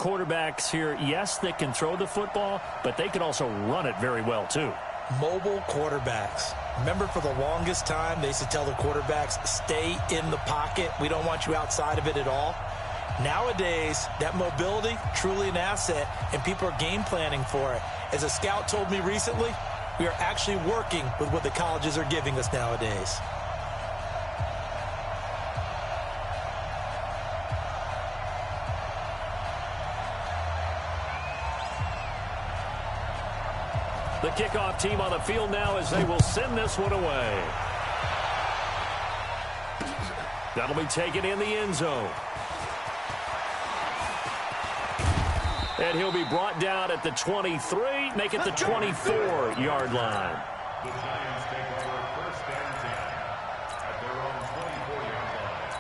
Quarterbacks here, yes, they can throw the football, but they can also run it very well, too. Mobile quarterbacks. Remember, for the longest time, they used to tell the quarterbacks, stay in the pocket. We don't want you outside of it at all. Nowadays, that mobility, truly an asset, and people are game planning for it. As a scout told me recently, we are actually working with what the colleges are giving us nowadays. The kickoff team on the field now as they will send this one away. That'll be taken in the end zone. And he'll be brought down at the 23, make it the 24-yard line. The Giants take over first and 10 at their own 24-yard line.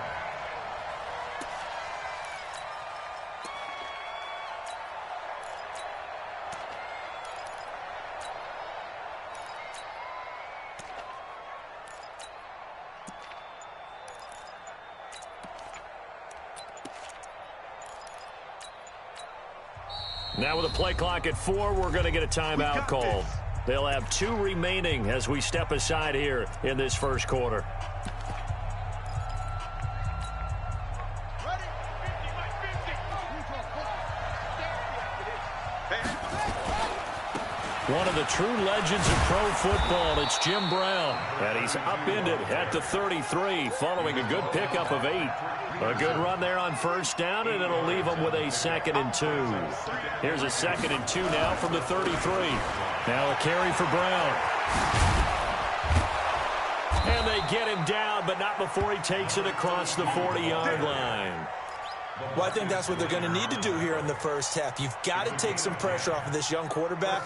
Now with a play clock at 4, we're going to get a timeout called. They'll have 2 remaining as we step aside here in this first quarter. One of the true legends of pro football, it's Jim Brown. And he's upended at the 33 following a good pickup of 8. A good run there on first down, and it'll leave them with a 2nd and 2. Here's a 2nd and 2 now from the 33. Now a carry for Brown. And they get him down, but not before he takes it across the 40-yard line. Well, I think that's what they're going to need to do here in the first half. You've got to take some pressure off of this young quarterback,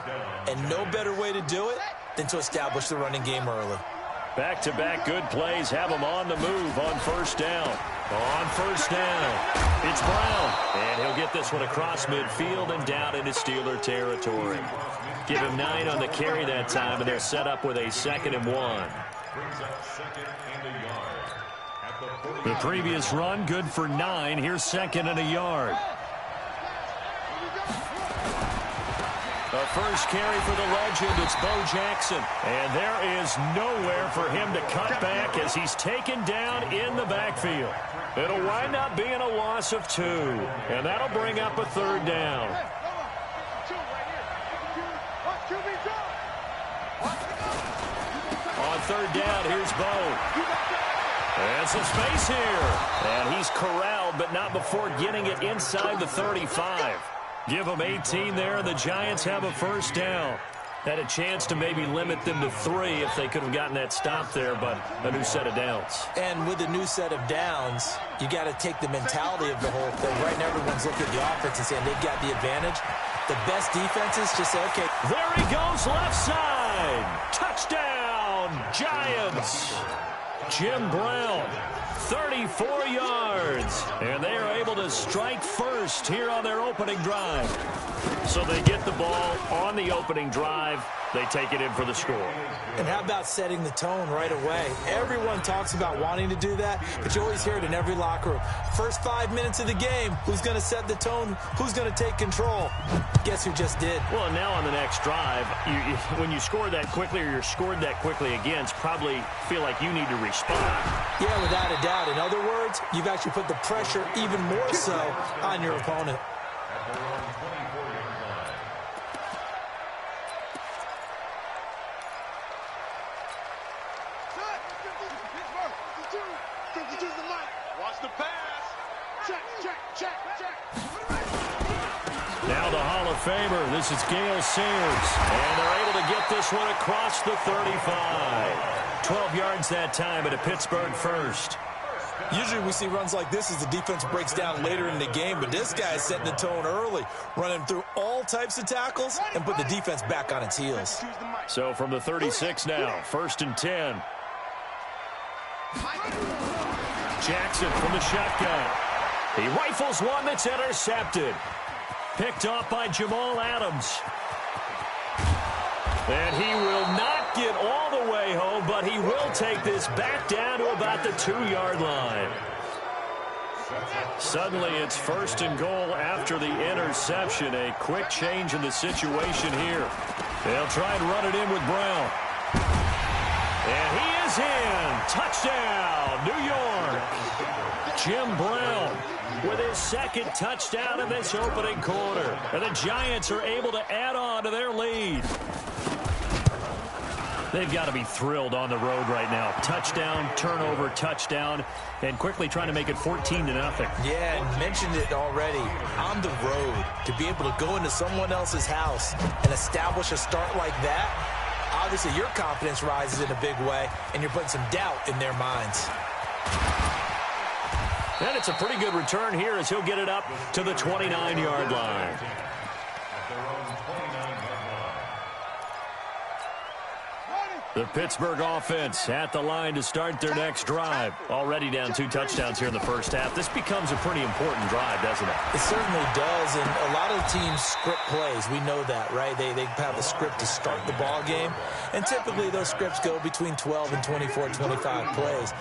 and no better way to do it than to establish the running game early. Back-to-back good plays have him on the move on first down. On first down, it's Brown. And he'll get this one across midfield and down into Steeler territory. Give him 9 on the carry that time, and they're set up with a 2nd and 1. Brings up 2nd and a yard. The previous run, good for 9. Here's 2nd and a yard. The first carry for the legend, it's Bo Jackson. And there is nowhere for him to cut back as he's taken down in the backfield. It'll wind up being a loss of 2. And that'll bring up a 3rd down. On 3rd down, here's Bo. And some space here. And he's corralled, but not before getting it inside the 35. Give them 18 there, and the Giants have a first down. Had a chance to maybe limit them to 3 if they could have gotten that stop there, but a new set of downs. And with a new set of downs, you got to take the mentality of the whole thing. Right now, everyone's looking at the offense and saying they've got the advantage. The best defenses just say, okay. There he goes, left side. Touchdown, Giants. Jim Brown, 34 yards. And they are able to strike first here on their opening drive. So they get the ball on the opening drive. They take it in for the score. And how about setting the tone right away? Everyone talks about wanting to do that, but you always hear it in every locker room. First 5 minutes of the game, who's going to set the tone? Who's going to take control? Guess who just did? Well, now on the next drive, when you score that quickly or you're scored that quickly again, probably feel like you need to respond. Yeah, without a doubt. In other words, you've actually put the pressure even more so on your opponent. Now the Hall of Famer, this is Gale Sayers, and they're able to get this one across the 35. 12 yards that time at a Pittsburgh first. Usually we see runs like this as the defense breaks down later in the game, but this guy is setting the tone early, running through all types of tackles and put the defense back on its heels. So from the 36 now, 1st and 10. Jackson from the shotgun. He rifles one that's intercepted. Picked off by Jamal Adams. And he will not get all the way home, but he will take this back down to about the 2-yard line. Suddenly, it's 1st and goal after the interception. A quick change in the situation here. They'll try and run it in with Brown. And he is in. Touchdown, New York. Jim Brown with his 2nd touchdown in this opening quarter. And the Giants are able to add on to their lead. They've got to be thrilled on the road right now. Touchdown, turnover, touchdown, and quickly trying to make it 14-0. Yeah, and mentioned it already. On the road, to be able to go into someone else's house and establish a start like that, obviously your confidence rises in a big way, and you're putting some doubt in their minds. And it's a pretty good return here as he'll get it up to the 29-yard line. The Pittsburgh offense at the line to start their next drive. Already down 2 touchdowns here in the first half. This becomes a pretty important drive, doesn't it? It certainly does, and a lot of the teams script plays. We know that, right? They have a script to start the ball game, and typically those scripts go between 12 and 24, 25 plays.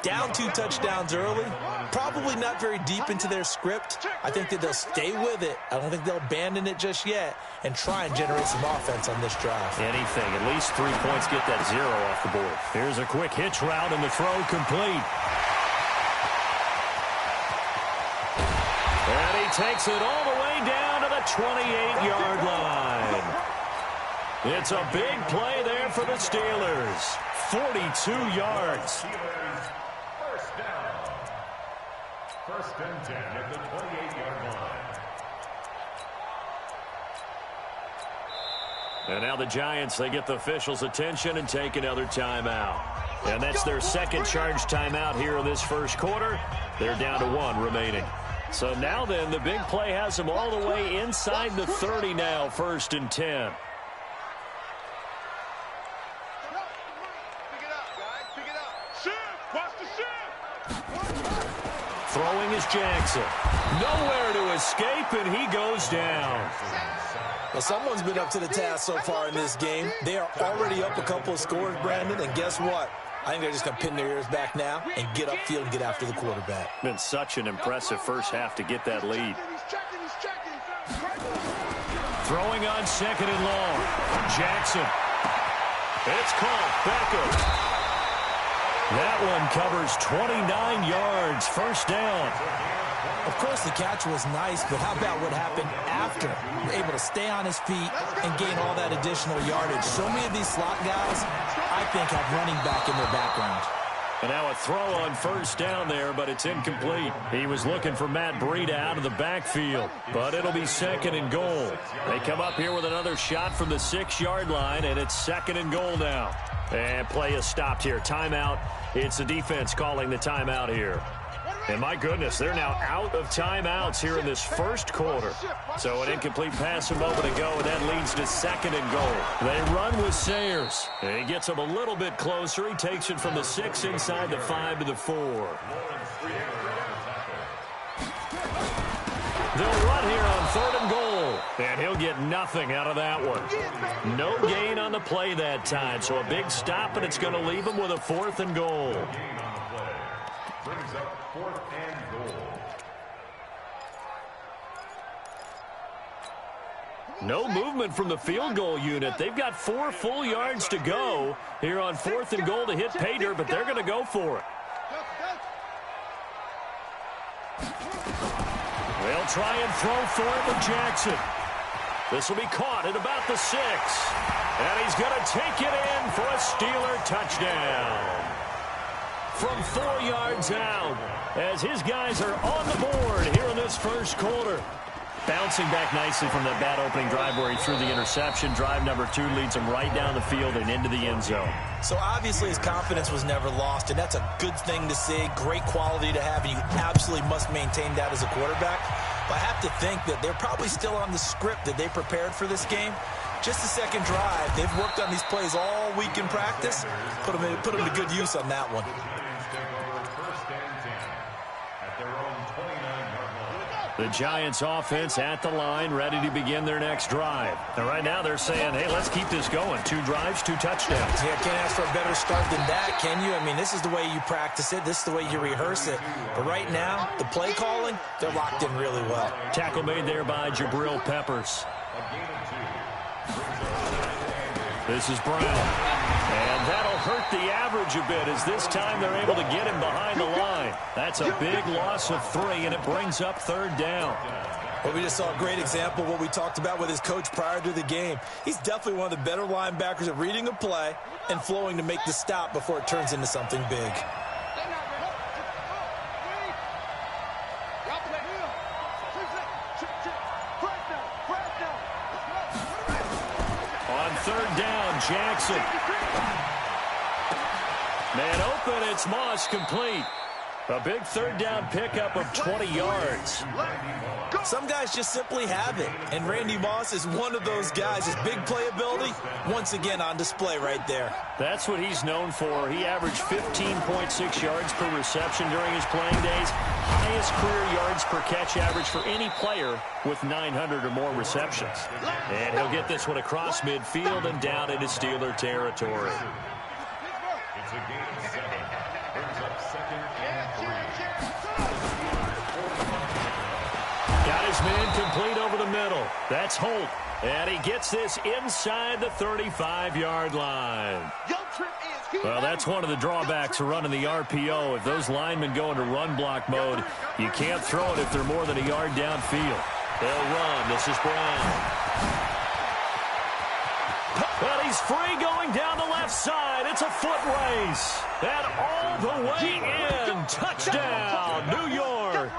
Down 2 touchdowns early, probably not very deep into their script. I think that they'll stay with it. I don't think they'll abandon it just yet and try and generate some offense on this drive. Anything, at least 3 points, get that 0 off the board. Here's a quick hitch route and the throw complete. And he takes it all the way down to the 28-yard line. It's a big play there for the Steelers. 42 yards. 1st and 10 at the 28-yard line. And now the Giants, they get the officials' attention and take another timeout. And that's their 2nd charged timeout here in this first quarter. They're down to 1 remaining. So now then, the big play has them all the way inside the 30 now, 1st and 10. Throwing is Jackson. Nowhere to escape, and he goes down. Well, someone's been up to the task so far in this game. They are already up a couple of scores, Brandon, and guess what? I think they're just going to pin their ears back now and get upfield and get after the quarterback. Been such an impressive first half to get that lead. Throwing on 2nd and long. Jackson. It's caught. Beckham. That one covers 29 yards. 1st down. Of course, the catch was nice, but how about what happened after? Able to stay on his feet and gain all that additional yardage. So many of these slot guys, I think, have running back in their background. And now a throw on 1st down there, but it's incomplete. He was looking for Matt Breida out of the backfield, but it'll be 2nd and goal. They come up here with another shot from the 6-yard line, and it's 2nd and goal now. And play is stopped here. Timeout. It's the defense calling the timeout here. And my goodness, they're now out of timeouts here in this first quarter. So an incomplete pass a moment ago, and that leads to 2nd and goal. They run with Sayers. And he gets him a little bit closer. He takes it from the 6 inside the 5 to the 4. They'll run here on 3rd and goal. And he'll get nothing out of that one. No gain on the play that time. So a big stop, and it's going to leave him with a 4th and goal. Brings up 4th and goal. No movement from the field goal unit. They've got 4 full yards to go here on 4th and goal to hit pay dirt, but they're going to go for it. They'll try and throw for it with Jackson. This will be caught at about the 6. And he's going to take it in for a Steeler touchdown. From 4 yards out, as his guys are on the board here in this first quarter. Bouncing back nicely from that bad opening drive where he threw the interception. Drive number 2 leads him right down the field and into the end zone. So obviously his confidence was never lost, and that's a good thing to see, great quality to have, and you absolutely must maintain that as a quarterback. But I have to think that they're probably still on the script that they prepared for this game. Just the second drive, they've worked on these plays all week in practice. Put them to good use on that one. The Giants offense at the line, ready to begin their next drive. And right now they're saying, hey, let's keep this going. 2 drives, 2 touchdowns. Yeah, can't ask for a better start than that, can you? I mean, this is the way you practice it. This is the way you rehearse it. But right now, the play calling, they're locked in really well. Tackle made there by Jabril Peppers. This is Brown. And that'll hurt the average a bit as this time they're able to get him behind the line. That's a big loss of 3, and it brings up 3rd down. Well, we just saw a great example of what we talked about with his coach prior to the game. He's definitely one of the better linebackers at reading a play and flowing to make the stop before it turns into something big. On 3rd down, Jackson. Man open, it's Moss, complete. A big 3rd down pickup of 20 yards. Some guys just simply have it, and Randy Moss is one of those guys. His big playability, once again on display right there. That's what he's known for. He averaged 15.6 yards per reception during his playing days. Highest career yards per catch average for any player with 900 or more receptions. And he'll get this one across midfield and down into Steeler territory. It's a gain of 7. Brings up 2nd and 3. Got his man complete over the middle. That's Holt. And he gets this inside the 35-yard line. Well, that's one of the drawbacks of running the RPO. If those linemen go into run block mode, you can't throw it if they're more than a yard downfield. They'll run. This is Brown. Well, he's free going down the left side. It's a foot race. And all the way in. Touchdown, New York.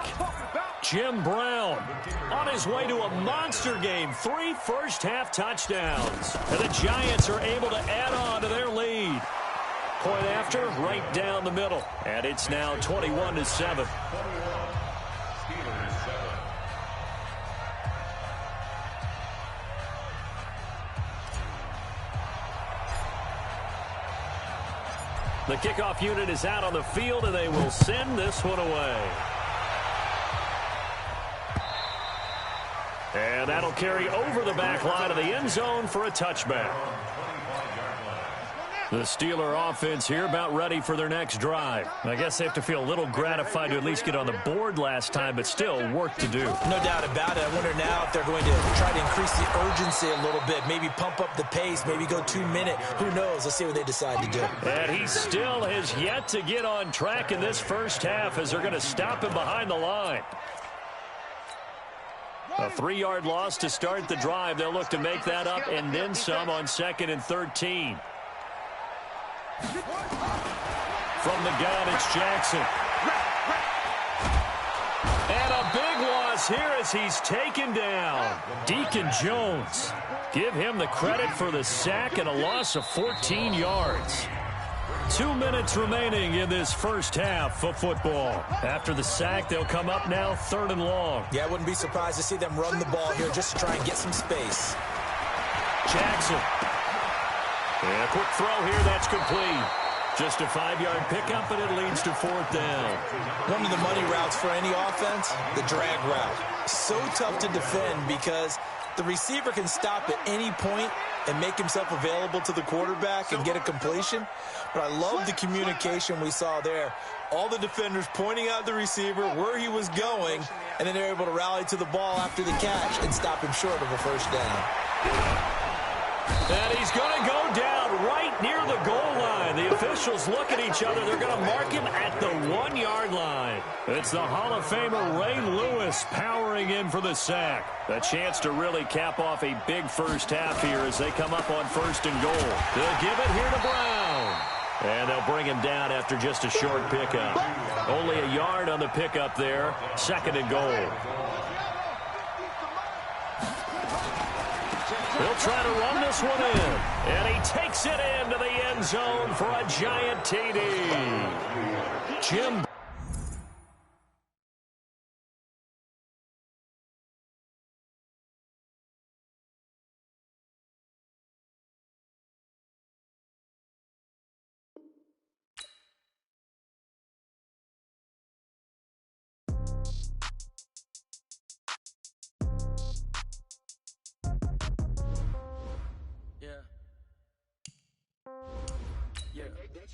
Jim Brown on his way to a monster game. 3 first-half touchdowns. And the Giants are able to add on to their lead. Point after, right down the middle. And it's now 21-7. The kickoff unit is out on the field, and they will send this one away. And that'll carry over the back line of the end zone for a touchback. The Steeler offense here about ready for their next drive. I guess they have to feel a little gratified to at least get on the board last time, but still work to do. No doubt about it. I wonder now if they're going to try to increase the urgency a little bit, maybe pump up the pace, maybe go 2-minute. Who knows? Let's see what they decide to do. And he still has yet to get on track in this first half as they're going to stop him behind the line. A 3-yard loss to start the drive. They'll look to make that up and then some on 2nd and 13. From the gun, it's Jackson. And a big loss here as he's taken down. Deacon Jones. Give him the credit for the sack and a loss of 14 yards. 2 minutes remaining in this first half of football. After the sack, they'll come up now 3rd and long. Yeah, I wouldn't be surprised to see them run the ball here just to try and get some space. Jackson. And a quick throw here, that's complete. Just a 5-yard pickup, and it leads to 4th down. One of the money routes for any offense, the drag route. So tough to defend because the receiver can stop at any point and make himself available to the quarterback and get a completion. But I love the communication we saw there. All the defenders pointing out the receiver, where he was going, and then they're able to rally to the ball after the catch and stop him short of a first down. And he's going to go down right near the goal line. The officials look at each other. They're going to mark him at the 1-yard line. It's the Hall of Famer Ray Lewis powering in for the sack. A chance to really cap off a big first half here as they come up on 1st and goal. They'll give it here to Brown. And they'll bring him down after just a short pickup. Only a yard on the pickup there. 2nd and goal. He'll try to run this one in. And he takes it into the end zone for a giant TD. Jim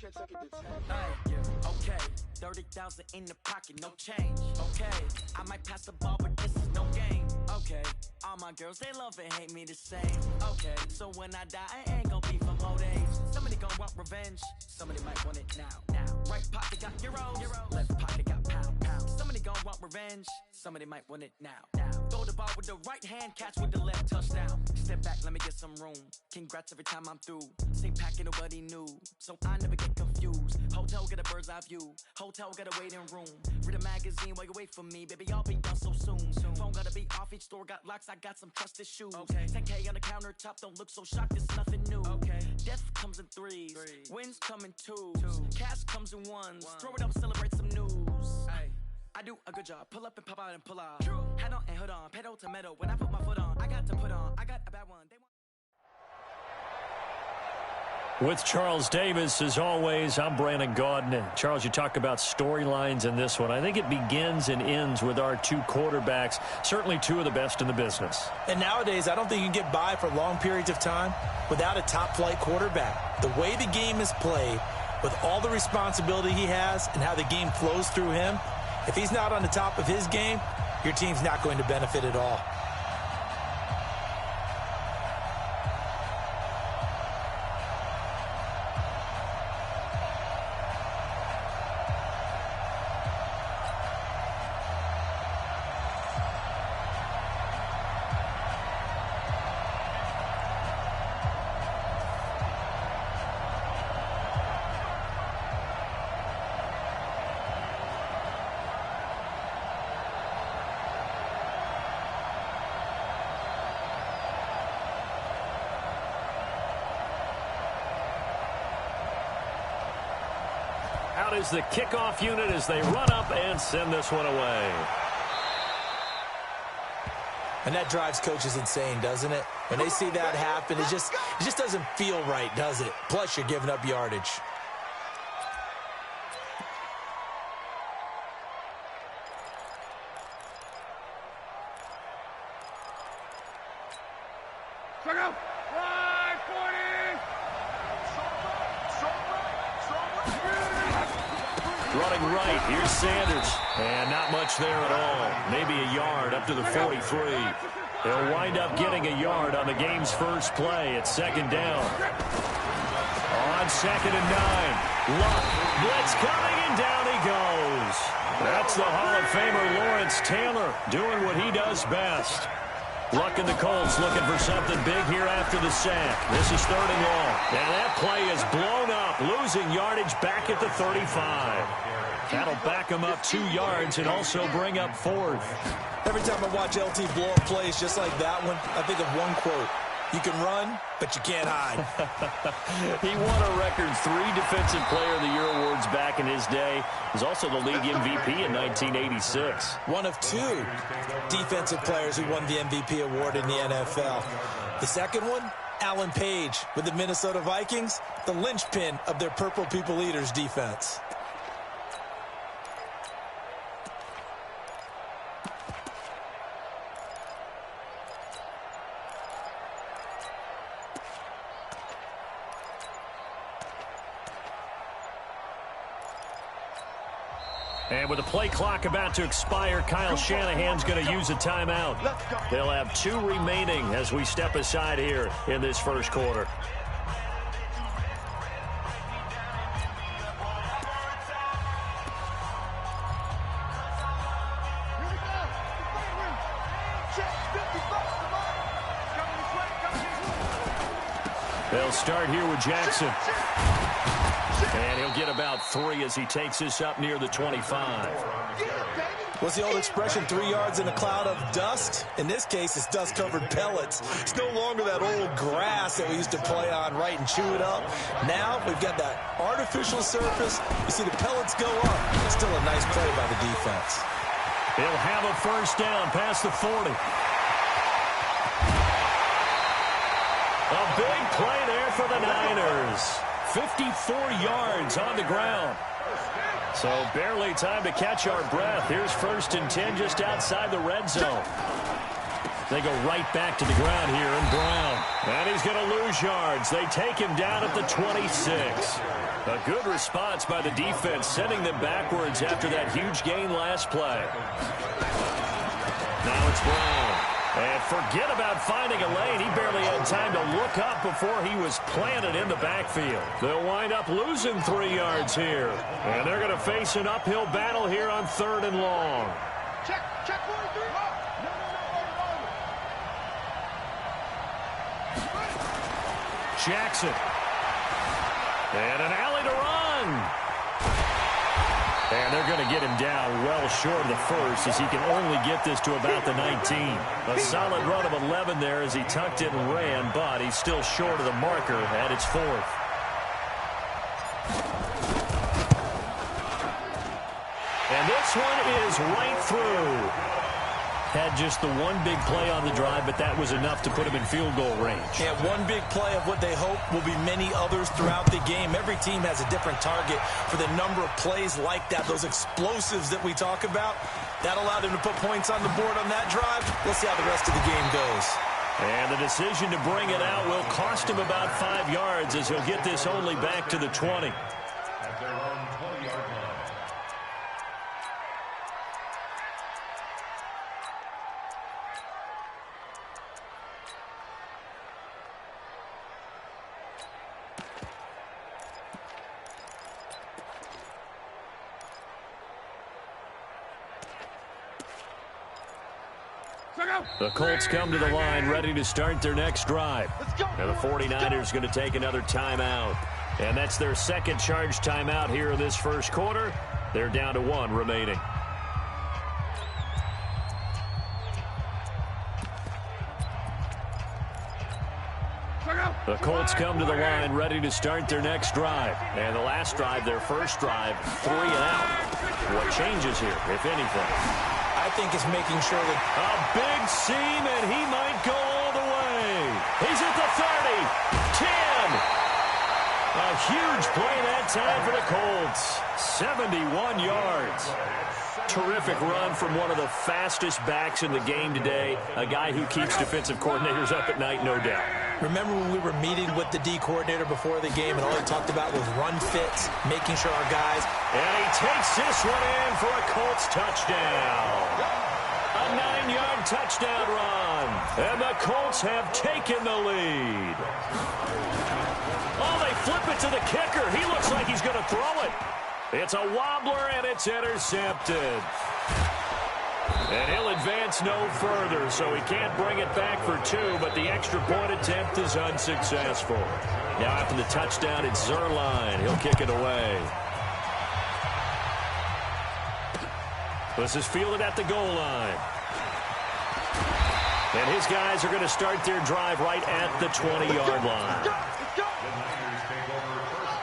Okay, 30,000 in the pocket, no change. Okay, I might pass the ball, but this is no game. Okay, all my girls, they love and hate me the same. Okay, so when I die, I ain't gonna be from old age. Somebody gonna want revenge, somebody might want it now. Right pocket got euros, left pocket got pound. Somebody gonna want revenge, somebody might want it now. Throw the ball with the right hand, catch with the left, touchdown. Step back, let me get some room. Congrats every time I'm through. Same packet, nobody new, so I never get confused. Hotel get a bird's eye view, hotel got a waiting room. Read a magazine while you wait for me, baby, I'll be done so soon. Phone gotta be off, each store got locks, I got some trusted shoes. 10K on the countertop, don't look so shocked, it's nothing new. Death comes in threes, wins come in twos, cash comes in ones. Throw it up, celebrate some news. I do a good job, pull up and pop out and pull out. Hat on and hood on, pedal to metal. When I put my foot on, I got to put on. I got a bad one. With Charles Davis, as always, I'm Brandon Gaudin. And Charles, you talk about storylines in this one. I think it begins and ends with our two quarterbacks, certainly two of the best in the business. And nowadays, I don't think you can get by for long periods of time without a top-flight quarterback. The way the game is played, with all the responsibility he has and how the game flows through him, if he's not on the top of his game, your team's not going to benefit at all. Out is the kickoff unit as they run up and send this one away. And that drives coaches insane, doesn't it? When they see that happen, it just doesn't feel right, does it? Plus, you're giving up yardage. Running right, here's Sanders. And not much there at all. Maybe a yard up to the 43. They'll wind up getting a yard on the game's first play. It's second down. On 2nd and 9. Luck. Blitz coming, and down he goes. That's the Hall of Famer Lawrence Taylor doing what he does best. Luck and the Colts looking for something big here after the sack. This is 3rd and long. And that play is blown up, losing yardage back at the 35. That'll back him up 2 yards and also bring up 4th. Every time I watch LT blow up plays just like that one, I think of one quote. You can run, but you can't hide. He won a record 3 Defensive Player of the Year awards back in his day. He was also the league MVP in 1986. One of 2 defensive players who won the MVP award in the NFL. The second one, Alan Page with the Minnesota Vikings, the linchpin of their Purple People Eaters defense. And with the play clock about to expire, Kyle Shanahan's going to use a timeout. They'll have 2 remaining as we step aside here in this first quarter. They'll start here with Jackson. And he'll get about 3 as he takes this up near the 25. What's the old expression, 3 yards in a cloud of dust? In this case, it's dust-covered pellets. It's no longer that old grass that we used to play on, right, and chew it up. Now we've got that artificial surface. You see the pellets go up. It's still a nice play by the defense. He'll have a first down past the 40. A big play there for the Niners. 54 yards on the ground. So barely time to catch our breath. Here's 1st and 10 just outside the red zone. They go right back to the ground here, and Brown. And he's going to lose yards. They take him down at the 26. A good response by the defense, sending them backwards after that huge gain last play. Now it's Brown. And forget about finding a lane. He barely had time to look up before he was planted in the backfield. They'll wind up losing 3 yards here. And they're going to face an uphill battle here on 3rd and long. Check 1, 3. Jackson. And an alley to run. And they're going to get him down well short of the first as he can only get this to about the 19. A solid run of 11 there as he tucked it and ran, but he's still short of the marker at its 4th. And this one is right through. Had just the one big play on the drive, but that was enough to put him in field goal range. Yeah, one big play of what they hope will be many others throughout the game. Every team has a different target for the number of plays like that, those explosives that we talk about. That allowed him to put points on the board on that drive. We'll see how the rest of the game goes. And the decision to bring it out will cost him about 5 yards as he'll get this only back to the 20. At their own 20-yard line. The Colts come to the line ready to start their next drive. And the 49ers going to take another timeout. And that's their second charge timeout here in this first quarter. They're down to 1 remaining. The Colts come to the line ready to start their next drive. And the last drive, their first drive, 3 and out. What changes here, if anything? I think it's making sure that a big seam, and he might go all the way. He's at the 30, 10. A huge play that time for the Colts. 71 yards. Terrific run from one of the fastest backs in the game today. A guy who keeps defensive coordinators up at night, no doubt. Remember when we were meeting with the D coordinator before the game and all he talked about was run fits, making sure our guys... And he takes this one in for a Colts touchdown. A 9-yard touchdown run. And the Colts have taken the lead. Oh, they flip it to the kicker. He looks like he's going to throw it. It's a wobbler, and it's intercepted. And he'll advance no further, so he can't bring it back for 2, but the extra point attempt is unsuccessful. Now after the touchdown, it's Zerline. He'll kick it away. This is fielded at the goal line. And his guys are going to start their drive right at the 20-yard line.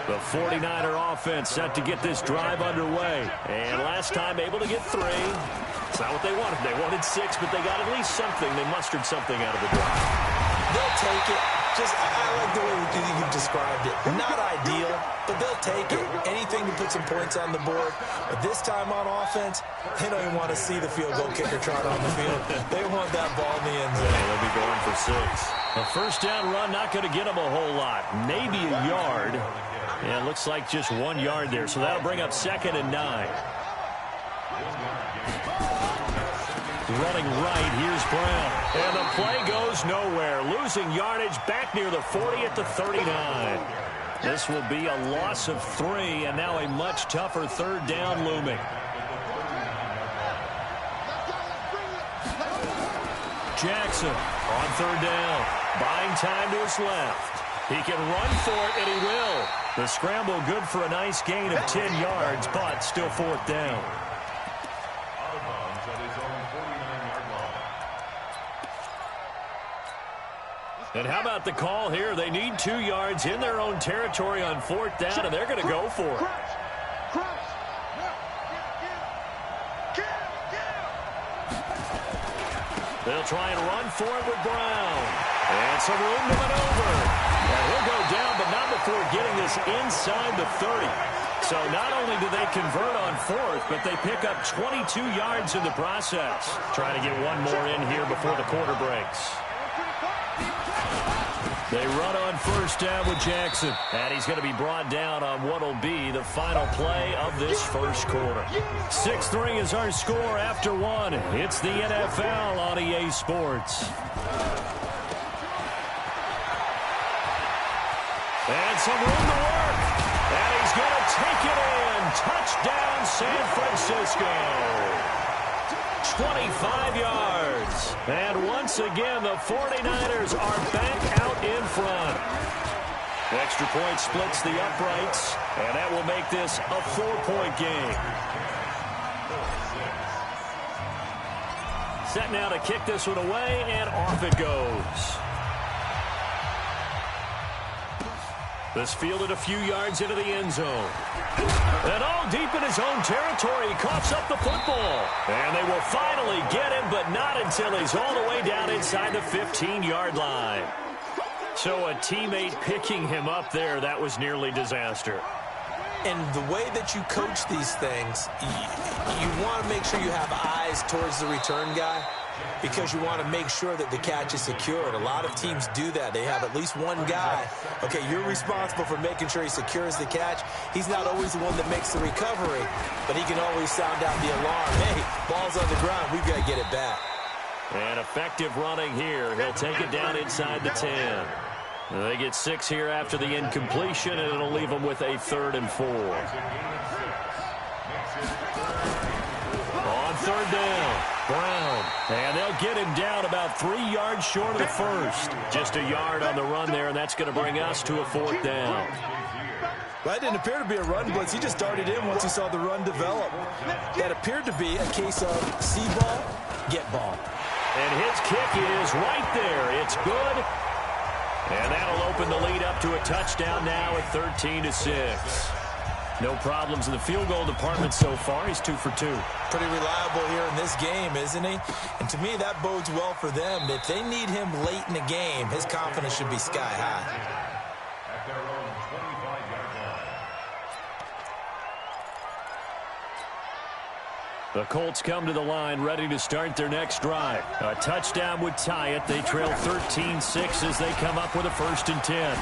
The 49er offense set to get this drive underway. And last time able to get 3. It's not what they wanted. They wanted 6, but they got at least something. They mustered something out of the drive. They'll take it. I like the way you described it. Not ideal, but they'll take it. Anything to put some points on the board. But this time on offense, they don't even want to see the field goal kicker trot on the field. They want that ball in the end zone. Yeah, they'll be going for 6. A first down run, not going to get them a whole lot. Maybe a yard. Yeah, it looks like just 1 yard there, so that'll bring up 2nd and 9. Running right, here's Brown. And the play goes nowhere. Losing yardage back near the 40 at the 39. This will be a loss of 3, and now a much tougher 3rd down looming. Jackson on 3rd down. Buying time to his left. He can run for it, and he will. The scramble good for a nice gain of 10 yards, but still 4th down. Out of bounds at his own 49-yard line. And how about the call here? They need 2 yards in their own territory on 4th down, and they're going to go for it. They'll try and run for it with Brown. And some room to maneuver. And he'll go down, but not before getting this inside the 30. So not only do they convert on 4th, but they pick up 22 yards in the process. Trying to get one more in here before the quarter breaks. They run on first down with Jackson. And he's going to be brought down on what will be the final play of this first quarter. 6-3 is our score after one. It's the NFL on EA Sports. And some room to work. And he's going to take it in. Touchdown, San Francisco. 25 yards. And once again, the 49ers are back out in front. Extra point splits the uprights, and that will make this a 4-point game. Set now to kick this one away, and off it goes. This fielded a few yards into the end zone. And all deep in his own territory, he coughs up the football. And they will finally get him, but not until he's all the way down inside the 15-yard line. So a teammate picking him up there, that was nearly disaster. And the way that you coach these things, you want to make sure you have eyes towards the return guy, because you want to make sure that the catch is secured. A lot of teams do that. They have at least one guy. Okay, you're responsible for making sure he secures the catch. He's not always the one that makes the recovery, but he can always sound out the alarm. Hey, ball's on the ground. We've got to get it back. And effective running here. He'll take it down inside the 10. They get 6 here after the incompletion, and it'll leave them with a 3rd and 4. On 3rd down, Brown. And they'll get him down about 3 yards short of the first. Just a yard on the run there, and that's going to bring us to a 4th down. Well, that didn't appear to be a run blitz. He just darted in once he saw the run develop. That appeared to be a case of see ball, get ball. And his kick is right there. It's good. And that'll open the lead up to a touchdown now at 13-6. No problems in the field goal department so far. He's 2 for 2. Pretty reliable here in this game, isn't he? And to me, that bodes well for them. If they need him late in the game, his confidence should be sky high. At their own 25-yard line. The Colts come to the line ready to start their next drive. A touchdown would tie it. They trail 13-6 as they come up with a 1st and 10.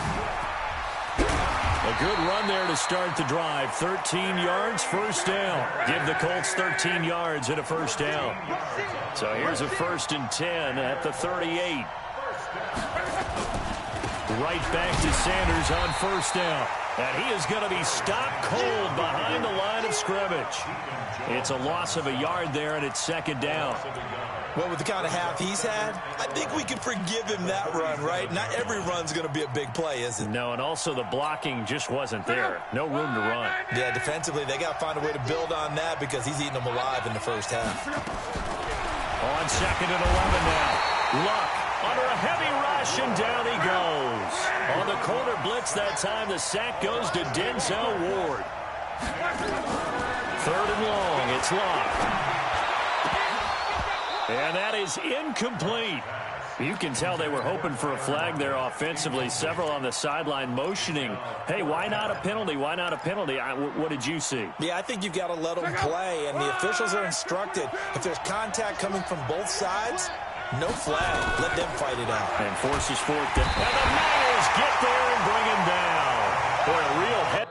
A good run there to start the drive. 13 yards, 1st down. Give the Colts 13 yards and a 1st down. So here's a 1st and 10 at the 38. Right back to Sanders on 1st down. And he is going to be stopped cold behind the line of scrimmage. It's a loss of a yard there, and it's 2nd down. Well, with the kind of half he's had, I think we can forgive him that run, right? Not every run's going to be a big play, is it? No, and also the blocking just wasn't there. No room to run. Yeah, defensively, they got to find a way to build on that because he's eating them alive in the first half. On 2nd and 11 now. Luck under a heavy rush, and down he goes. On the corner blitz that time, the sack goes to Denzel Ward. 3rd and long, it's Luck. And that is incomplete. You can tell they were hoping for a flag there offensively. Several on the sideline motioning, hey, why not a penalty? Why not a penalty? What did you see? Yeah, I think you've got to let them play, and the officials are instructed. If there's contact coming from both sides, no flag. Let them fight it out. And forces 4th down. And the Niners get there and bring him down. Boy, a real head.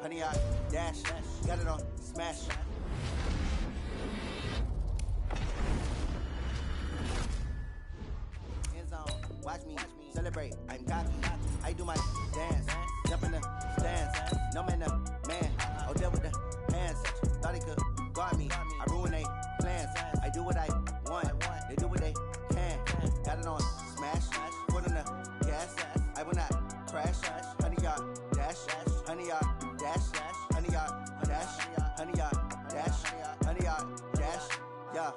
Honey, I dash, got it on smash. End zone, watch me celebrate. I'm cocky, I do my dance, jump in the stands. No man, man, oh deal with the hands. Thought he could guard me, I ruin they plans. I do what I want, they do what they can. Got it on smash, put on the gas. I will not crash. Honey, y'all dash, honey, y'all dash, honey, y'all dash, honey, y'all dash, honey, y'all dash. Yeah,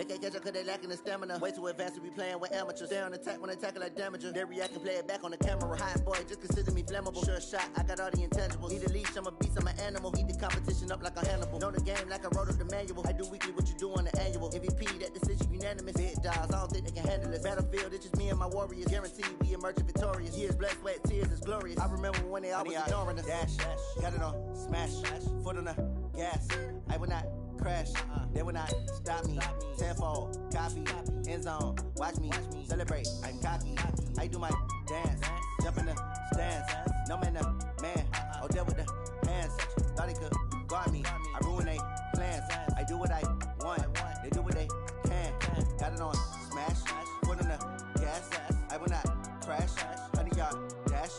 They can't catch up cause they lacking the stamina. Way too advanced to be playing with amateurs. Stay on attack when they tackle like damager. They react and play it back on the camera. Hot boy, just consider me flammable. Sure shot, I got all the intangibles. Need a leash, I'm a beast, I'm an animal. Heat the competition up like a Hannibal. Know the game like I wrote up the manual. I do weekly what you do on the annual. MVP, that decision unanimous. Big dogs, I don't think they can handle it. Battlefield, it's just me and my warriors. Guaranteed we emerging victorious. Years, blood, sweat, tears is glorious. I remember when they always ignoring us. Dash, got it on, smash, foot on the gas. I will not crash, they will not stop me. Tenfold, copy, end zone, watch me celebrate. I'm cocky, I do my dance, jump in the stands. No man, man, oh there with the hands. Thought he could guard me, I ruin they plans. I do what I want, they do what they can. Got it on, smash, foot on the gas. I will not crash, 100-yard dash,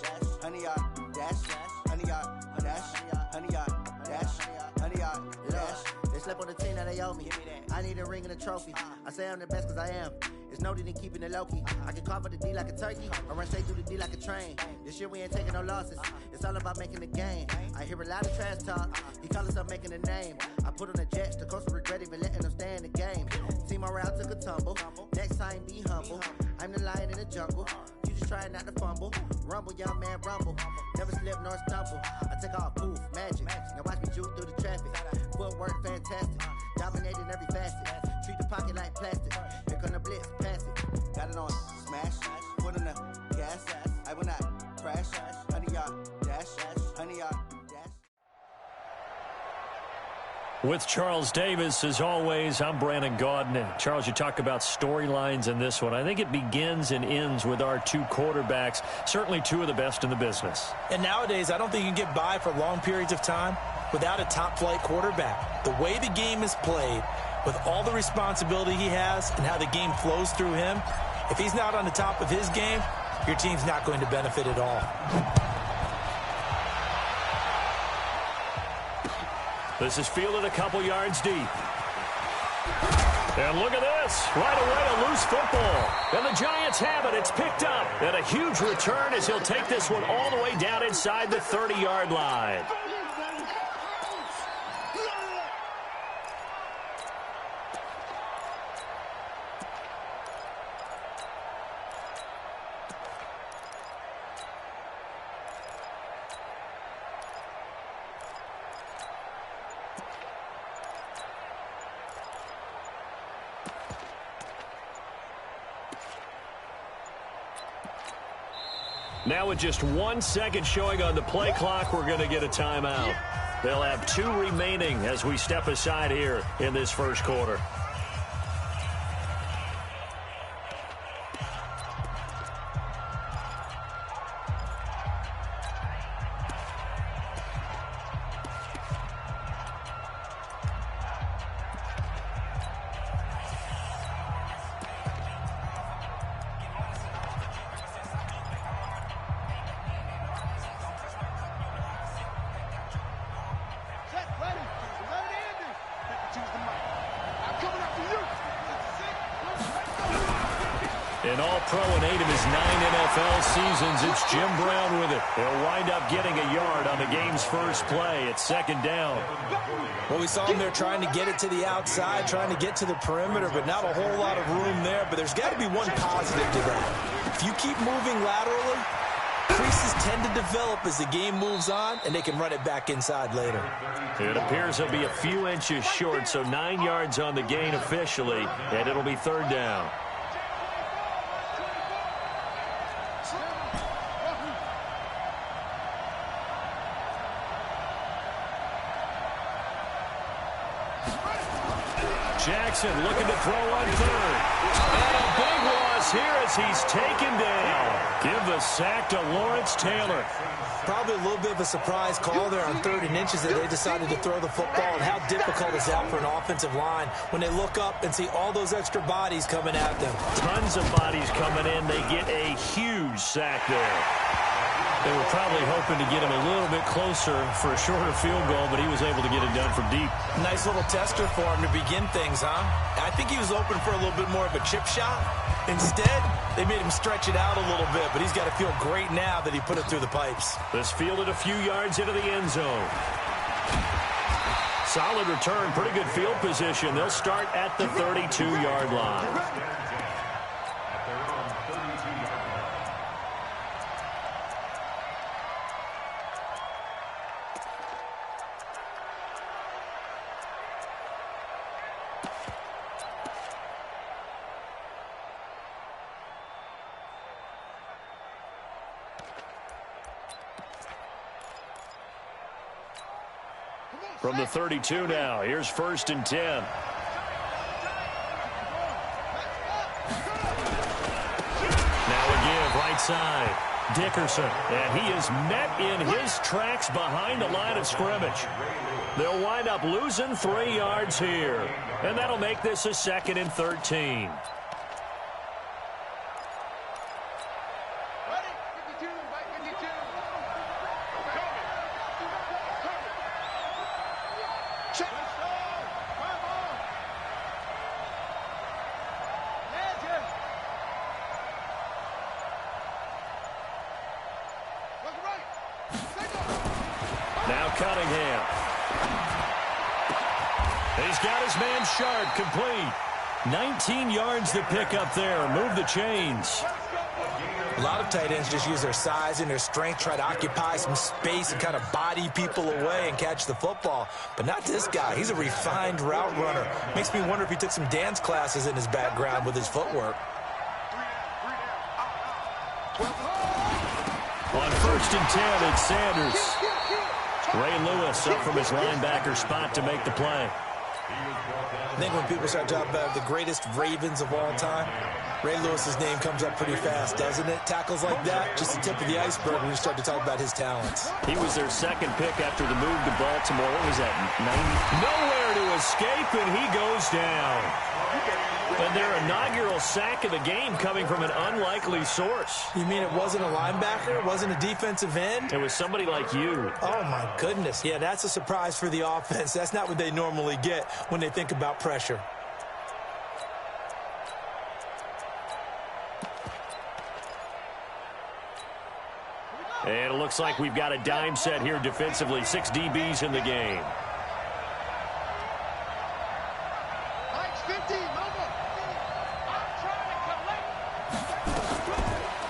100-yard dash, 100-yard dash, 100-yard dash, 100-yard dash. They slept on the team that they owe me. I need a ring and a trophy. I say I'm the best cause I am. It's noted in keeping it low-key. I can carve for the D like a turkey, or run straight through the D like a train. This year we ain't taking no losses. It's all about making the game. I hear a lot of trash talk. He call himself making a name. I put on the Jets. The coach will regret even letting them stay in the game. Team morale took a tumble. Next time be humble. I'm the lion in the jungle. You just trying not to fumble. Rumble, young man, rumble. Never slip nor stumble. I take off, poof, magic. Now watch me juke through the traffic. Footwork fantastic. Dominating every facet. Treat the pocket like plastic. Here come the blitz, pass it. Got it on, smash. Foot on the gas. I will not crash. 100-yard dash. 100-yard dash. With Charles Davis, as always, I'm Brandon Gaudin. Charles, you talk about storylines in this one. I think it begins and ends with our two quarterbacks, certainly two of the best in the business. And nowadays, I don't think you can get by for long periods of time without a top-flight quarterback. The way the game is played, with all the responsibility he has and how the game flows through him, if he's not on the top of his game, your team's not going to benefit at all. This is fielded a couple yards deep. And look at this. Right away, a loose football. And the Giants have it. It's picked up. And a huge return as he'll take this one all the way down inside the 30-yard line. Now with just 1 second showing on the play clock, we're going to get a timeout. They'll have 2 remaining as we step aside here in this first quarter. An all-pro in 8 of his 9 NFL seasons. It's Jim Brown with it. He'll wind up getting a yard on the game's first play. It's second down. Well, we saw him there trying to get it to the outside, trying to get to the perimeter, but not a whole lot of room there. But there's got to be one positive to that. If you keep moving laterally, creases tend to develop as the game moves on, and they can run it back inside later. It appears he'll be a few inches short, so 9 yards on the gain officially, and it'll be third down. Jackson looking to throw on third. And a big loss here as he's taken down. Give the sack to Lawrence Taylor. Probably a little bit of a surprise call there on 3rd and inches that they decided to throw the football. And how difficult is that for an offensive line when they look up and see all those extra bodies coming at them? Tons of bodies coming in. They get a huge sack there. They were probably hoping to get him a little bit closer for a shorter field goal, but he was able to get it done from deep. Nice little tester for him to begin things, huh? I think he was open for a little bit more of a chip shot. Instead, they made him stretch it out a little bit, but he's got to feel great now that he put it through the pipes. This fielded a few yards into the end zone. solid return, pretty good field position. They'll start at the 32-yard line. From the 32 now, here's 1st and 10. Now a give, right side. Dickerson, and he is met in his tracks behind the line of scrimmage. They'll wind up losing 3 yards here, and that'll make this a 2nd and 13. Now Cunningham. He's got his man Sharp complete. 19 yards to pick up there. Move the chains. A lot of tight ends just use their size and their strength, try to occupy some space and kind of body people away and catch the football. But not this guy. He's a refined route runner. Makes me wonder if he took some dance classes in his background with his footwork. On 1st and 10, it's Sanders. Ray Lewis up from his linebacker spot to make the play. I think when people start talking about the greatest Ravens of all time, Ray Lewis's name comes up pretty fast, doesn't it? Tackles like that, just the tip of the iceberg when you start to talk about his talents. He was their 2nd pick after the move to Baltimore. What was that, 90? Nowhere to escape, and he goes down. And their inaugural sack of the game coming from an unlikely source. You mean it wasn't a linebacker? It wasn't a defensive end? It was somebody like you. Oh, my goodness. Yeah, that's a surprise for the offense. That's not what they normally get when they think about pressure. And it looks like we've got a dime set here defensively. 6 DBs in the game.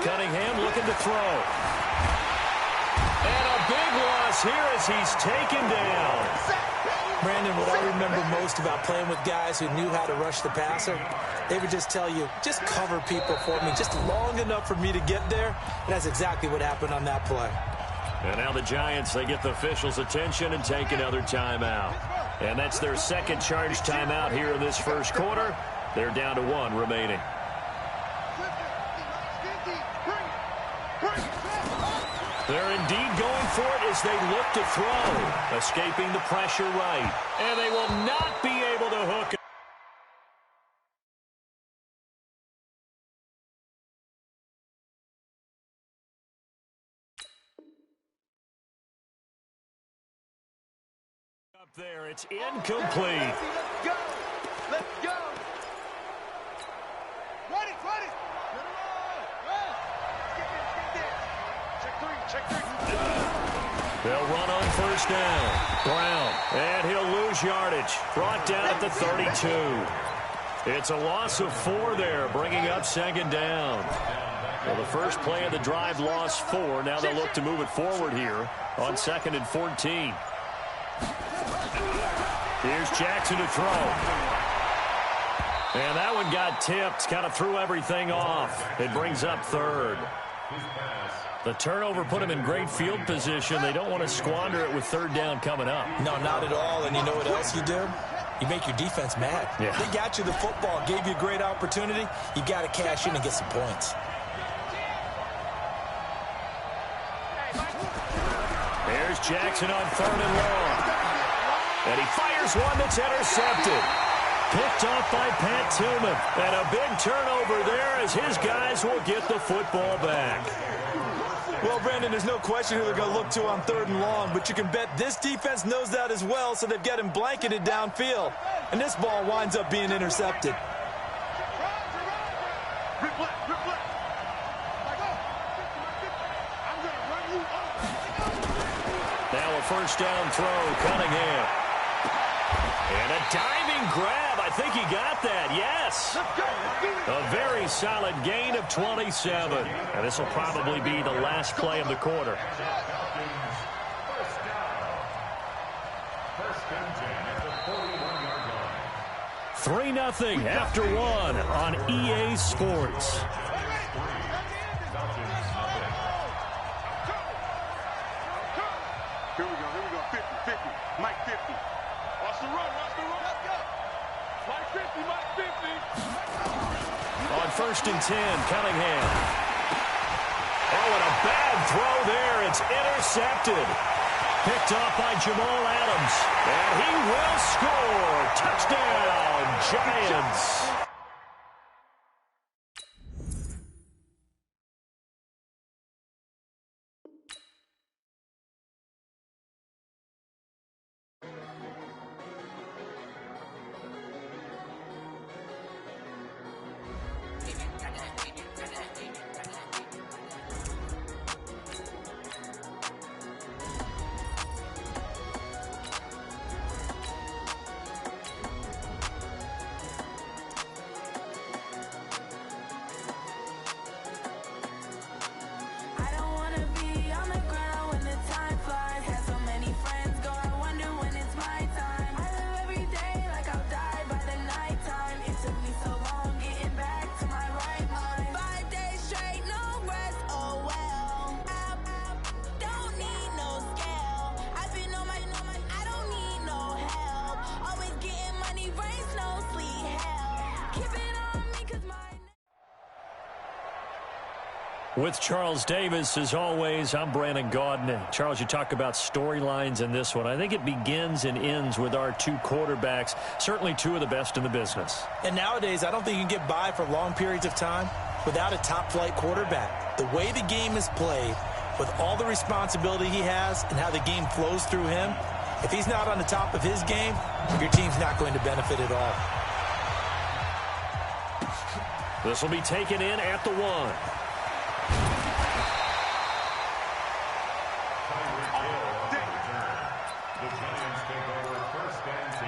Cunningham looking to throw. And a big loss here as he's taken down. Brandon, what I remember most about playing with guys who knew how to rush the passer, they would just tell you, just cover people for me, just long enough for me to get there. And that's exactly what happened on that play. And now the Giants, they get the officials' attention and take another timeout. And that's their 2nd charge timeout here in this 1st quarter. They're down to 1 remaining. They're indeed going for it as they look to throw. Escaping the pressure right. And they will not be able to hook it. Up there, it's incomplete. Let's go. Let's go. Ready. Check 3. They'll run on 1st down. Brown, and he'll lose yardage. Brought down at the 32. It's a loss of 4 there, bringing up 2nd down. Well, the first play of the drive lost 4. Now they'll look to move it forward here on 2nd and 14. Here's Jackson to throw. And that one got tipped, kind of threw everything off. It brings up 3rd. The turnover put them in great field position. They don't want to squander it with 3rd down coming up. No, not at all. And you know what else you do? You make your defense mad. Yeah. They got you the football, gave you a great opportunity. You got to cash in and get some points. There's Jackson on 3rd and long. And he fires one that's intercepted. Picked off by Pat Tillman. And a big turnover there as his guys will get the football back. Well, Brandon, there's no question who they're going to look to on 3rd and long, but you can bet this defense knows that as well, so they've got him blanketed downfield. And this ball winds up being intercepted. Now a 1st down throw, Cunningham. And a diving grab. I think he got that. Yes. A very solid gain of 27. And this will probably be the last play of the quarter. First and 10 at the 41-yard line. 3-0 after one on EA Sports. Here we go. 50. Mike 50. Watch the run. Let's go. Mike 50. On first and 10, Cunningham. Oh, and a bad throw there. It's intercepted. Picked off by Jamal Adams. And he will score. Touchdown, Giants. With Charles Davis, as always, I'm Brandon Gaudin. Charles, you talk about storylines in this one. I think it begins and ends with our two quarterbacks, certainly two of the best in the business. And nowadays, I don't think you can get by for long periods of time without a top-flight quarterback. The way the game is played, with all the responsibility he has and how the game flows through him, if he's not on the top of his game, your team's not going to benefit at all. This will be taken in at the 1. The Giants take over first and 10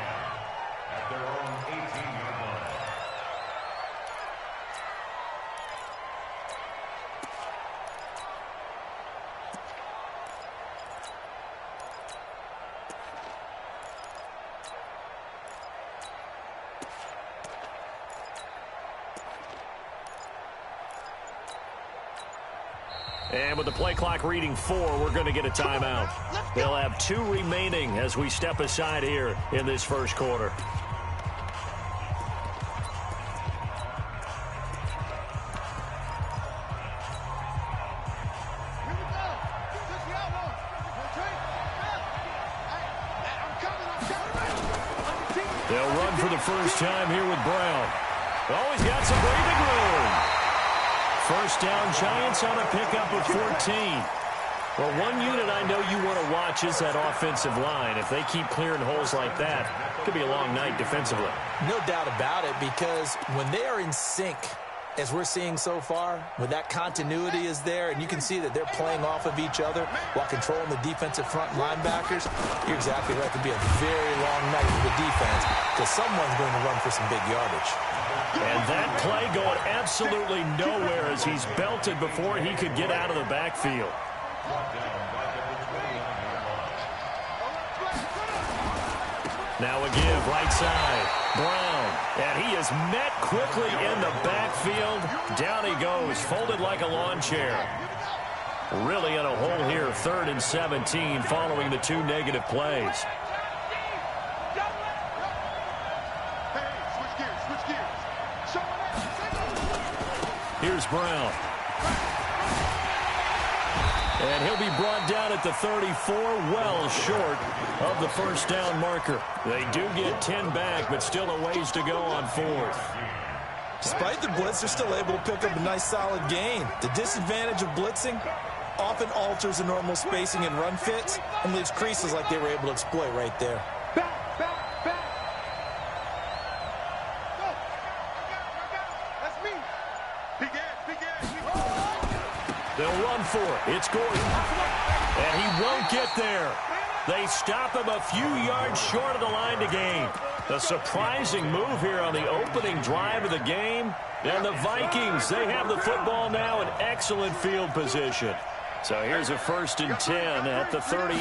at their own 18-yard line. And with the play clock reading 4, we're going to get a timeout. They'll have 2 remaining as we step aside here in this first quarter. They'll run for the first time here with Brown. Oh, he's got some breathing room. First down, Giants on a pickup of 14. Well, one unit I know you want to watch is that offensive line. If they keep clearing holes like that, it could be a long night defensively. No doubt about it, because when they are in sync, as we're seeing so far, when that continuity is there, and you can see that they're playing off of each other while controlling the defensive front linebackers, you're exactly right. It could be a very long night for the defense because someone's going to run for some big yardage. And that play going absolutely nowhere as he's belted before he could get out of the backfield. Now a give, right side, Brown. And he is met quickly in the backfield. Down he goes, folded like a lawn chair. Really in a hole here, 3rd and 17 following the 2 negative plays. Here's Brown. And he'll be brought down at the 34, well short of the first down marker. They do get 10 back, but still a ways to go on 4th. Despite the blitz, they're still able to pick up a nice solid gain. The disadvantage of blitzing often alters the normal spacing and run fits and leaves creases like they were able to exploit right there. They'll run for it. It's Gordon. And he won't get there. They stop him a few yards short of the line to gain. A surprising move here on the opening drive of the game. And the Vikings, they have the football now in excellent field position. So here's a 1st and 10 at the 38.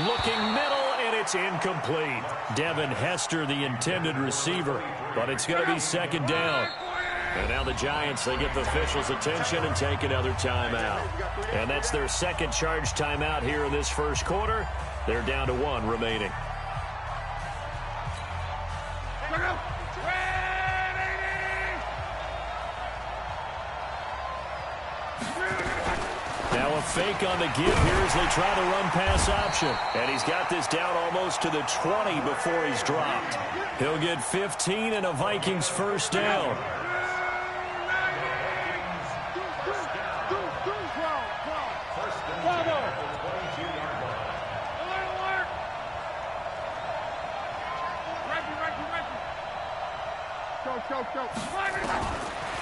Looking middle, and it's incomplete. Devin Hester, the intended receiver, but it's going to be 2nd down. And now the Giants, they get the officials' attention and take another timeout. And that's their 2nd charge timeout here in this 1st quarter. They're down to 1 remaining. Now a fake on the give here as they try the run-pass option. And he's got this down almost to the 20 before he's dropped. He'll get 15 and a Vikings 1st down.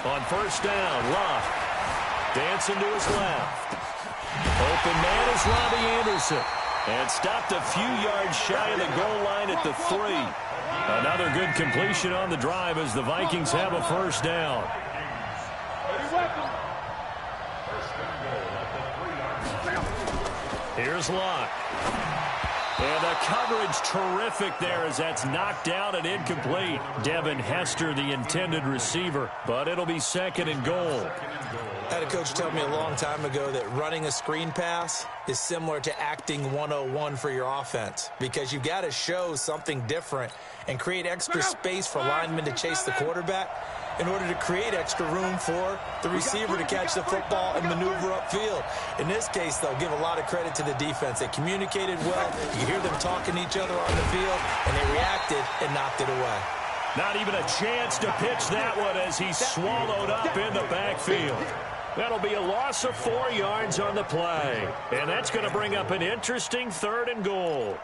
On 1st down, Locke dancing to his left. Open man is Robbie Anderson. And stopped a few yards shy of the goal line at the 3. Another good completion on the drive as the Vikings have a 1st down. Here's Locke. And the coverage terrific there as that's knocked down and incomplete. Devin Hester, the intended receiver, but it'll be 2nd and goal. I had a coach tell me a long time ago that running a screen pass is similar to acting 101 for your offense because you've got to show something different and create extra space for linemen to chase the quarterback in order to create extra room for the receiver to catch the football and maneuver upfield. In this case, they'll give a lot of credit to the defense. They communicated well. You hear them talking to each other on the field, and they reacted and knocked it away. Not even a chance to pitch that one as he's swallowed up in the backfield. That'll be a loss of 4 yards on the play. And that's going to bring up an interesting 3rd and goal.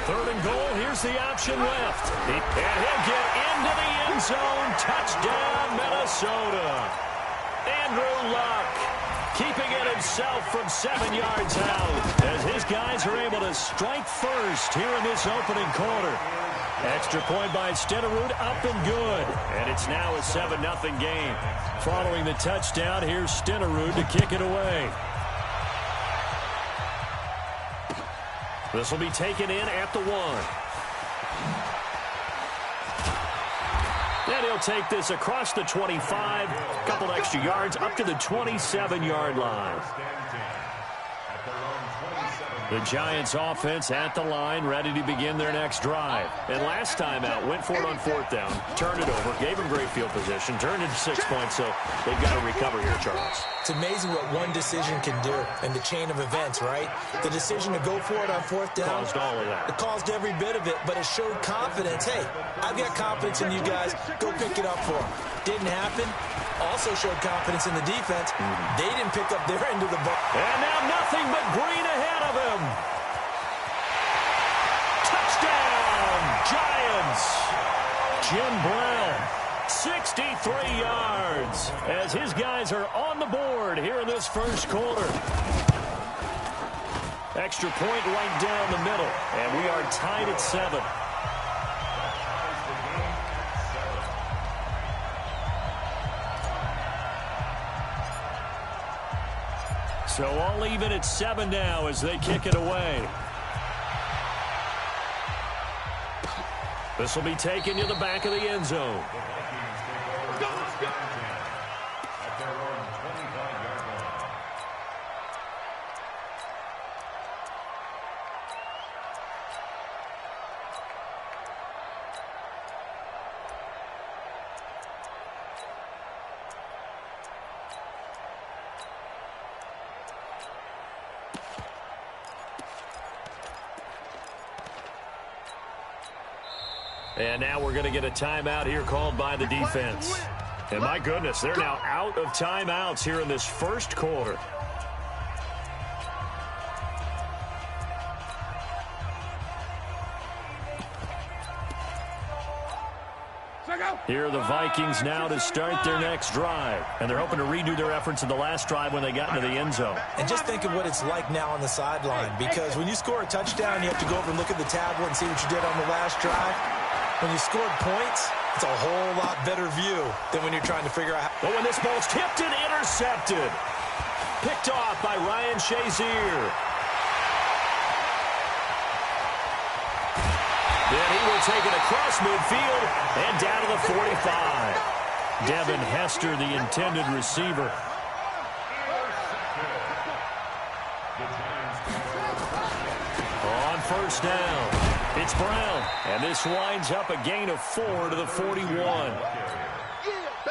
3rd and goal, here's the option left. And he'll get into the end zone. Touchdown, Minnesota. Andrew Luck keeping it himself from 7 yards out as his guys are able to strike first here in this opening quarter. Extra point by Stenerud, up and good. And it's now a 7-0 game. Following the touchdown, here's Stenerud to kick it away. This will be taken in at the 1. And he'll take this across the 25, a couple extra yards, up to the 27-yard line. The Giants offense at the line, ready to begin their next drive. And last time out, went for it on 4th down, turned it over, gave them great field position, turned it to 6 points, so they've got to recover here, Charles. It's amazing what one decision can do in the chain of events, right? The decision to go for it on 4th down. Caused all of that. It caused every bit of it, but it showed confidence. Hey, I've got confidence in you guys. Go pick it up for them. Didn't happen. Also showed confidence in the defense. They didn't pick up their end of the ball. And now nothing but green ahead of him. Touchdown, Giants. Jim Brown, 63 yards as his guys are on the board here in this 1st quarter. Extra point right down the middle, and we are tied at 7. So all even at 7 now as they kick it away. This will be taken to the back of the end zone. And now we're going to get a timeout here called by the defense. And my goodness, they're now out of timeouts here in this 1st quarter. Here are the Vikings now to start their next drive. And they're hoping to redo their efforts in the last drive when they got into the end zone. And just think of what it's like now on the sideline, because when you score a touchdown, you have to go over and look at the tablet and see what you did on the last drive. When you scored points, it's a whole lot better view than when you're trying to figure out. But when this ball's tipped and intercepted. Picked off by Ryan Shazier. Then he will take it across midfield and down to the 45. Devin Hester, the intended receiver. On first down, it's Brown. And this winds up a gain of 4 to the 41.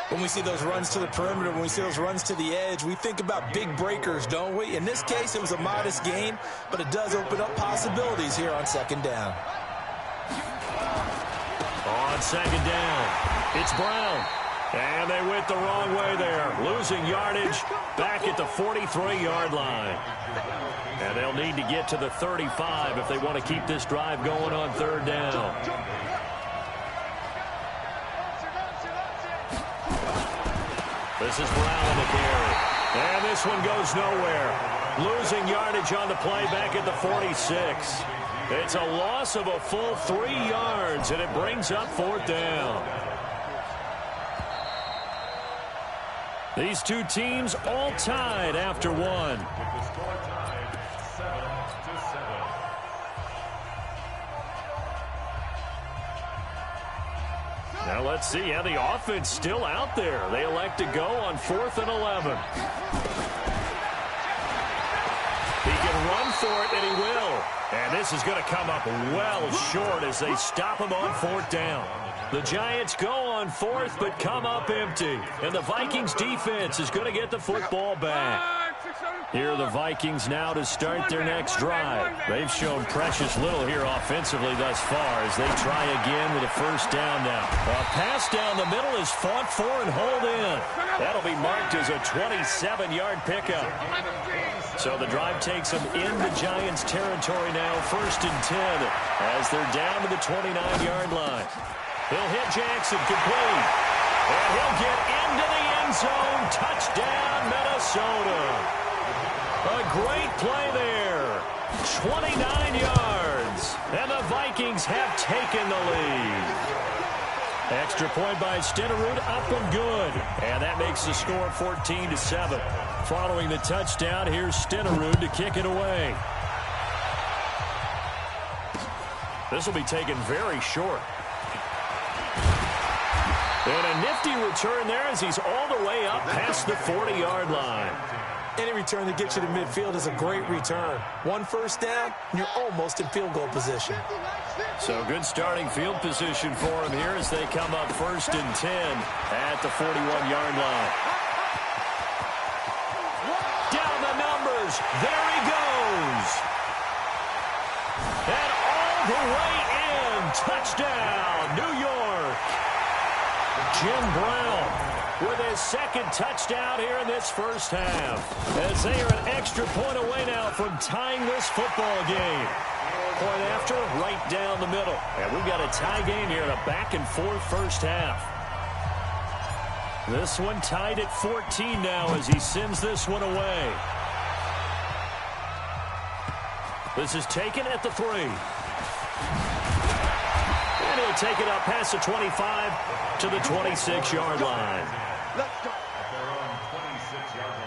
When we see those runs to the perimeter, when we see those runs to the edge, we think about big breakers, don't we? In this case, it was a modest gain, but it does open up possibilities here on second down. On second down, it's Brown. And they went the wrong way there, losing yardage back at the 43-yard line. And they'll need to get to the 35 if they want to keep this drive going on third down. This is Brown on the carry. And this one goes nowhere. Losing yardage on the play back at the 46. It's a loss of a full 3 yards, and it brings up fourth down. These two teams all tied after one. With the score tied 7-7. Now let's see how the offense still out there. They elect to go on 4th and 11. He can run for it, and he will. And this is going to come up well short as they stop him on 4th down. The Giants go on 4th, but come up empty. And the Vikings defense is going to get the football back. Here are the Vikings now to start their next drive. They've shown precious little here offensively thus far as they try again with a first down now. A pass down the middle is fought for and hauled in. That'll be marked as a 27-yard pickup. So the drive takes them into Giants territory now, 1st and 10, as they're down to the 29-yard line. He'll hit Jackson, complete. And he'll get into the end zone. Touchdown, Minnesota. A great play there. 29 yards. And the Vikings have taken the lead. Extra point by Stenerud, up and good. And that makes the score 14-7. Following the touchdown, here's Stenerud to kick it away. This will be taken very short. And a nifty return there as he's all the way up past the 40-yard line. Any return that gets you to midfield is a great return. 1 first down, and you're almost in field goal position. So good starting field position for him here as they come up 1st and 10 at the 41-yard line. Down the numbers. There he goes. And all the way in. Touchdown, New York. Jim Brown with his second touchdown here in this first half. As they are an extra point away now from tying this football game. Point after, right down the middle. And we've got a tie game here in a back-and-forth first half. This one tied at 14 now as he sends this one away. This is taken at the 3. And he'll take it up past the 25 to the 26-yard line. Let's go. At their own 26-yard line.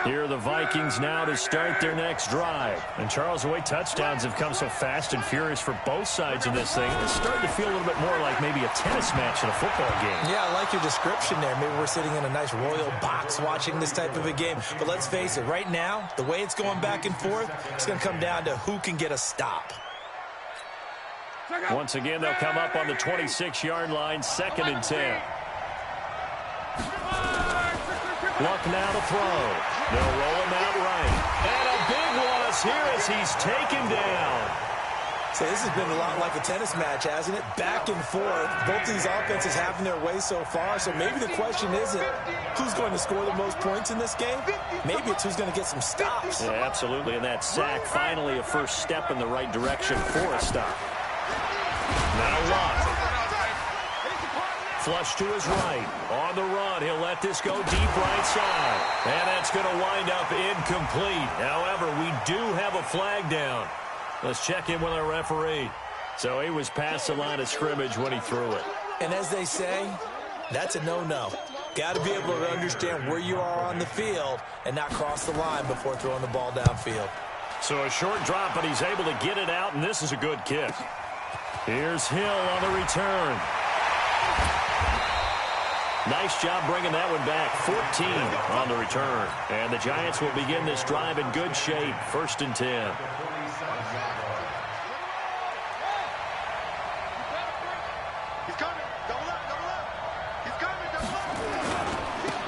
Here are the Vikings now to start their next drive. And Charles, the way touchdowns have come so fast and furious for both sides of this thing, it's starting to feel a little bit more like maybe a tennis match in a football game. Yeah, I like your description there. Maybe we're sitting in a nice royal box watching this type of a game. But let's face it, right now, the way it's going back and forth, it's going to come down to who can get a stop. Once again, they'll come up on the 26-yard line, 2nd and 10. Luck now to throw. They'll roll him out right. And a big loss here as he's taken down. So this has been a lot like a tennis match, hasn't it? Back and forth. Both these offenses having their way so far. So maybe the question isn't who's going to score the most points in this game. Maybe it's who's going to get some stops. Yeah, absolutely. And that sack, finally a first step in the right direction for a stop. Now Locke. Flush to his right. On the run, he'll let this go deep right side. And that's going to wind up incomplete. However, we do have a flag down. Let's check in with our referee. So he was past the line of scrimmage when he threw it. And as they say, that's a no-no. Got to be able to understand where you are on the field and not cross the line before throwing the ball downfield. So a short drop, but he's able to get it out, and this is a good kick. Here's Hill on the return. Nice job bringing that one back. 14 on the return. And the Giants will begin this drive in good shape. 1st and 10.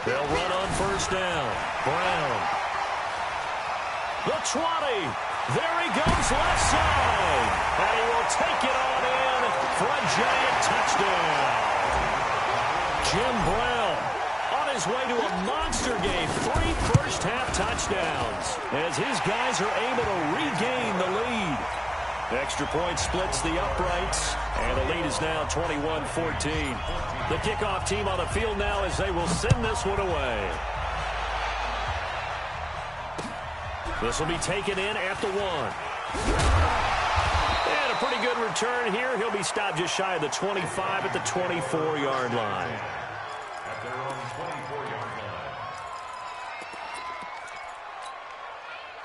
They'll run on 1st down. Brown. The 20. There he goes left side. And he will take it on in for a Giant touchdown. Jim Brown on his way to a monster game. 3 first-half touchdowns as his guys are able to regain the lead. Extra point splits the uprights, and the lead is now 21-14. The kickoff team on the field now as they will send this one away. This will be taken in at the 1. And a pretty good return here. He'll be stopped just shy of the 25 at the 24-yard line. At their own 24-yard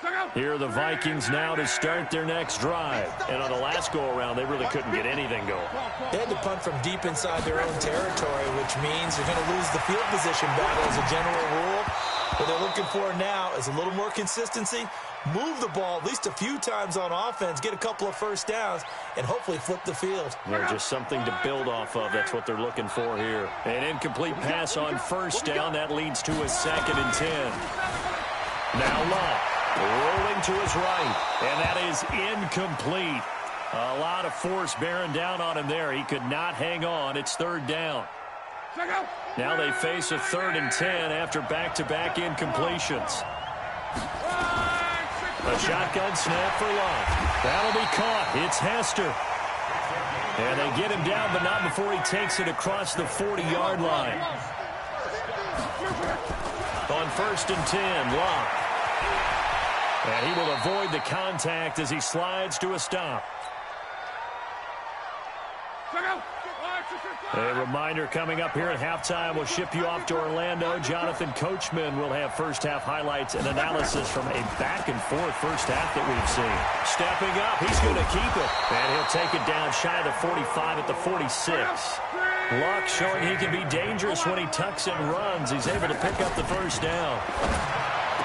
line. Here are the Vikings now to start their next drive. And on the last go-around, they really couldn't get anything going. They had to punt from deep inside their own territory, which means they're going to lose the field position battle as a general rule. What they're looking for now is a little more consistency, move the ball at least a few times on offense, get a couple of first downs, and hopefully flip the field. Just something to build off of. That's what they're looking for here. An incomplete pass on 1st down. That leads to a 2nd and 10. Now Locke rolling to his right, and that is incomplete. A lot of force bearing down on him there. He could not hang on. It's 3rd down. Now they face a 3rd and 10 after back-to-back incompletions. A shotgun snap for Locke. That'll be caught. It's Hester. And they get him down, but not before he takes it across the 40-yard line. On 1st and 10, Locke. And he will avoid the contact as he slides to a stop. A reminder coming up here at halftime. We'll ship you off to Orlando. Jonathan Coachman will have first-half highlights and analysis from a back-and-forth first half that we've seen. Stepping up, he's going to keep it. And he'll take it down shy of the 45 at the 46. Locke showing he can be dangerous when he tucks and runs. He's able to pick up the first down.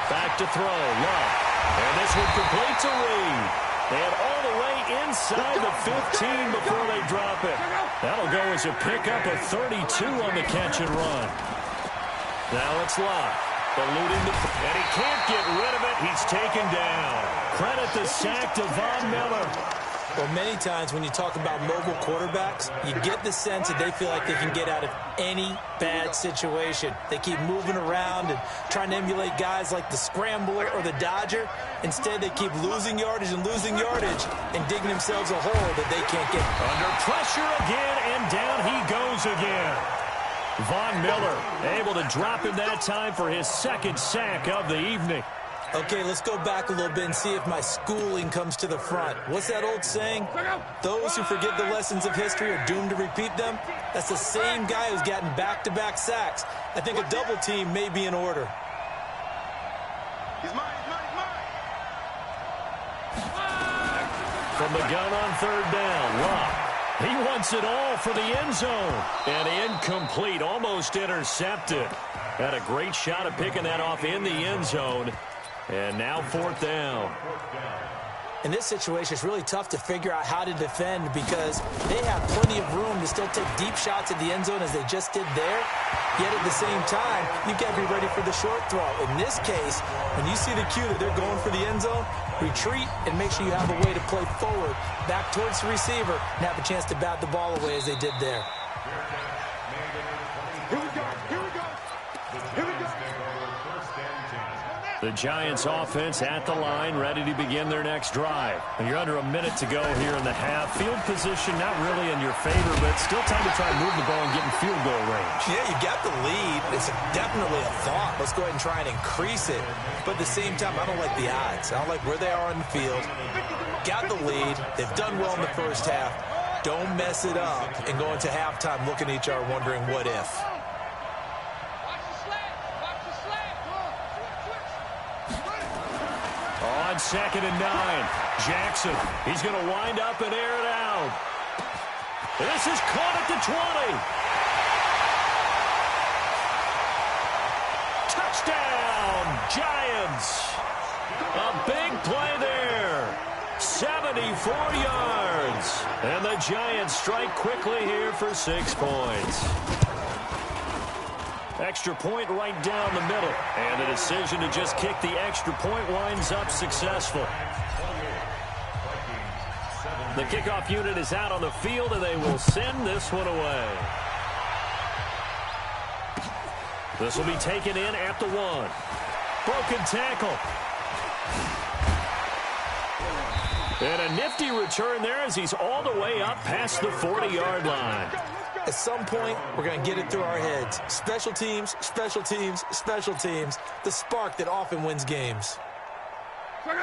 Back to throw, Locke. And this one completes a read. And all the way inside the 15 before they drop it. That'll go as a pickup of 32 on the catch and run. Now it's Locke. Eluding and he can't get rid of it. He's taken down. Credit the sack to Von Miller. Well, many times when you talk about mobile quarterbacks, you get the sense that they feel like they can get out of any bad situation. They keep moving around and trying to emulate guys like the Scrambler or the Dodger. Instead, they keep losing yardage and digging themselves a hole that they can't get. Under pressure again, and down he goes again. Von Miller able to drop him that time for his 2nd sack of the evening. Okay, let's go back a little bit and see if my schooling comes to the front. What's that old saying? Those who forget the lessons of history are doomed to repeat them. That's the same guy who's gotten back-to-back sacks. I think a double team may be in order. He's mine, he's mine, he's mine. From the gun on 3rd down, Locke. He wants it all for the end zone. And incomplete, almost intercepted. Had a great shot at picking that off in the end zone. And now 4th down. In this situation, it's really tough to figure out how to defend because they have plenty of room to still take deep shots at the end zone as they just did there. Yet at the same time, you've got to be ready for the short throw. In this case, when you see the cue that they're going for the end zone, retreat and make sure you have a way to play forward, back towards the receiver, and have a chance to bat the ball away as they did there. The Giants offense at the line, ready to begin their next drive. And you're under a minute to go here in the half. Field position not really in your favor, but still time to try and move the ball and get in field goal range. Yeah, you got the lead. It's definitely a thought. Let's go ahead and try and increase it. But at the same time, I don't like the odds. I don't like where they are on the field. Got the lead. They've done well in the first half. Don't mess it up and go into halftime looking at each other wondering what if. On 2nd and 9, Jackson. He's going to wind up and air it out. This is caught at the 20. Touchdown, Giants. A big play there. 74 yards. And the Giants strike quickly here for 6 points. Extra point right down the middle. And the decision to just kick the extra point winds up successful. The kickoff unit is out on the field, and they will send this one away. This will be taken in at the 1. Broken tackle. And a nifty return there as he's all the way up past the 40-yard line. At some point, we're going to get it through our heads. Special teams, special teams, special teams. The spark that often wins games.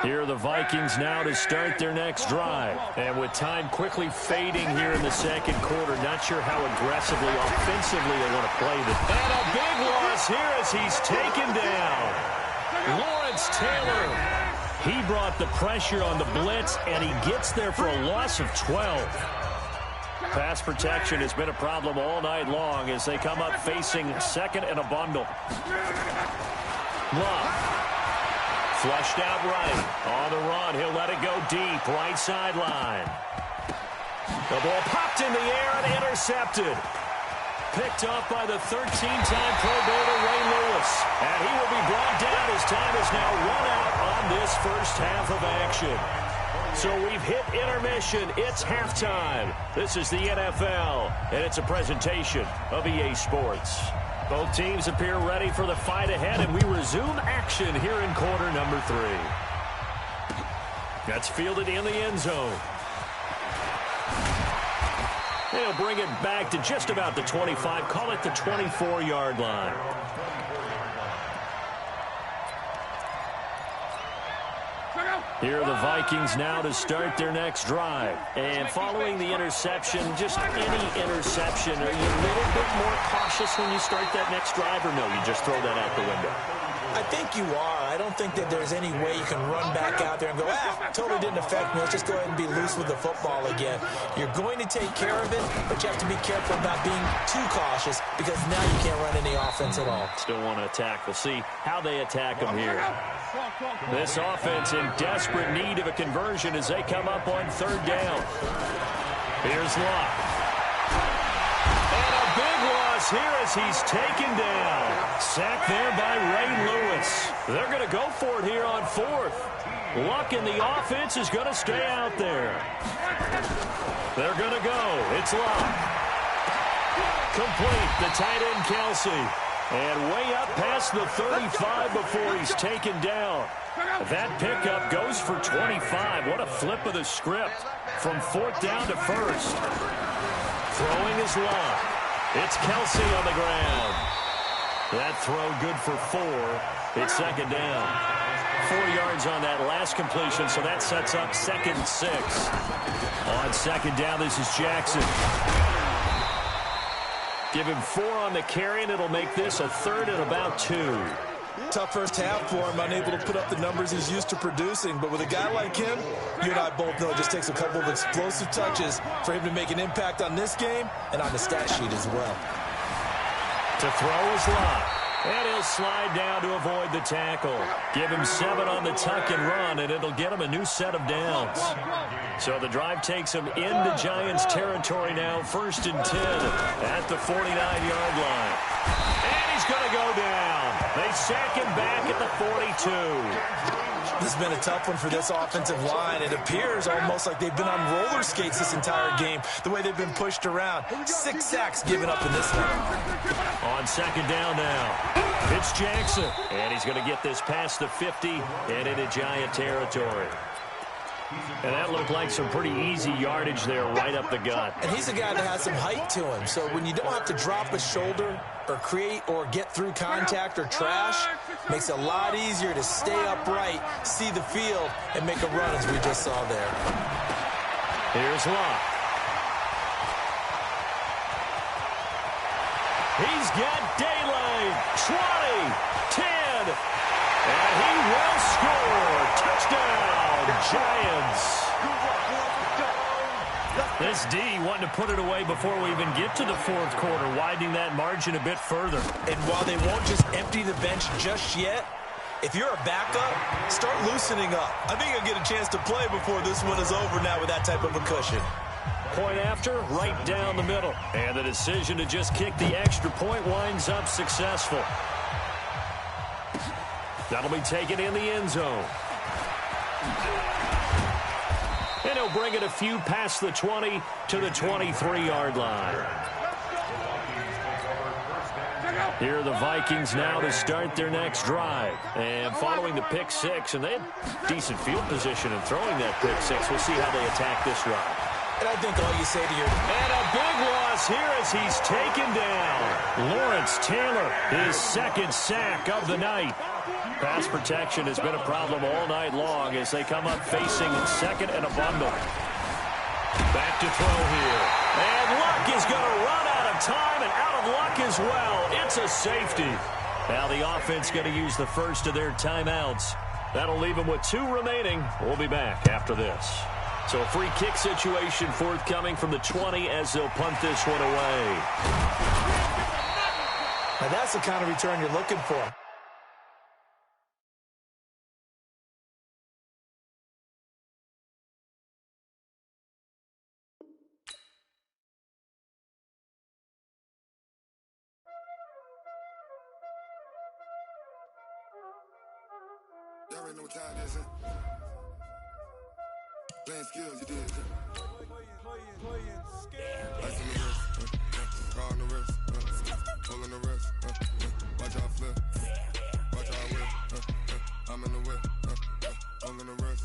Here are the Vikings now to start their next drive. And with time quickly fading here in the second quarter, not sure how aggressively, offensively they want to play this. And a big loss here as he's taken down. Lawrence Taylor. He brought the pressure on the blitz, and he gets there for a loss of 12. Pass protection has been a problem all night long as they come up facing second and a bundle. Love. Flushed out right. On the run. He'll let it go deep. Right sideline. The ball popped in the air and intercepted. Picked off by the 13-time Pro Bowler Ray Lewis. And he will be brought down as time is now run out on this first half of action. So we've hit intermission. It's halftime. This is the NFL, and it's a presentation of EA Sports. Both teams appear ready for the fight ahead, and we resume action here in quarter number 3. That's fielded in the end zone. They'll bring it back to just about the 25, call it the 24-yard line. Here are the Vikings now to start their next drive. And following the interception, just any interception, are you a little bit more cautious when you start that next drive, or no, you just throw that out the window? I think you are. I don't think that there's any way you can run back out there and go, totally didn't affect me. Let's just go ahead and be loose with the football again. You're going to take care of it, but you have to be careful about being too cautious because now you can't run any offense at all. Still want to attack. We'll see how they attack them here. This offense in desperate need of a conversion as they come up on 3rd down. Here's Locke. And a big loss here as he's taken down. Sacked there by Ray Lewis. They're going to go for it here on 4th. Luck in the offense is going to stay out there. They're going to go. It's Locke. Complete. The tight end, Kelsey. And way up past the 35 before he's taken down. That pickup goes for 25. What a flip of the script from 4th down to 1st. Throwing is Locke. It's Kelsey on the ground. That throw good for 4. It's 2nd down. 4 yards on that last completion, so that sets up 2nd and 6. On 2nd down, this is Jackson. Give him 4 on the carry, and it'll make this a 3rd and about 2. Tough first half for him, unable to put up the numbers he's used to producing. But with a guy like him, you and I both know it just takes a couple of explosive touches for him to make an impact on this game and on the stat sheet as well. To throw is Locke. And he'll slide down to avoid the tackle. Give him 7 on the tuck and run, and it'll get him a new set of downs. So the drive takes him into Giants territory now, 1st and 10 at the 49-yard line. And he's going to go down. They sack him back at the 42. This has been a tough one for this offensive line. It appears almost like they've been on roller skates this entire game, the way they've been pushed around. 6 sacks given up in this one. On 2nd down now, it's Jackson. And he's going to get this past the 50 and into Giant territory. And that looked like some pretty easy yardage there right up the gut. And he's a guy that has some height to him. So when you don't have to drop a shoulder or create or get through contact or trash, makes it a lot easier to stay upright, see the field, and make a run as we just saw there. Here's Locke. He's got daylight. 20, 10, and he will score. Touchdown, Giants. This D wanting to put it away before we even get to the 4th quarter, widening that margin a bit further. And while they won't just empty the bench just yet, if you're a backup, start loosening up. I think you'll get a chance to play before this one is over now with that type of a cushion. Point after, right down the middle. And the decision to just kick the extra point winds up successful. That'll be taken in the end zone. And he'll bring it a few past the 20 to the 23-yard line. Here are the Vikings now to start their next drive. And following the pick 6, and they had decent field position in throwing that pick 6. We'll see how they attack this drive. And I think all you say to your... And a big loss here as he's taken down. Lawrence Taylor, his 2nd sack of the night. Pass protection has been a problem all night long as they come up facing 2nd and a bundle. Back to throw here. And Luck is going to run out of time and out of luck as well. It's a safety. Now the offense going to use the first of their timeouts. That'll leave them with 2 remaining. We'll be back after this. So a free kick situation forthcoming from the 20 as they'll punt this one away. Now that's the kind of return you're looking for. Y'all already know what time it is, huh? Playing skills, you did, huh? Ice on the wrist, car on the wrist, hole on the wrist, watch out flip, watch out whip, I'm in the whip, hole on the wrist,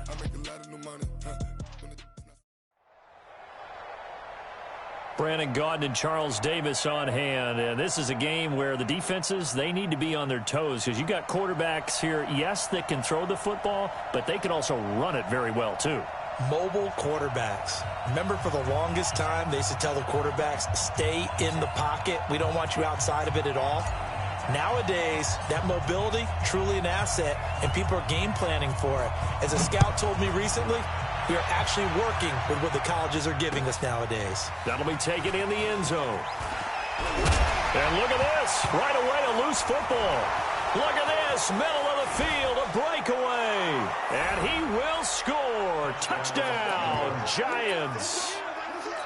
I make a lot of new money, Brandon Gaudin and Charles Davis on hand. And this is a game where the defenses, they need to be on their toes because you got quarterbacks here, yes, that can throw the football, but they can also run it very well too. Mobile quarterbacks. Remember, for the longest time, they used to tell the quarterbacks, stay in the pocket. We don't want you outside of it at all. Nowadays, that mobility, truly an asset, and people are game planning for it. As a scout told me recently, we are actually working with what the colleges are giving us nowadays. That'll be taken in the end zone. And look at this. Right away, a loose football. Look at this. Middle of the field, a breakaway. And he will score. Touchdown, Giants.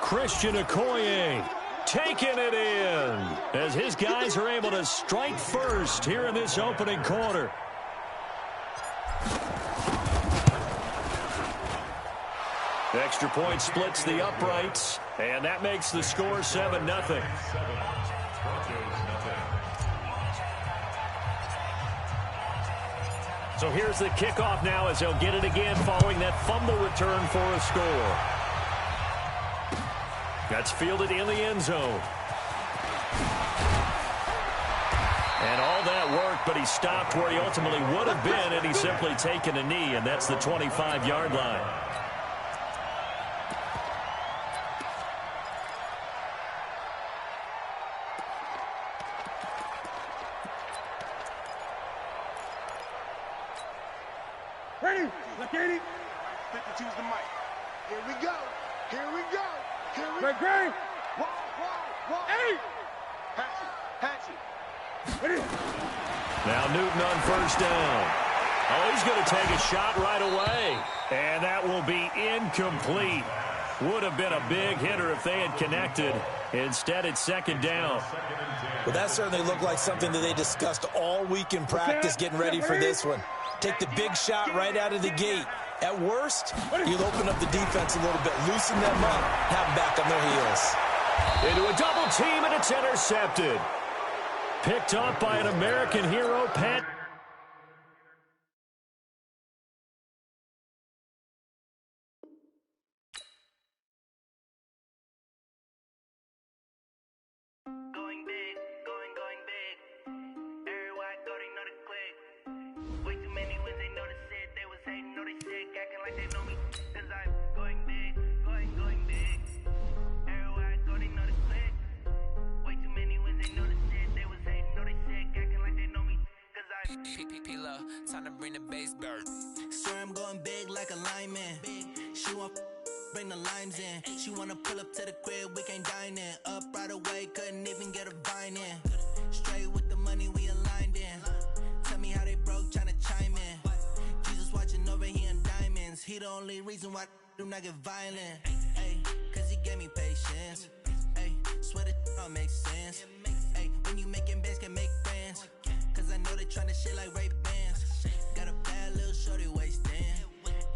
Christian Okoye taking it in as his guys are able to strike first here in this opening quarter. Extra point splits the uprights, and that makes the score 7-0. So here's the kickoff now as they'll get it again following that fumble return for a score. That's fielded in the end zone. And all that work, but he stopped where he ultimately would have been, and he's simply taken a knee, and that's the 25-yard line. Ready? Look at it. 52's the mic. Here we go. Here we go. Here we go. Ready? Wall. Hey! Hatch it. Ready? Now Newton on first down. Oh, he's going to take a shot right away. And that will be incomplete. Would have been a big hitter if they had connected. Instead, it's second down. Well, that certainly looked like something that they discussed all week in practice, getting ready for this one. Take the big shot right out of the gate. At worst, you'll open up the defense a little bit, loosen them up, have them back on their heels. Into a double team, and it's intercepted. Picked up by an American hero, Pat. Going big, going big. Everywhere I go, they know the click. Way too many wins, they know the shit. They was hating, know they sick, acting like they know me. Cause I'm going big, going big. Everywhere I go, they know the click. Way too many wins, they know the shit. They was hating, know they sick, acting like they know me. Cause I'm P-P-P-Love, time to bring the bass bird. sure I'm going big like a lineman. She want bring the limes in. She wanna pull up to the crib, we can't dine in. Up right away, couldn't even get a vine in. Straight with the money we aligned in. Tell me how they broke, tryna chime in. Jesus watching over here in diamonds. He the only reason why I do not get violent. Ay, cause he gave me patience. Ay, swear that all makes sense. Ay, when you making bands, can make friends. Cause I know they tryna shit like Ray Bans. Got a bad little shorty wasting.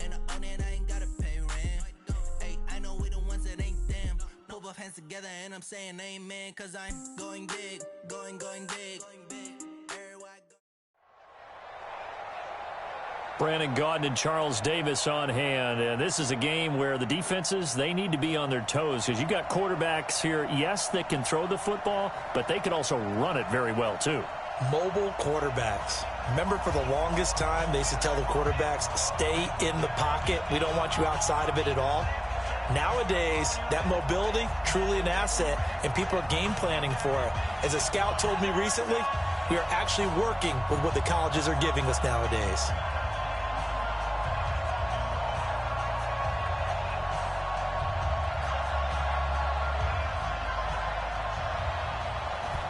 And I own it, I ain't gotta pay rent. Ay, I know we the ones that ain't them. Pull both hands together and I'm saying amen. Cause I'm going big, going big. Everywhere I go. Brandon Gaudin and Charles Davis on hand. And this is a game where the defenses, they need to be on their toes because you got quarterbacks here, yes, that can throw the football, but they can also run it very well too. Mobile quarterbacks. Remember, for the longest time, they used to tell the quarterbacks, stay in the pocket. We don't want you outside of it at all. Nowadays, that mobility, truly an asset, and people are game planning for it. As a scout told me recently, we are actually working with what the colleges are giving us nowadays.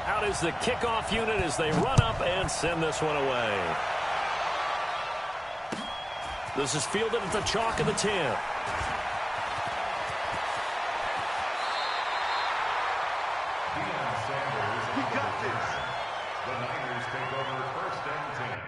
Out is the kickoff unit as they run up and send this one away. This is fielded at the chalk of the 10. We got this. The Niners take over first and 10.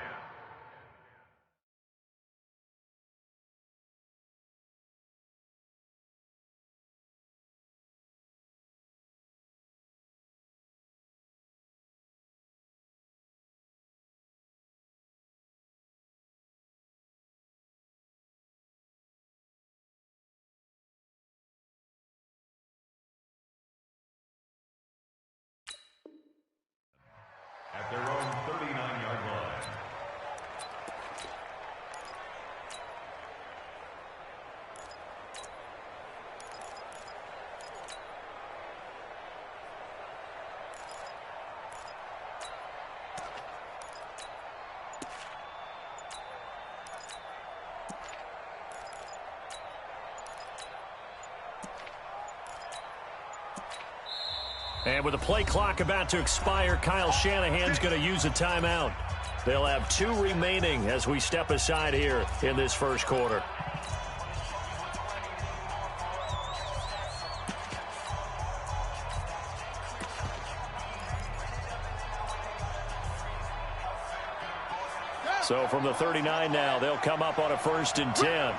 At their own 39-yard line. And with the play clock about to expire, Kyle Shanahan's going to use a timeout. They'll have 2 remaining as we step aside here in this first quarter. So from the 39 now, they'll come up on a first and 10.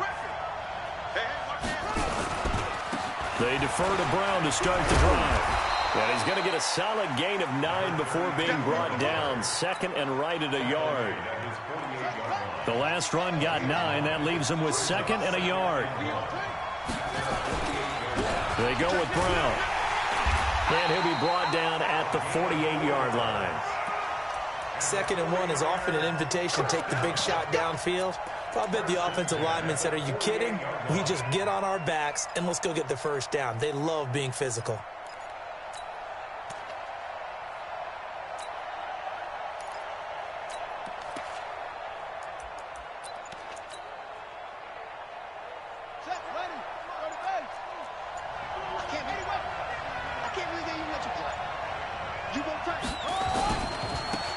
They defer to Brown to start the drive. And he's going to get a solid gain of 9 before being brought down. Second and right at a yard. The last run got 9. That leaves him with second and a yard. They go with Brown. And he'll be brought down at the 48-yard line. 2nd and 1 is often an invitation to take the big shot downfield. I bet the offensive lineman said, are you kidding? We just get on our backs and let's go get the first down. They love being physical.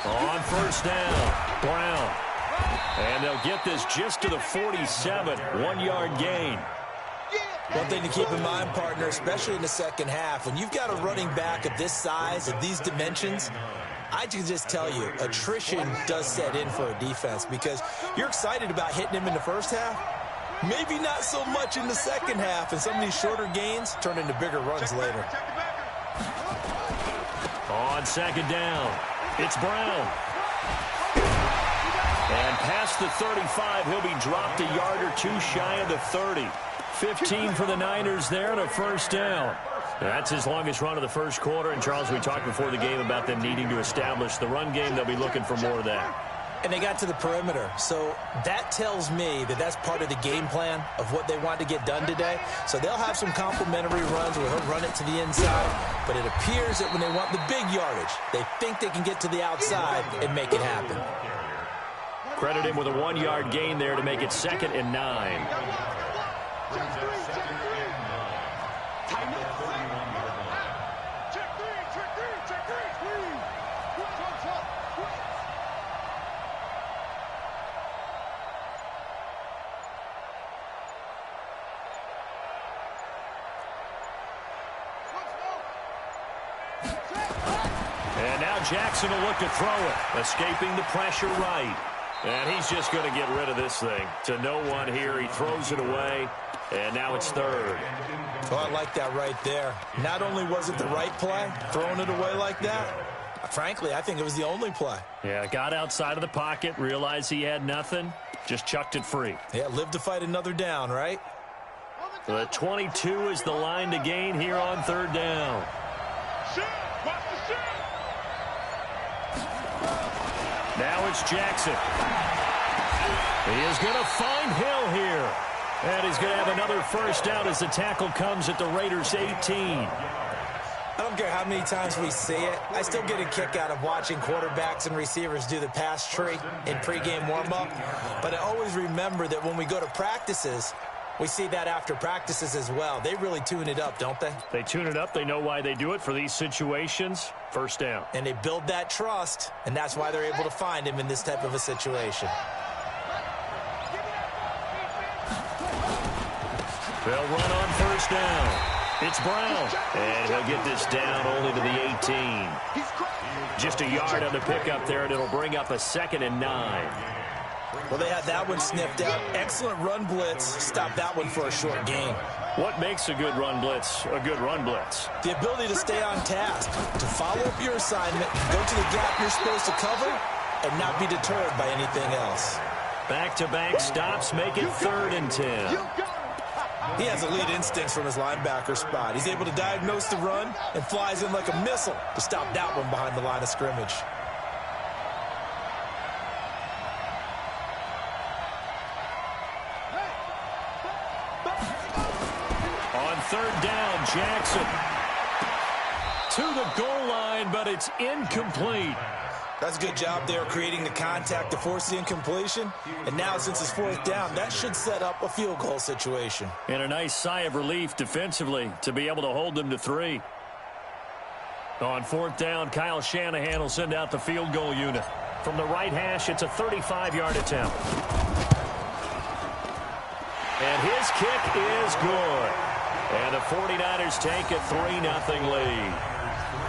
On first down, Brown. And they'll get this just to the 47, 1-yard gain. One thing to keep in mind, partner, especially in the second half, when you've got a running back of this size, of these dimensions, I can just tell you, attrition does set in for a defense because you're excited about hitting him in the first half. Maybe not so much in the second half, and some of these shorter gains turn into bigger runs later. On second down, it's Brown. And past the 35, he'll be dropped a yard or two shy of the 30. 15 for the Niners there and a first down. That's his longest run of the first quarter. And, Charles, we talked before the game about them needing to establish the run game. They'll be looking for more of that. And they got to the perimeter. So that tells me that that's part of the game plan of what they want to get done today. So they'll have some complementary runs where he'll run it to the inside. But it appears that when they want the big yardage, they think they can get to the outside and make it happen. Credit him with a 1-yard gain there to make it 2nd and 9. And now Jackson will look to throw it, escaping the pressure right. And he's just going to get rid of this thing. To no one here. He throws it away, and now it's 3rd. Oh, I like that right there. Not only was it the right play, throwing it away like that, frankly, I think it was the only play. Yeah, got outside of the pocket, realized he had nothing, just chucked it free. Yeah, live to fight another down, right? The 22 is the line to gain here on 3rd down. Now it's Jackson. He is going to find Hill here. And he's going to have another first down as the tackle comes at the Raiders' 18. I don't care how many times we see it. I still get a kick out of watching quarterbacks and receivers do the pass tree in pregame warm-up. But I always remember that when we go to practices, we see that after practices as well. They really tune it up, don't they? They tune it up. They know why they do it for these situations. First down. And they build that trust, and that's why they're able to find him in this type of a situation. They'll run on first down. It's Brown. And he'll get this down only to the 18. Just a yard on the pickup there, and it'll bring up a 2nd and 9. Well, they had that one sniffed out. Excellent run blitz. Stop that one for a short gain. What makes a good run blitz a good run blitz? The ability to stay on task, to follow up your assignment, go to the gap you're supposed to cover, and not be deterred by anything else. Back-to-back stops make it 3rd and 10. He has elite instincts from his linebacker spot. He's able to diagnose the run and flies in like a missile to stop that one behind the line of scrimmage. On 3rd down, Jackson to the goal line, but it's incomplete. That's a good job there creating the contact to force the incompletion. And now, since it's 4th down, that should set up a field goal situation. And a nice sigh of relief defensively to be able to hold them to 3. On 4th down, Kyle Shanahan will send out the field goal unit. From the right hash, it's a 35-yard attempt. And his kick is good. And the 49ers take a 3-0 lead.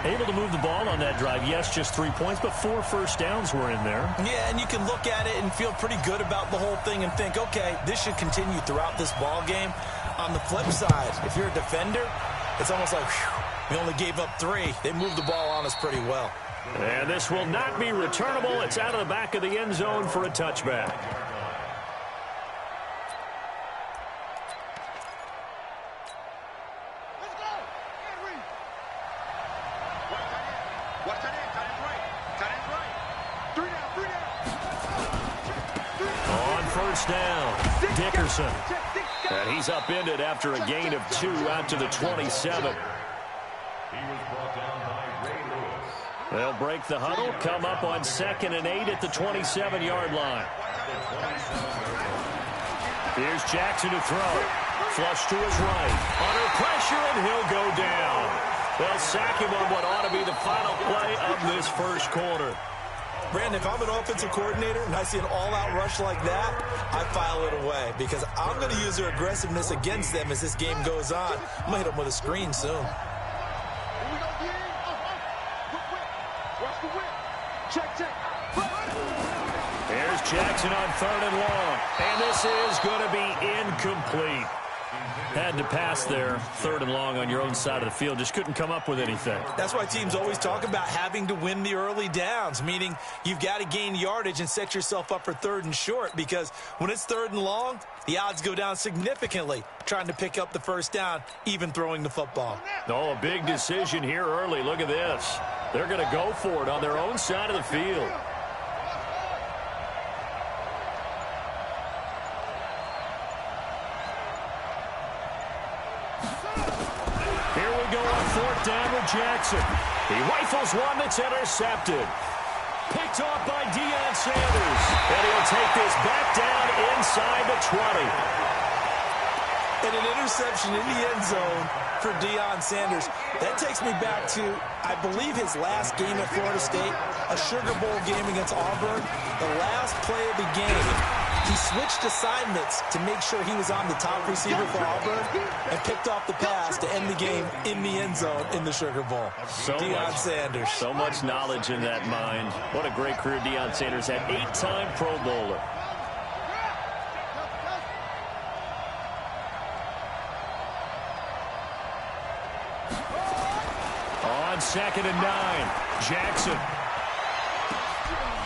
Able to move the ball on that drive. Yes, just 3 points, but 4 first downs were in there. Yeah, and you can look at it and feel pretty good about the whole thing and think, okay, this should continue throughout this ball game. On the flip side, if you're a defender, it's almost like, whew, we only gave up 3. They moved the ball on us pretty well. And this will not be returnable. It's out of the back of the end zone for a touchback. Watch that end. Tight end's right. Tight end's right. 3 down, 3 down. On first down, Dickerson. And he's upended after a gain of 2 out to the 27. He was brought down by Ray Lewis. They'll break the huddle, come up on 2nd and 8 at the 27-yard line. Here's Jackson to throw. Flush to his right. Under pressure, and he'll go down. They'll sack him on what ought to be the final play of this first quarter. Brandon, if I'm an offensive coordinator and I see an all-out rush like that, I file it away because I'm going to use their aggressiveness against them as this game goes on. I'm going to hit them with a screen soon. Here we go, D. Watch the whip. Check, check. Here's Jackson on 3rd and long. And this is going to be incomplete. Had to pass there, 3rd and long on your own side of the field. Just couldn't come up with anything. That's why teams always talk about having to win the early downs, meaning you've got to gain yardage and set yourself up for 3rd and short, because when it's 3rd and long, the odds go down significantly trying to pick up the first down, even throwing the football. Oh, a big decision here early. Look at this. They're going to go for it on their own side of the field. Here we go on 4th down with Jackson. He rifles one that's intercepted. Picked off by Deion Sanders. And he'll take this back down inside the 20. And an interception in the end zone for Deion Sanders. That takes me back to, I believe, his last game at Florida State, a Sugar Bowl game against Auburn. The last play of the game, he switched assignments to make sure he was on the top receiver for Auburn and picked off the pass to end the game in the end zone in the Sugar Bowl. Deion Sanders. So much knowledge in that mind. What a great career Deion Sanders had. 8-time Pro Bowler. On 2nd and 9, Jackson.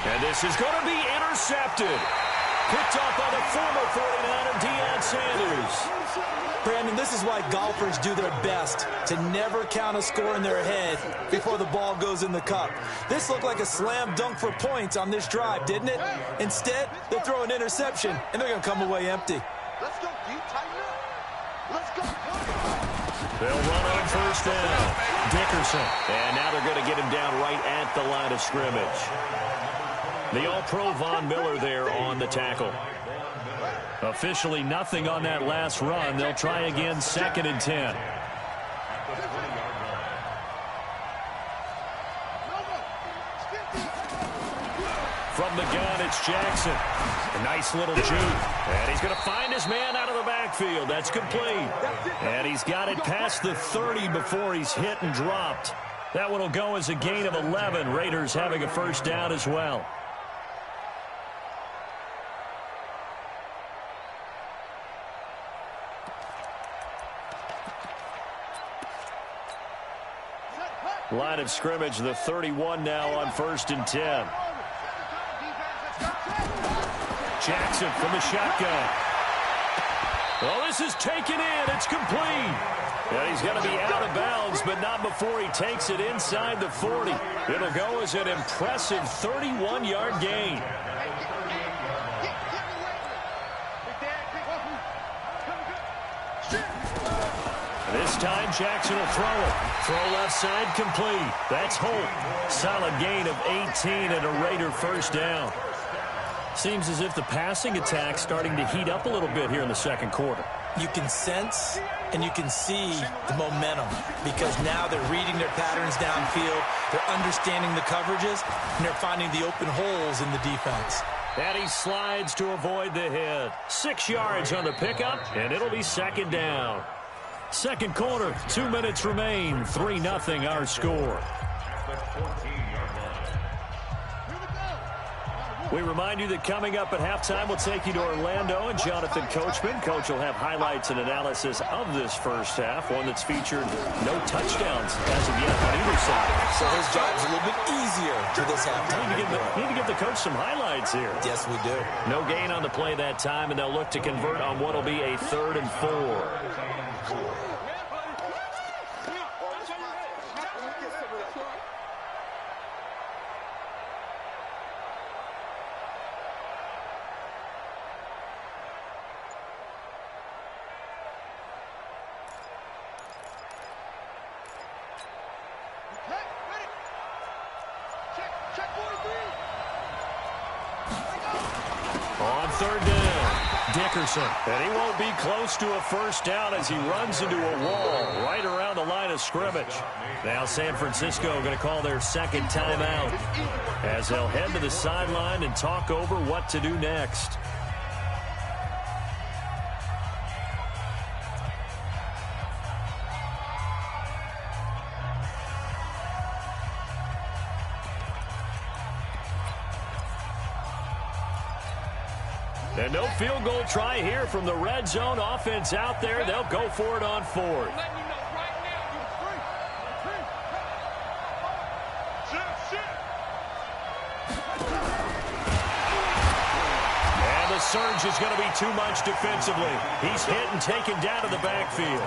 And this is going to be intercepted. Picked off by the former 49er, Deion Sanders. Brandon, this is why golfers do their best to never count a score in their head before the ball goes in the cup. This looked like a slam dunk for points on this drive, didn't it? Instead, they throw an interception, and they're going to come away empty. Let's go, D. Tighten up. Let's go. They'll run on first down. Dickerson. And now they're going to get him down right at the line of scrimmage. The All-Pro Von Miller there on the tackle. Officially nothing on that last run. They'll try again, 2nd and 10. From the gun, it's Jackson. A nice little juke. And he's going to find his man out of the backfield. That's complete. And he's got it past the 30 before he's hit and dropped. That one will go as a gain of 11. Raiders having a first down as well. Line of scrimmage, the 31 now on 1st and 10. Jackson from the shotgun. Well, this is taken in. It's complete. And he's going to be out of bounds, but not before he takes it inside the 40. It'll go as an impressive 31-yard gain. This time, Jackson will throw it. Throw left side, complete. That's Holt. Solid gain of 18 and a Raider first down. Seems as if the passing attack's starting to heat up a little bit here in the second quarter. You can sense and you can see the momentum because now they're reading their patterns downfield, they're understanding the coverages, and they're finding the open holes in the defense. And he slides to avoid the hit. 6 yards on the pickup, and it'll be 2nd down. Second quarter, 2 minutes remain. 3-0 our score. We remind you that coming up at halftime, we'll take you to Orlando and Jonathan Coachman. Coach will have highlights and analysis of this first half, one that's featured no touchdowns as of yet on either side. So his job's a little bit easier for this halftime. Need to give the coach some highlights here. Yes, we do. No gain on the play that time, and they'll look to convert on what will be a 3rd and 4. Dickerson. And he won't be close to a first down as he runs into a wall right around the line of scrimmage. Now San Francisco going to call their second timeout as they'll head to the sideline and talk over what to do next. And no field goal try here from the red zone. Offense out there. They'll go for it on fourth. And the surge is going to be too much defensively. He's hit and taken down to the backfield.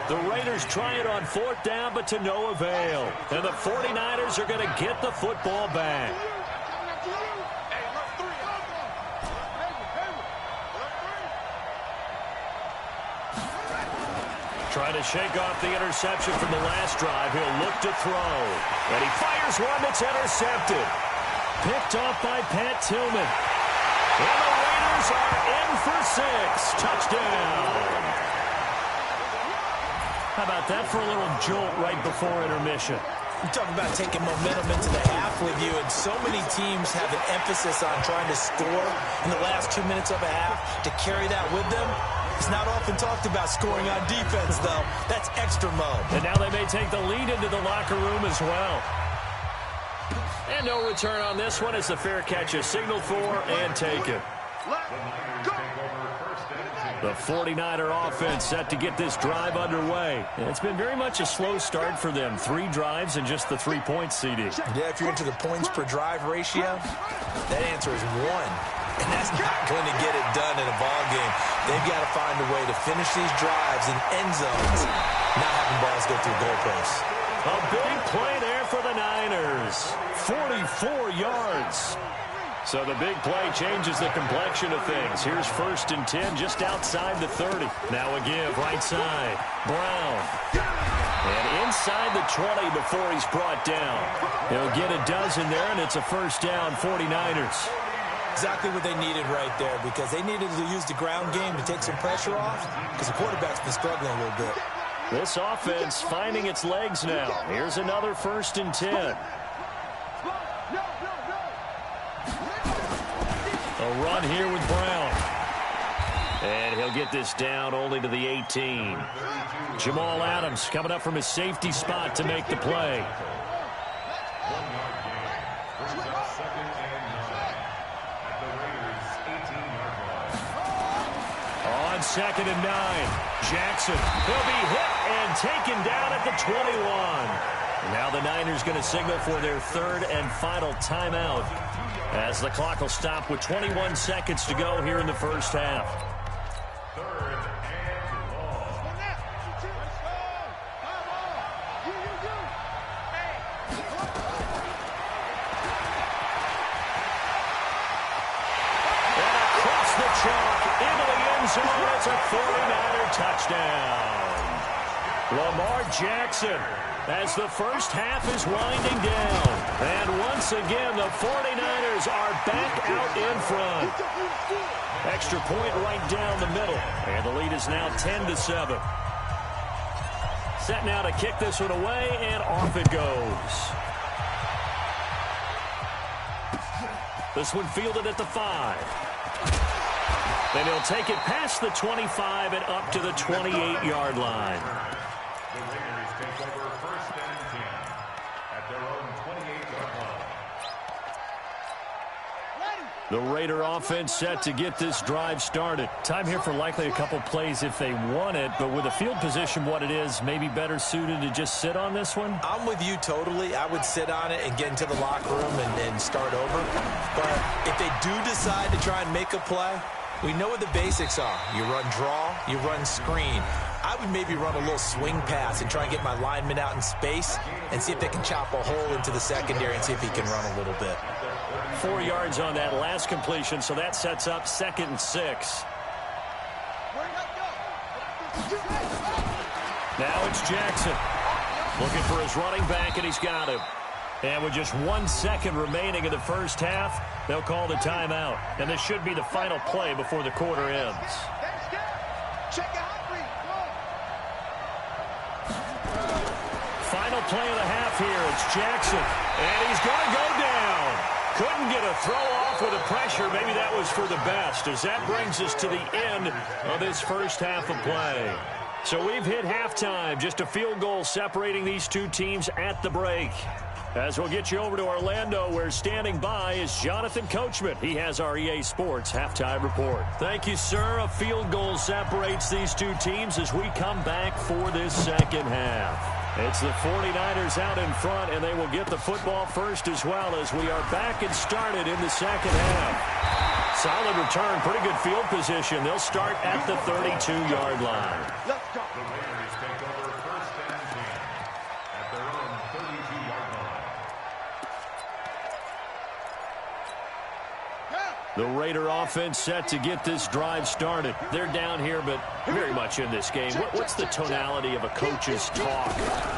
The Raiders try it on fourth down, but to no avail. And the 49ers are going to get the football back. Trying to shake off the interception from the last drive. He'll look to throw. And he fires one that's intercepted. Picked off by Pat Tillman. And the Raiders are in for 6. Touchdown. How about that for a little jolt right before intermission? You talk about taking momentum into the half with you, and so many teams have an emphasis on trying to score in the last 2 minutes of a half. To carry that with them, it's not often talked about scoring on defense, though. That's extra mode. And now they may take the lead into the locker room as well. And no return on this one as the fair catch is signaled for and taken. The 49er offense set to get this drive underway. And it's been very much a slow start for them. 3 drives and just the 3 points, CD. Yeah, if you're into the points per drive ratio, that answer is 1. And that's not going to get it done in a ball game. They've got to find a way to finish these drives in end zones, not having balls go through goalposts. A big play there for the Niners. 44 yards. So the big play changes the complexion of things. Here's 1st and 10 just outside the 30. Now a give right side. Brown. And inside the 20 before he's brought down. He'll get a dozen there, and it's a first down, 49ers. Exactly what they needed right there, because they needed to use the ground game to take some pressure off, because the quarterback's been struggling a little bit. This offense finding its legs now. Here's another 1st and 10. A run here with Brown. And he'll get this down only to the 18. Jamal Adams coming up from his safety spot to make the play. On 2nd and 9. Jackson. He'll be hit and taken down at the 21. Now the Niners going to signal for their 3rd and final timeout, as the clock will stop with 21 seconds to go here in the first half. 3rd and long. And across the chalk into the end zone. It's a 49er touchdown. Lamar Jackson, as the first half is winding down. And once again, the 49ers are back out in front. Extra point right down the middle. And the lead is now 10-7. Set now to kick this one away, and off it goes. This one fielded at the 5. Then he'll take it past the 25 and up to the 28-yard line. The Raiders take over 1st and 10 at their own 28-yard line. The Raider offense set to get this drive started. Time here for likely a couple plays if they want it, but with the field position what it is, maybe better suited to just sit on this one? I'm with you totally. I would sit on it and get into the locker room and start over. But if they do decide to try and make a play, we know what the basics are. You run draw, you run screen. I would maybe run a little swing pass and try and get my lineman out in space and see if they can chop a hole into the secondary and see if he can run a little bit. 4 yards on that last completion, so that sets up 2nd and 6. Now it's Jackson. Looking for his running back, and he's got him. And with just 1 second remaining in the first half, they'll call the timeout. And this should be the final play before the quarter ends. Check it out, Bree. Final play of the half here. It's Jackson. And he's going to go down. Couldn't get a throw off with the pressure. Maybe that was for the best, as that brings us to the end of this first half of play. So we've hit halftime. Just a field goal separating these two teams at the break. As we'll get you over to Orlando, where standing by is Jonathan Coachman. He has our EA Sports halftime report. Thank you, sir. A field goal separates these two teams as we come back for this second half. It's the 49ers out in front, and they will get the football first as well, as we are back and started in the second half. Solid return, pretty good field position. They'll start at the 32-yard line. Let's go. The Raiders take over first and 10 at their own 32-yard line. The Raider offense set to get this drive started. They're down here, but very much in this game. What's the tonality of a coach's talk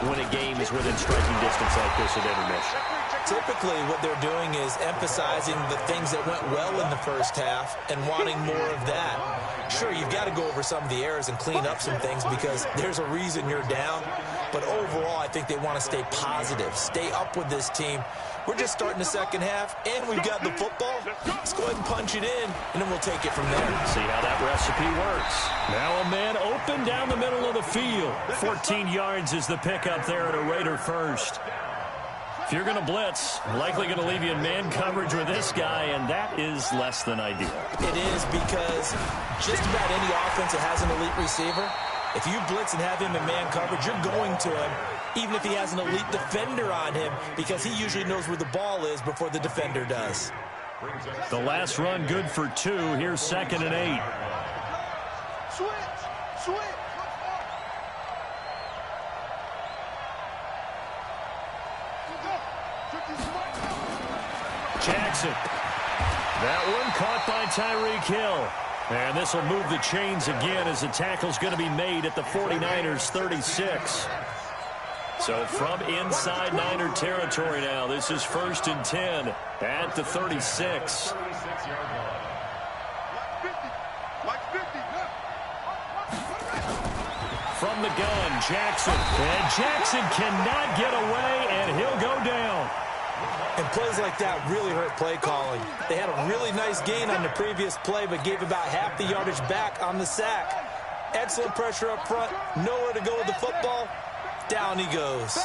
when a game is within striking distance like this at intermission? Typically, what they're doing is emphasizing the things that went well in the first half and wanting more of that. Sure, you've got to go over some of the errors and clean up some things because there's a reason you're down. But overall, I think they want to stay positive, stay up with this team. We're just starting the second half, and we've got the football. Let's go ahead and punch it in, and then we'll take it from there. See how that recipe works. Now a man open down the middle of the field. 14 yards is the pickup there at a Raider first. If you're going to blitz, likely going to leave you in man coverage with this guy, and that is less than ideal. It is, because just about any offense that has an elite receiver, if you blitz and have him in man coverage, you're going to him, even if he has an elite defender on him, because he usually knows where the ball is before the defender does. The last run good for 2. Here's 2nd and 8. Switch. Jackson. That one caught by Tyreek Hill. And this will move the chains again as the tackle's going to be made at the 49ers 36. So from inside Niner territory now, this is 1st and 10 at the 36. From the gun, Jackson. And Jackson cannot get away, and he'll go down. And plays like that really hurt play calling. They had a really nice gain on the previous play, but gave about half the yardage back on the sack. Excellent pressure up front. Nowhere to go with the football. Down he goes.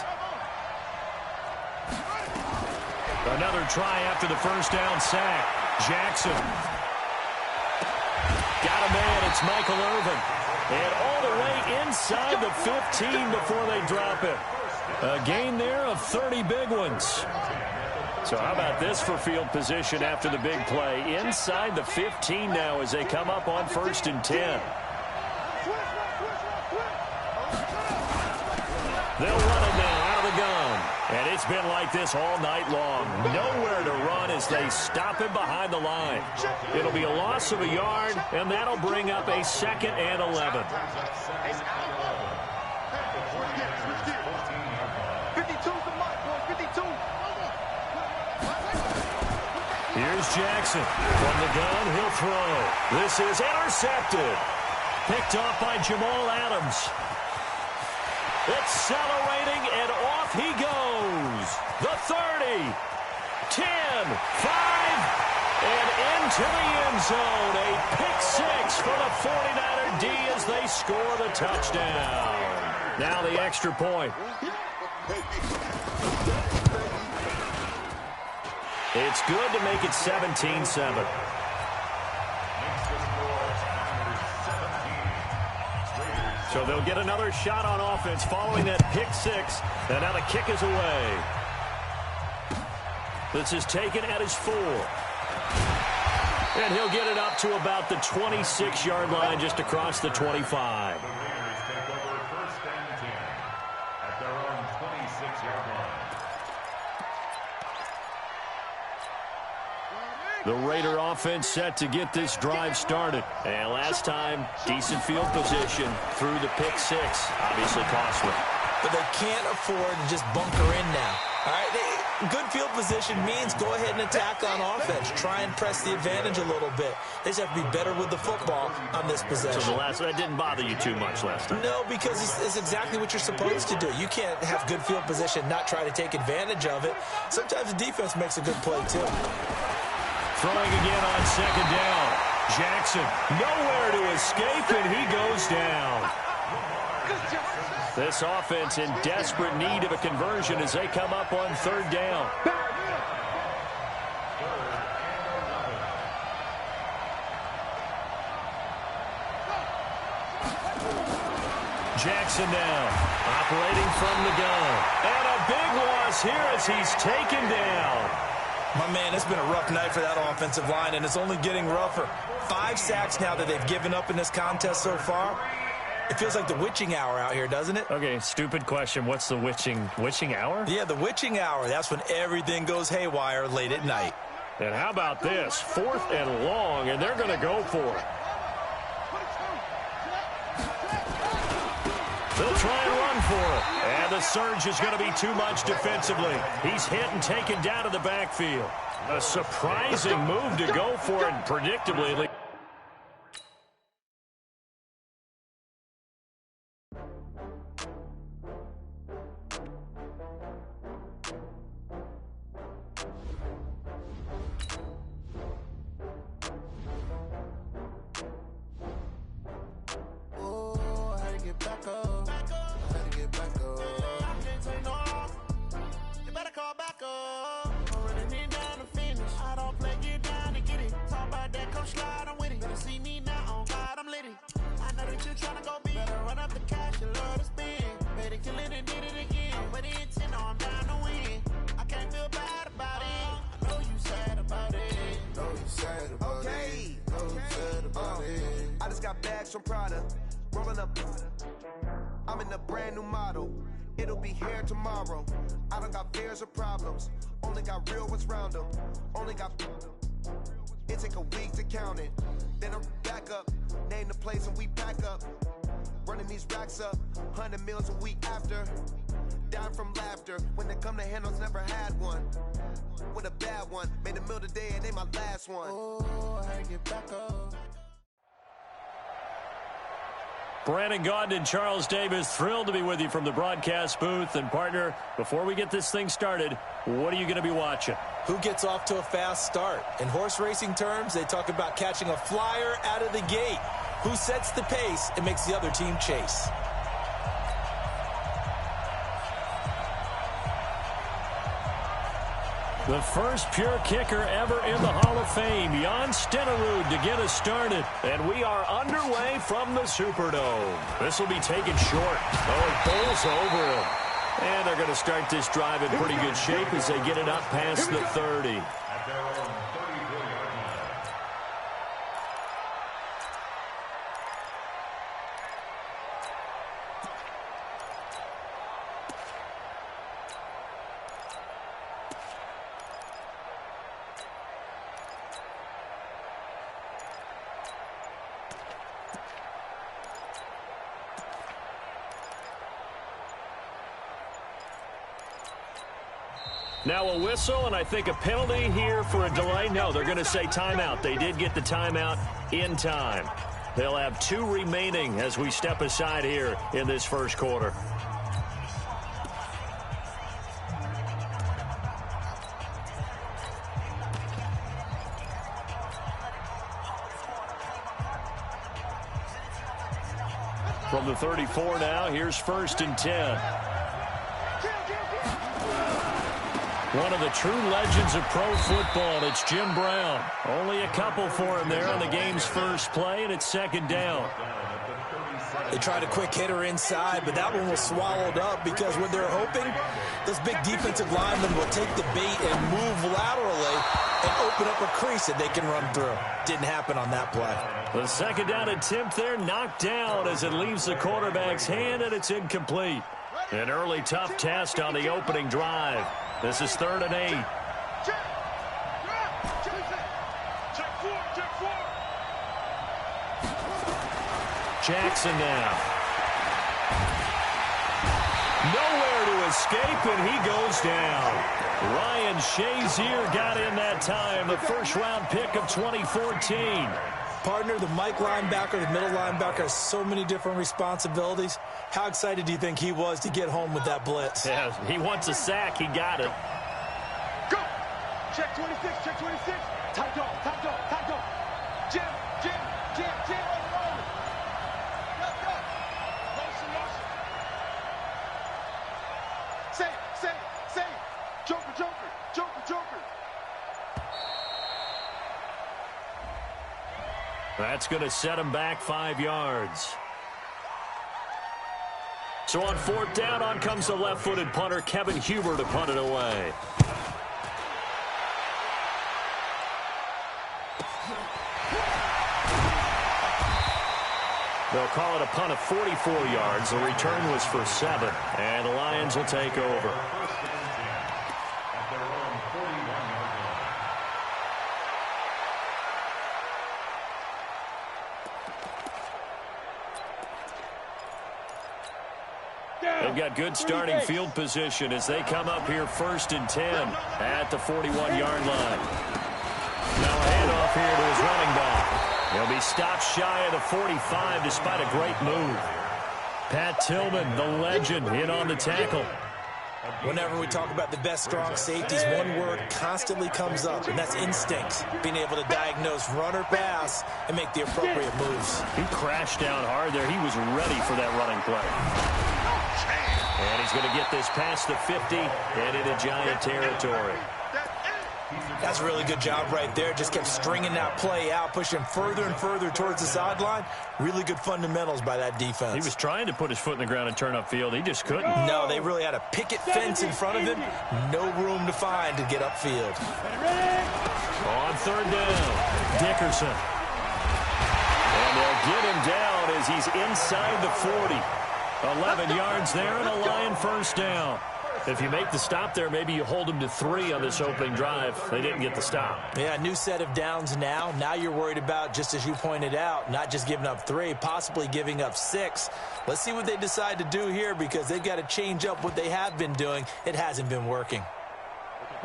Another try after the first down sack. Jackson. Got a man. It's Michael Irvin. And all the way inside the 15 before they drop it. A gain there of 30 big ones. So how about this for field position after the big play? Inside the 15 now as they come up on 1st and 10. They'll run it now out of the gun. And it's been like this all night long. Nowhere to run as they stop him behind the line. It'll be a loss of a yard, and that'll bring up a 2nd and 11. Here's Jackson. From the gun, he'll throw. This is intercepted. Picked off by Jamal Adams. Accelerating, and off he goes. The 30, 10, 5, and into the end zone. A pick 6 for the 49er D as they score the touchdown. Now the extra point. It's good to make it 17-7. So they'll get another shot on offense following that pick 6. And now the kick is away. This is taken at his 4. And he'll get it up to about the 26-yard line, just across the 25. The Raider offense set to get this drive started. And last time, decent field position through the pick 6. Obviously costly. But they can't afford to just bunker in now. All right, Good field position means go ahead and attack on offense. Try and press the advantage a little bit. They just have to be better with the football on this possession. So that didn't bother you too much last time? No, because it's exactly what you're supposed to do. You can't have good field position, not try to take advantage of it. Sometimes the defense makes a good play, too. Throwing again on second down. Jackson nowhere to escape, and he goes down. This offense in desperate need of a conversion as they come up on third down. Jackson now, operating from the gun. And a big loss here as he's taken down. My man, it's been a rough night for that offensive line, and it's only getting rougher. 5 sacks now that they've given up in this contest so far. It feels like the witching hour out here, doesn't it? Okay, stupid question. What's the witching hour? Yeah, the witching hour. That's when everything goes haywire late at night. And how about this? 4th and long, and they're going to go for it. They'll try and run for it. And the surge is going to be too much defensively. He's hit and taken down to the backfield. A surprising move to go for it, predictably. I just got bags from Prada, rolling up. I'm in a brand new model. It'll be here tomorrow. I don't got fears or problems. Only got real ones round them. Only got. It take a week to count it. Then I'm back up. Name the place and we pack up. Running these racks up. 100 meals a week after. Down from laughter. When they come to handles, never had one. With a bad one. Made a meal today and ain't my last one. Oh, I had to get back up. Brandon Gaudin and Charles Davis, thrilled to be with you from the broadcast booth. And, partner, before we get this thing started, what are you going to be watching? Who gets off to a fast start? In horse racing terms, they talk about catching a flyer out of the gate. Who sets the pace and makes the other team chase? The first pure kicker ever in the Hall of Fame, Jan Stenerud, to get us started. And we are underway from the Superdome. This will be taken short. Oh, it bowls over him. And they're going to start this drive in pretty good shape as they get it up past the 30. At their own 34-yard line. Now a whistle, and I think a penalty here for a delay. No, they're going to say timeout. They did get the timeout in time. They'll have 2 remaining as we step aside here in this first quarter. From the 34 now, here's 1st and 10. One of the true legends of pro football, it's Jim Brown. Only a couple for him there on the game's first play, and it's 2nd down. They tried a quick hitter inside, but that one was swallowed up because what they're hoping, those big defensive linemen will take the bait and move laterally and open up a crease that they can run through. Didn't happen on that play. The 2nd down attempt there knocked down as it leaves the quarterback's hand, and it's incomplete. An early tough test on the opening drive. This is 3rd and 8. Jackson now. Nowhere to escape, and he goes down. Ryan Shazier got in that time, the first-round pick of 2014. Partner, the Mike linebacker, the middle linebacker has so many different responsibilities. How excited do you think he was to get home with that blitz? Yeah, he wants a sack. He got it. Go! Check 26, check 26. Tight dog, tight dog, tight dog. Jim, Jim, Jim, Jim, roll. Go, go. Motion, motion. Say it, say it, say it. Joker, Joker, Joker, Joker. That's going to set him back 5 yards. So on 4th down, on comes the left-footed punter, Kevin Huber, to punt it away. They'll call it a punt of 44 yards. The return was for 7, and the Lions will take over. They've got good starting field position as they come up here 1st and 10 at the 41-yard line. Now a handoff here to his running back. He'll be stopped shy of the 45 despite a great move. Pat Tillman, the legend, in on the tackle. Whenever we talk about the best strong safeties, one word constantly comes up, and that's instincts. Being able to diagnose run or pass and make the appropriate moves. He crashed down hard there. He was ready for that running play. And he's going to get this past the 50 and into Giant territory. That's a really good job right there. Just kept stringing that play out, pushing further and further towards the sideline. Really good fundamentals by that defense. He was trying to put his foot in the ground and turn upfield. He just couldn't. No, they really had a picket fence in front of him. No room to find to get upfield. On 3rd down, Dickerson. And they'll get him down as he's inside the 40. 11 yards there and a Lion 1st down. If you make the stop there, maybe you hold them to 3 on this opening drive. They didn't get the stop. Yeah, new set of downs now. Now you're worried about, just as you pointed out, not just giving up 3, possibly giving up 6. Let's see what they decide to do here because they've got to change up what they have been doing. It hasn't been working.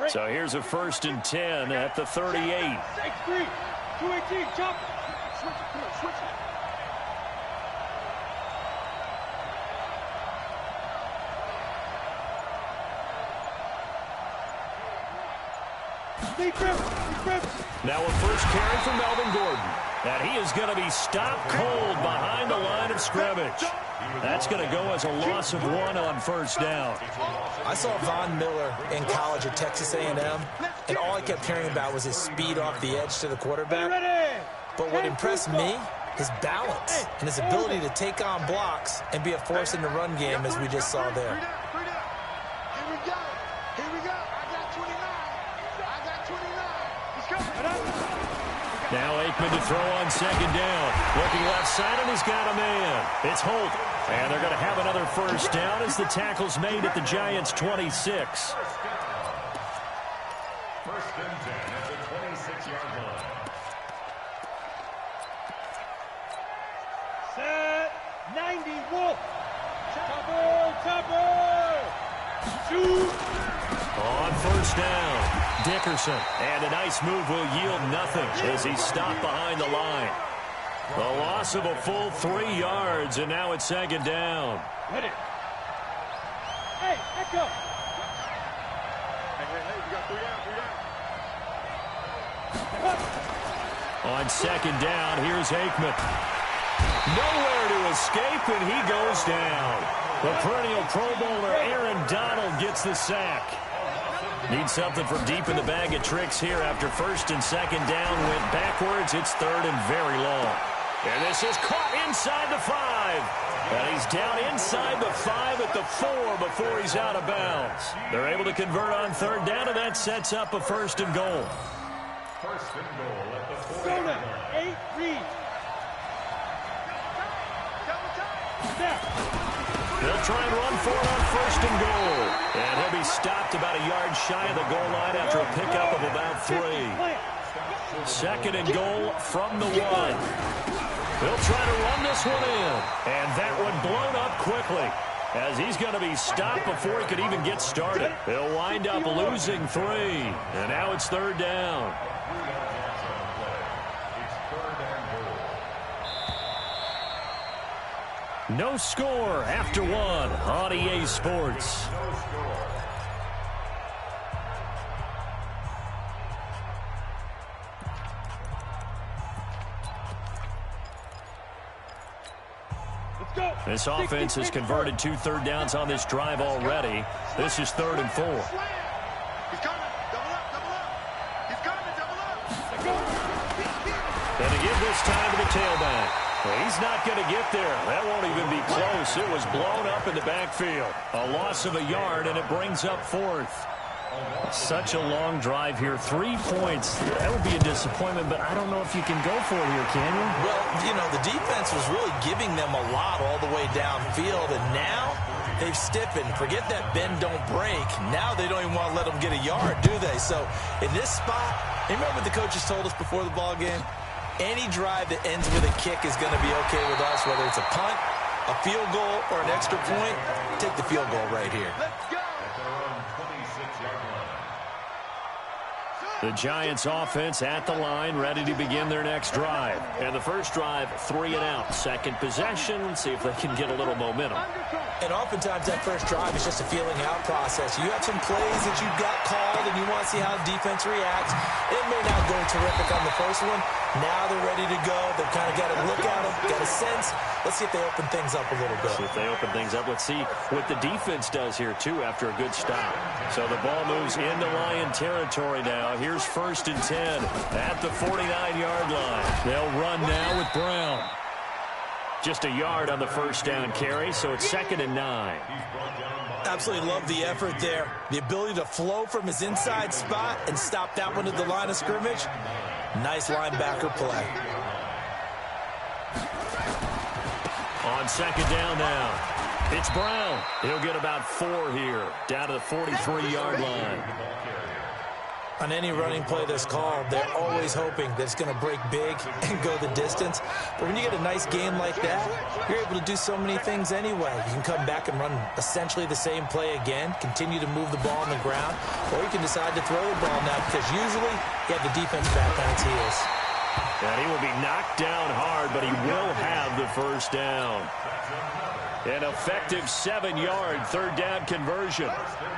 So here's a 1st and 10 at the 38. 6-3, 218, jump. Switch it, switch it. Now a first carry for Melvin Gordon. And he is going to be stopped cold behind the line of scrimmage. That's going to go as a loss of 1 on 1st down. I saw Von Miller in college at Texas A&M, and all I kept hearing about was his speed off the edge to the quarterback. But what impressed me, his balance and his ability to take on blocks and be a force in the run game, as we just saw there. Here we go. Here we go. I got 29. I got 29. Let's go. Now Aikman to throw on 2nd down. Looking left side, and he's got a man. It's Holt. And they're going to have another 1st down as the tackle's made at the Giants' 26. 1st and 10 at the 26-yard line. Set 90 Wolf. Topper. Shoot. On 1st down, Dickerson. And a nice move will yield nothing as he's stopped behind the line. The loss of a full 3 yards, and now it's 2nd down. Ready. Hey, echo. Hey, we got 3 out, On 2nd down, here's Aikman. Nowhere to escape, and he goes down. The perennial Pro Bowler Aaron Donald gets the sack. Need something from deep in the bag of tricks here after 1st and 2nd down went backwards. It's 3rd and very long. And this is caught inside the 5. And he's down inside the 5 at the 4 before he's out of bounds. They're able to convert on 3rd down, and that sets up a 1st and goal. 1st and goal at the 40. Soda, 8 read. They'll try and run for it on 1st and goal. And he'll be stopped about a yard shy of the goal line after a pickup of about 3. 2nd and goal from the 1. They'll try to run this one in. And that one blown up quickly. as he's going to be stopped before he could even get started. He'll wind up losing 3, and now it's 3rd down. No score after 1 on EA Sports. This offense has converted 2 third downs on this drive already. This is 3rd and 4. He's coming. Double up, double up. He's coming, double up. And to give this time to the tailback. He's not going to get there. That won't even be close. It was blown up in the backfield. A loss of a yard, and it brings up 4th. Such a long drive here. 3 points. That would be a disappointment, but I don't know if you can go for it here, can you? Well, you know, the defense was really giving them a lot all the way downfield, and now they've stiffened. Forget that bend, don't break. Now they don't even want to let them get a yard, do they? So in this spot, remember what the coaches told us before the ball game? Any drive that ends with a kick is going to be okay with us, whether it's a punt, a field goal, or an extra point. Take the field goal right here. Let's go. The Giants offense at the line, ready to begin their next drive. And the first drive, 3 and out. Second possession, see if they can get a little momentum. And oftentimes that first drive is just a feeling out process. You have some plays that you've got called and you want to see how the defense reacts. It may not go terrific on the first one. Now they're ready to go. They've kind of got a look at them, got a sense. Let's see if they open things up a little bit. See if they open things up. Let's see what the defense does here, too, after a good stop. So the ball moves into Lion territory now. Here's 1st and 10 at the 49-yard line. They'll run now with Brown. Just a yard on the first down carry, so it's 2nd and 9. Absolutely love the effort there. The ability to flow from his inside spot and stop that one at the line of scrimmage. Nice linebacker play. On 2nd down now, it's Brown. He'll get about 4 here, down to the 43-yard line. On any running play that's called, they're always hoping that it's going to break big and go the distance. But when you get a nice game like that, you're able to do so many things anyway. You can come back and run essentially the same play again, continue to move the ball on the ground, or you can decide to throw the ball now because usually you have the defense back on its heels. And he will be knocked down hard, but he will have the first down. An effective 7-yard third down conversion.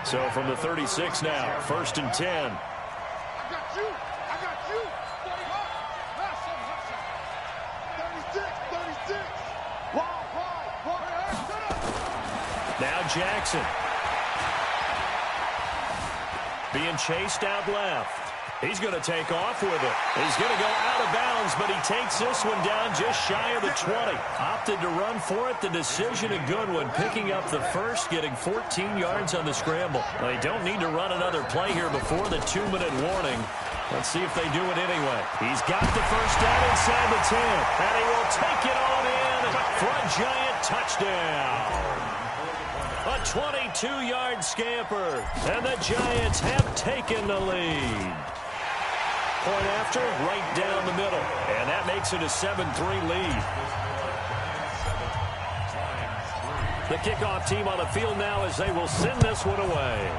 So from the 36 now, 1st and 10. I got you. 36. Now Jackson. Being chased out left. He's going to take off with it. He's going to go out of bounds, but he takes this one down just shy of the 20. Opted to run for it. The decision a good one. Picking up the first, getting 14 yards on the scramble. They don't need to run another play here before the 2-minute warning. Let's see if they do it anyway. He's got the first down inside the 10, and he will take it on in for a Giant touchdown. A 22-yard scamper, and the Giants have taken the lead. Point after, right down the middle, and that makes it a 7-3 lead. The kickoff team on the field now as they will send this one away.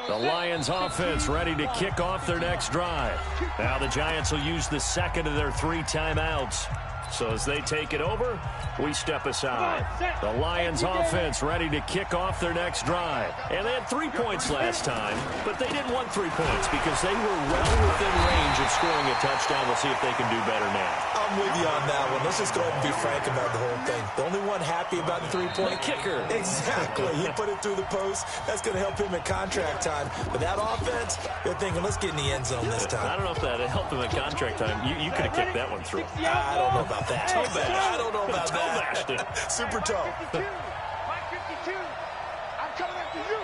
The Lions offense ready to kick off their next drive. Now the Giants will use the second of their 3 timeouts. So as they take it over, we step aside. The Lions offense ready to kick off their next drive. And they had 3 points last time, but they didn't want 3 points because they were well within range of scoring a touchdown. We'll see if they can do better now. I'm with you on that one. Let's just go ahead and be frank about the whole thing. The only one happy about the 3-point kicker. Exactly. He put it through the post. That's going to help him at contract time. But that offense, they're thinking, let's get in the end zone this time. I don't know if that helped him at contract time. You could have kicked that one through. I don't know about that. I don't know about that. Super toe. Mike 52. I'm coming after you.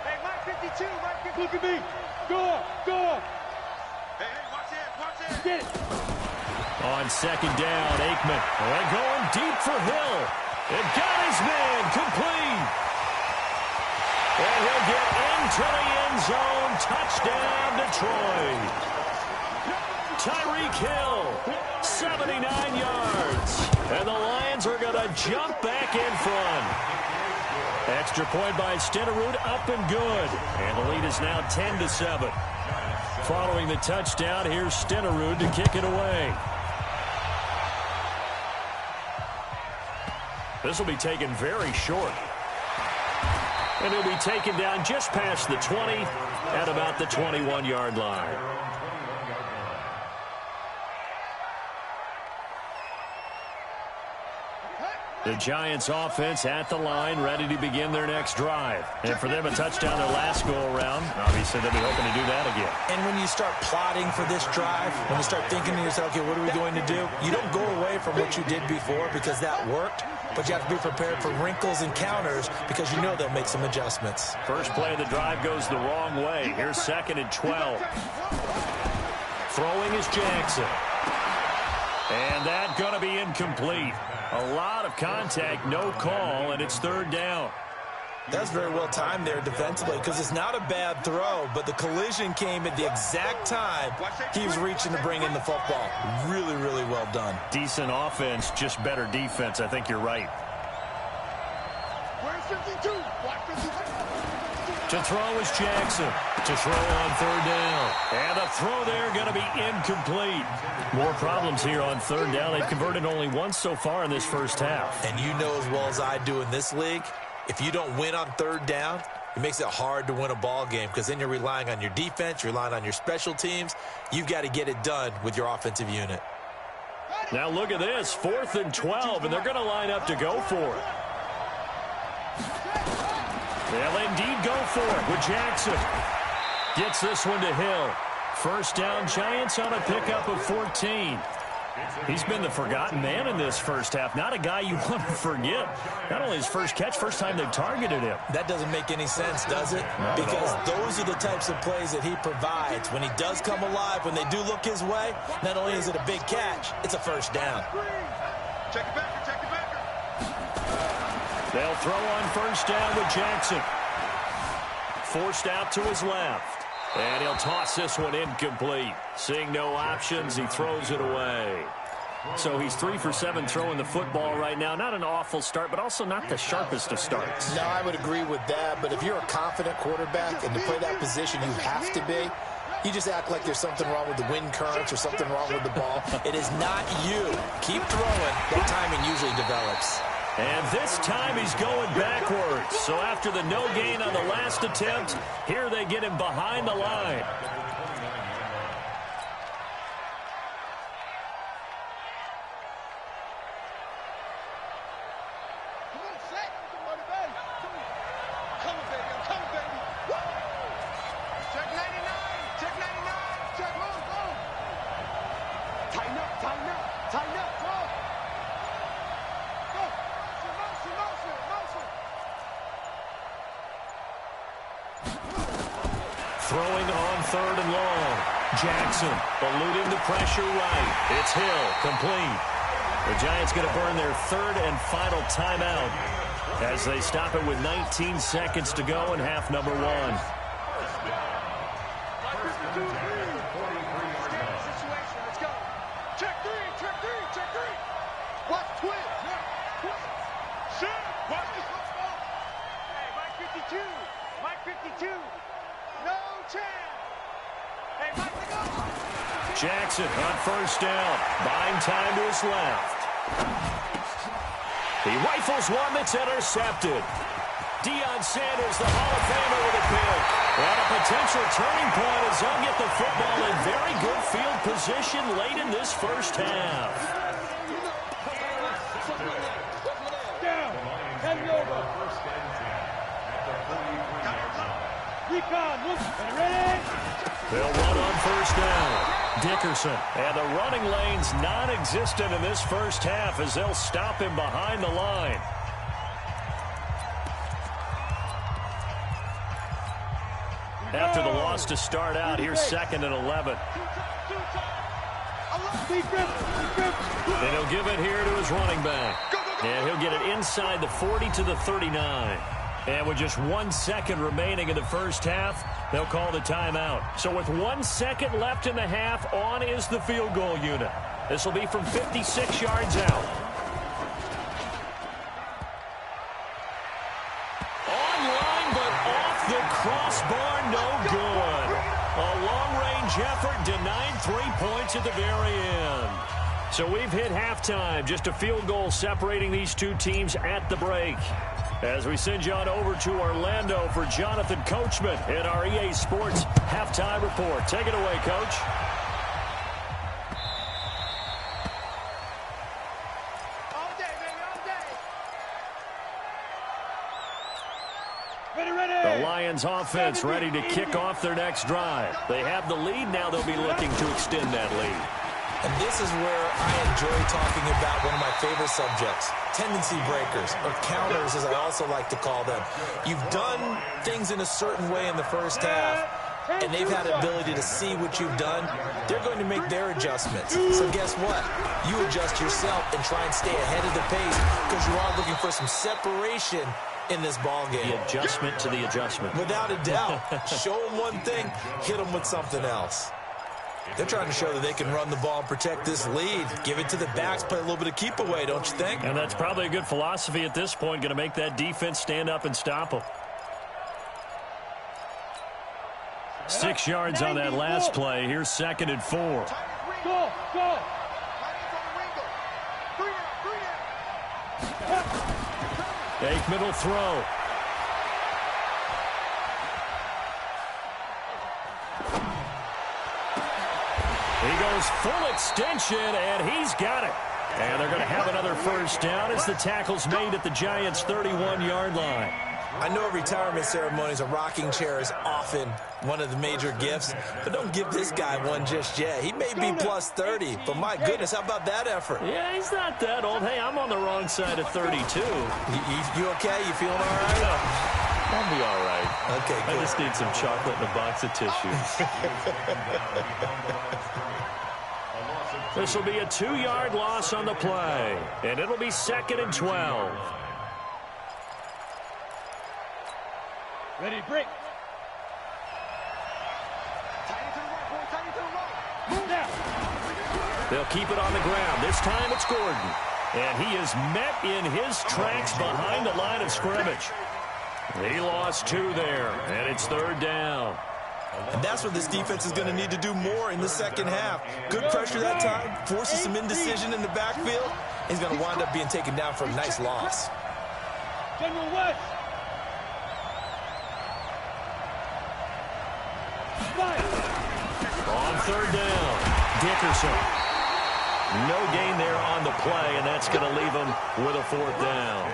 Hey, Mike 52. Look at me. Go. Hey, watch it. Get it. On second down, Aikman. They're going deep for Hill. It got his man complete. And he'll get into the end zone. Touchdown, Detroit. Tyreek Hill, 79 yards. And the Lions are going to jump back in front. Extra point by Stenerud, up and good. And the lead is now 10-7. Following the touchdown, here's Stenerud to kick it away. This will be taken very short. And he'll be taken down just past the 20 at about the 21-yard line. The Giants offense at the line, ready to begin their next drive. And for them, a touchdown their last go-around. Obviously, they'll be hoping to do that again. And when you start plotting for this drive, when you start thinking to yourself, okay, what are we going to do? You don't go away from what you did before because that worked, but you have to be prepared for wrinkles and counters because you know they'll make some adjustments. First play of the drive goes the wrong way. Here's 2nd and 12. Throwing is Jackson. And that's going to be incomplete. A lot of contact, no call, and it's 3rd down. That's very well timed there defensively because it's not a bad throw, but the collision came at the exact time he was reaching to bring in the football. Really, really well done. Decent offense, just better defense. I think you're right. Where's 52? Watch 52. To throw is Jackson. To throw on 3rd down. And the throw there going to be incomplete. More problems here on 3rd down. They've converted only once so far in this first half. And you know as well as I do in this league, if you don't win on 3rd down, it makes it hard to win a ball game because then you're relying on your defense, you're relying on your special teams. You've got to get it done with your offensive unit. Now look at this, 4th and 12, and they're going to line up to go for it. They'll indeed go for it with Jackson. Gets this one to Hill. First down, Giants on a pickup of 14. He's been the forgotten man in this first half. Not a guy you want to forget. Not only his first catch, first time they've targeted him. That doesn't make any sense, does it? Because those are the types of plays that he provides. When he does come alive, when they do look his way, not only is it a big catch, it's a first down. Check it back. They'll throw on first down with Jackson. Forced out to his left. And he'll toss this one incomplete. Seeing no options, he throws it away. So he's 3 for 7 throwing the football right now. Not an awful start, but also not the sharpest of starts. No, I would agree with that. But if you're a confident quarterback and to play that position you have to be, you just act like there's something wrong with the wind currents or something wrong with the ball. It is not you. Keep throwing. That timing usually develops. And this time he's going backwards. So after the no gain on the last attempt, here they get him behind the line. Throwing on 3rd and long. Jackson eluding the pressure right. It's Hill, complete. The Giants going to burn their 3rd and final timeout as they stop it with 19 seconds to go in half number 1. Check three. Watch twins. Shit. Watch this football. Hey, Mike 52. No chance. Hey, Mike, to go. Jackson on first down. Buying time to his left. He rifles one that's intercepted. Deion Sanders, the Hall of Famer, with a pick. And a potential turning point as they'll get the football in very good field position late in this first half. Down. Hand it over. Recon. Look. Ready. They'll run on first down. Dickerson. And the running lane's non-existent in this first half as they'll stop him behind the line. after the loss to start out. Here's 2nd and 11. And he'll give it here to his running back. And he'll get it inside the 40 to the 39. And with just 1 second remaining in the first half, they'll call the timeout. So with 1 second left in the half, on is the field goal unit. This will be from 56 yards out. Online, but off the crossbar, no good. A long-range effort denied 3 points at the very end. So we've hit halftime. Just a field goal separating these two teams at the break. As we send you on over to Orlando for Jonathan Coachman in our EA Sports Halftime Report. Take it away, Coach. All day, baby, all day. Ready. The Lions offense ready to kick off their next drive. They have the lead. Now they'll be looking to extend that lead. And this is where I enjoy talking about one of my favorite subjects, tendency breakers, or counters as I also like to call them. You've done things in a certain way in the first half, and they've had the ability to see what you've done. They're going to make their adjustments. So guess what? You adjust yourself and try and stay ahead of the pace because you are looking for some separation in this ball game. The adjustment to the adjustment. Without a doubt. Show them one thing, hit them with something else. They're trying to show that they can run the ball and protect this lead. Give it to the backs, play a little bit of keep away, don't you think? And that's probably a good philosophy at this point, going to make that defense stand up and stop them. 6 yards on that last play. Here's 2nd and 4. Go. Aikman will throw. He goes full extension, and he's got it. And they're going to have another first down as the tackle's made at the Giants' 31-yard line. I know retirement ceremonies, a rocking chair is often one of the major gifts, but don't give this guy one just yet. He may be plus 30, but my goodness, how about that effort? Yeah, he's not that old. Hey, I'm on the wrong side of 32. You okay? You feeling all right? I'll be all right. Okay, good. I just need some chocolate and a box of tissue. This will be a 2-yard loss on the play, and it'll be 2nd and 12. Ready, break. Tight into the right, boy, tight into the right. Move down. They'll keep it on the ground. This time it's Gordon. And he is met in his tracks behind the line of scrimmage. He lost 2 there, and it's 3rd down. And that's what this defense is going to need to do more in the second half. Good pressure that time, forces some indecision in the backfield. He's going to wind up being taken down for a nice loss. General West. On 3rd down, Dickerson. No gain there on the play, and that's going to leave him with a 4th down.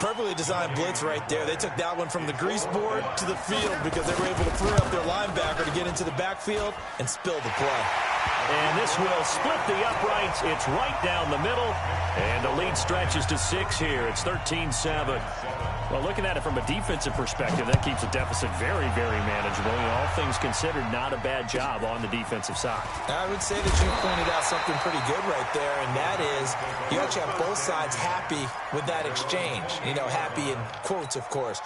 Perfectly designed blitz right there. They took that one from the grease board to the field because they were able to free up their linebacker to get into the backfield and spill the play. And this will split the uprights. It's right down the middle. And the lead stretches to 6 here. It's 13-7. Well, looking at it from a defensive perspective, that keeps the deficit very, very manageable. You know, all things considered, not a bad job on the defensive side. I would say that you pointed out something pretty good right there, and that is you actually have both sides happy with that exchange. You know, happy in quotes, of course.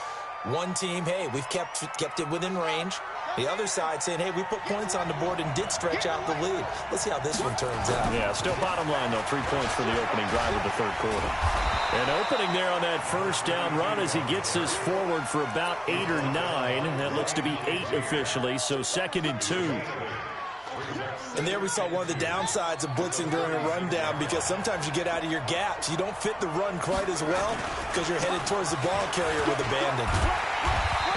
One team, hey, we've kept it within range. The other side saying, hey, we put points on the board and did stretch out the lead. Let's see how this one turns out. Yeah, still bottom line, though, 3 points for the opening drive of the 3rd quarter. And opening there on that first down run as he gets this forward for about 8 or 9. That looks to be 8 officially, so 2nd and 2. And there we saw one of the downsides of blitzing during a rundown because sometimes you get out of your gaps. You don't fit the run quite as well because you're headed towards the ball carrier with abandon.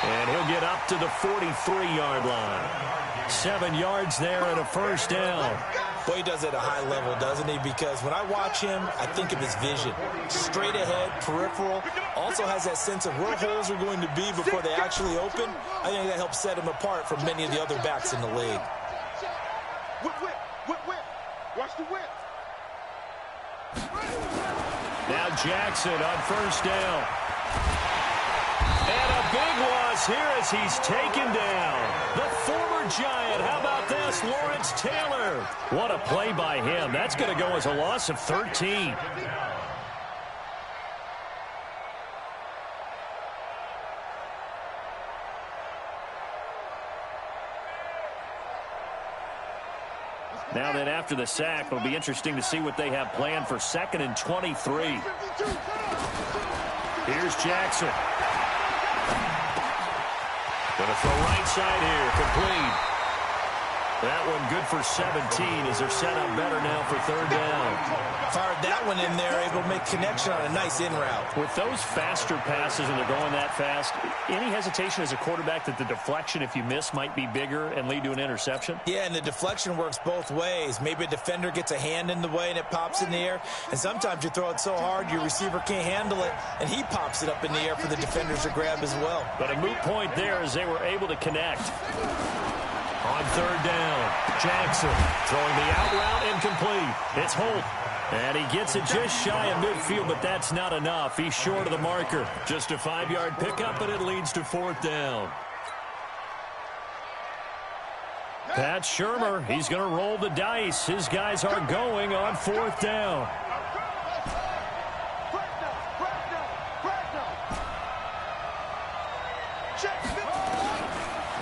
And he'll get up to the 43-yard line. 7 yards there and a first down. Boy, he does it at a high level, doesn't he? Because when I watch him, I think of his vision. Straight ahead, peripheral. Also has that sense of where holes are going to be before they actually open. I think that helps set him apart from many of the other backs in the league. Whip. Watch the whip. Now Jackson on first down. And a big loss falls here as he's taken down. The former Giant, how about this, Lawrence Taylor? What a play by him. That's going to go as a loss of 13. Now then, after the sack, it'll be interesting to see what they have planned for 2nd and 23. Here's Jackson. Going to throw right side here, complete. That one good for 17 as they're set up better now for 3rd down. Fired that one in there, able to make connection on a nice in route. With those faster passes and they're going that fast, any hesitation as a quarterback that the deflection, if you miss, might be bigger and lead to an interception? Yeah, and the deflection works both ways. Maybe a defender gets a hand in the way and it pops in the air. And sometimes you throw it so hard your receiver can't handle it, and he pops it up in the air for the defenders to grab as well. But a moot point there as they were able to connect. On 3rd down, Jackson throwing the out route incomplete. It's Holt. And he gets it just shy of midfield, but that's not enough. He's short of the marker. Just a 5-yard pickup, and it leads to 4th down. Pat Shurmur, he's going to roll the dice. His guys are going on 4th down.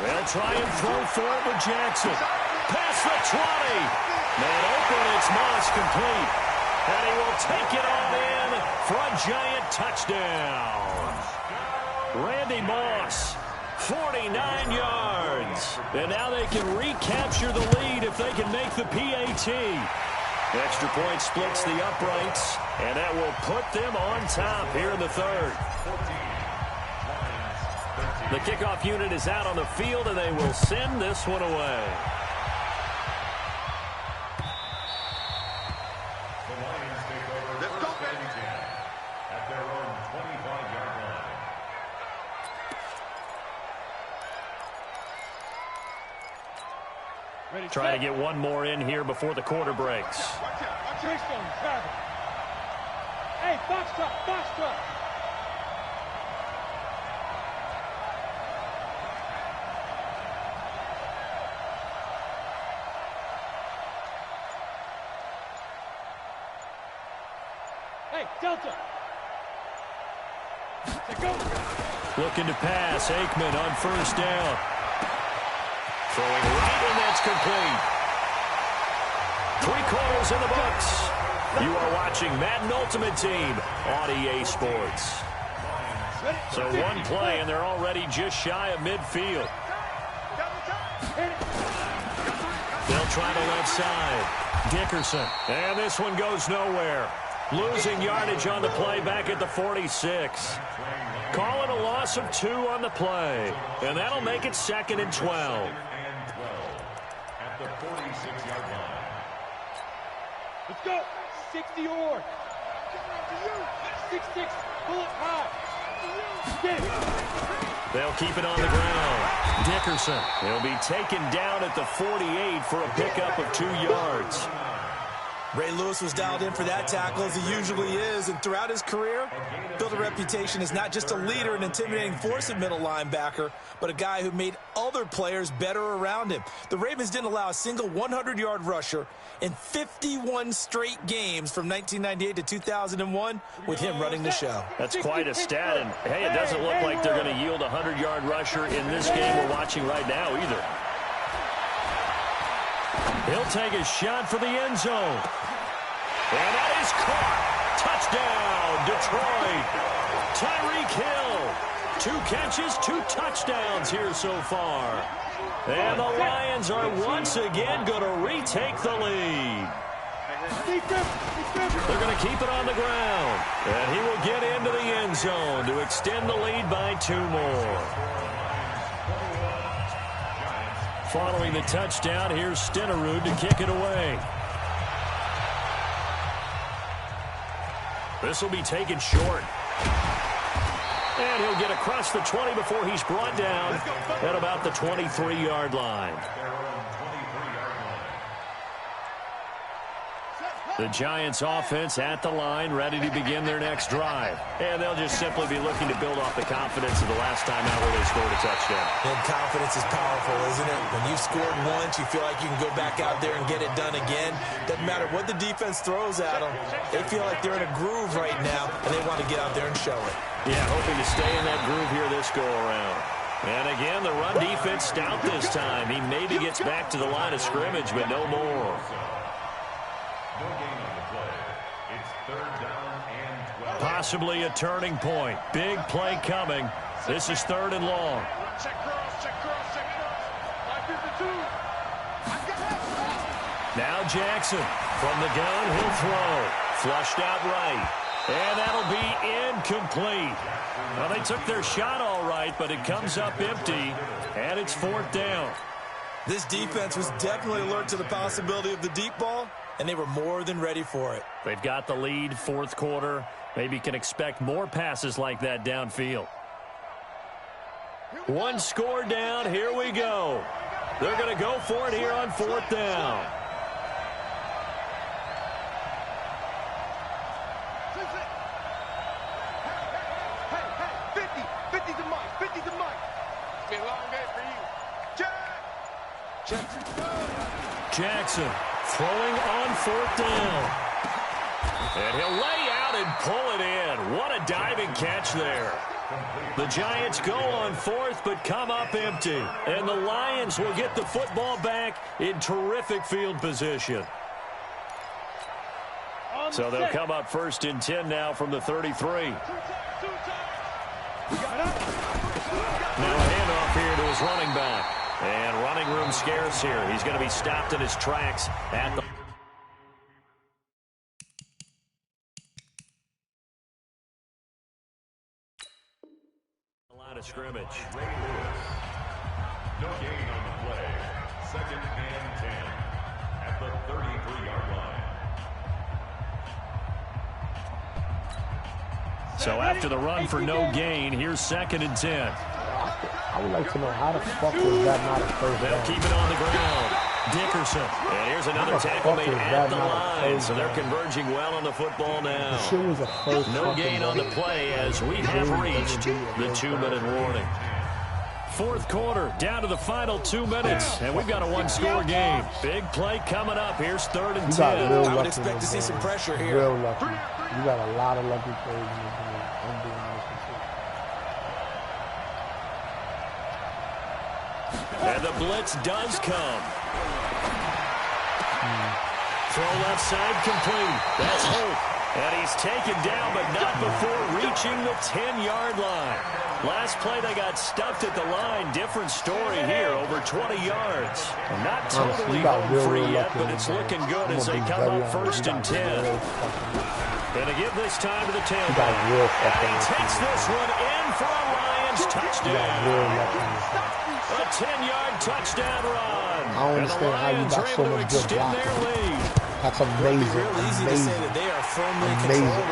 They'll try and throw for it with Jackson. Past the 20. Man open, it's Moss complete. And he will take it on in for a Giant touchdown. Randy Moss, 49 yards. And now they can recapture the lead if they can make the PAT. Extra point splits the uprights, and that will put them on top here in the 3rd. The kickoff unit is out on the field, and they will send this one away. The Lions take over first and 10 at their own 25-yard line. Try to get one more in here before the quarter breaks. Hey, box truck. Hey, Delta. Looking to pass. Aikman on 1st down. Throwing right, and that's complete. 3 quarters in the books. You are watching Madden Ultimate Team on EA Sports. So one play, and they're already just shy of midfield. They'll try the left side. Dickerson. And this one goes nowhere. Losing yardage on the play back at the 46. Calling a loss of 2 on the play. And that'll make it 2nd and 12. At the 46-yard line. Let's go. 60 or 6-6. Pull it high. Get it. They'll keep it on the ground. Dickerson. He'll be taken down at the 48 for a pickup of 2 yards. Ray Lewis was dialed in for that tackle, as he usually is, and throughout his career, built a reputation as not just a leader and intimidating force at middle linebacker, but a guy who made other players better around him. The Ravens didn't allow a single 100-yard rusher in 51 straight games from 1998 to 2001 with him running the show. That's quite a stat, and hey, it doesn't look like they're going to yield a 100-yard rusher in this game we're watching right now either. He'll take a shot for the end zone. And that is caught. Touchdown, Detroit. Tyreek Hill. 2 catches, 2 touchdowns here so far. And the Lions are once again going to retake the lead. They're going to keep it on the ground. And he will get into the end zone to extend the lead by 2 more. Following the touchdown, here's Stenerud to kick it away. This will be taken short. And he'll get across the 20 before he's brought down at about the 23-yard line. The Giants offense at the line, ready to begin their next drive. And they'll just simply be looking to build off the confidence of the last time out where they scored a touchdown. And confidence is powerful, isn't it? When you've scored once, you feel like you can go back out there and get it done again. Doesn't matter what the defense throws at them. They feel like they're in a groove right now, and they want to get out there and show it. Yeah, hoping to stay in that groove here this go-around. And again, the run defense stout this time. He maybe gets back to the line of scrimmage, but no more. No gain on the play. It's 3rd down and 12. Possibly a turning point. Big play coming. This is 3rd and long. Check cross, check cross, check cross. 552. Now Jackson from the gun. He'll throw. Flushed out right. And that'll be incomplete. Well, they took their shot all right, but it comes up empty, and it's 4th down. This defense was definitely alert to the possibility of the deep ball, and they were more than ready for it. They've got the lead, 4th quarter. Maybe can expect more passes like that downfield. One score down. Here we go. They're going to go for it here on 4th down. Jackson throwing on 4th down. And he'll lay out and pull it in. What a diving catch there. The Giants go on 4th but come up empty. And the Lions will get the football back in terrific field position. So they'll come up 1st and 10 now from the 33. Now a handoff here to his running back. And running room scarce here. He's going to be stopped in his tracks at the line of scrimmage. No gain on the play. 2nd and 10 at the 33-yard line. So after the run for no gain, here's 2nd and 10. I would like to know how the fuck was that not a first down? They'll keep it on the ground. Dickerson. And here's another tackle made at the line. So they're converging well on the football now. No gain on the play as we have reached the 2-minute warning. 4th quarter, down to the final 2 minutes, and we've got a one-score game. Big play coming up. Here's 3rd and 10. I would expect to see some pressure here. Real lucky. You got a lot of lucky plays in this game. I'm being honest with you. And the blitz does come. Throw left side complete. That's Hope. And he's taken down, but not before reaching the 10-yard line. Last play, they got stuffed at the line. Different story here, over 20 yards. Not totally home free yet, but it's looking good as they come up 1st and 10. Gonna give this time to the tailback. And he takes this one in for a Lions touchdown. A 10-yard touchdown run. I don't understand how you got so much good blocking. That's amazing. Amazing.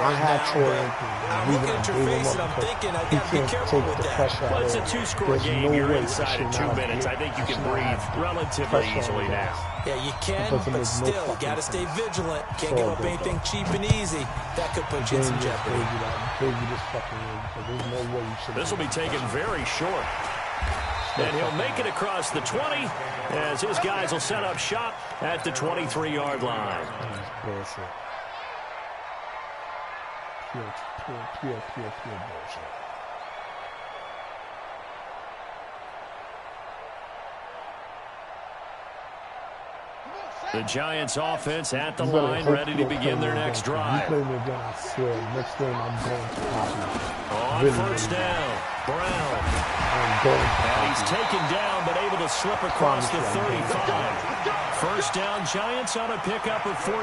I had Troy I'm looking at your face and I'm thinking I got to be careful with that. Well, it's a 2-score game. You're inside in 2 minutes. I think you can breathe relatively easily now. Yeah, you can, but still, you got to stay vigilant. Can't give up anything cheap and easy. That could put you in some jeopardy. This will be taken very short. And he'll make it across the 20 as his guys will set up shop at the 23-yard line. Pure bullshit. The Giants offense at the line, ready to begin their next drive. You play me again, I swear. Next game, I'm going to pop you. On first down, Brown. And he's taken down, but able to slip across the 35. First down, Giants on a pickup of 14.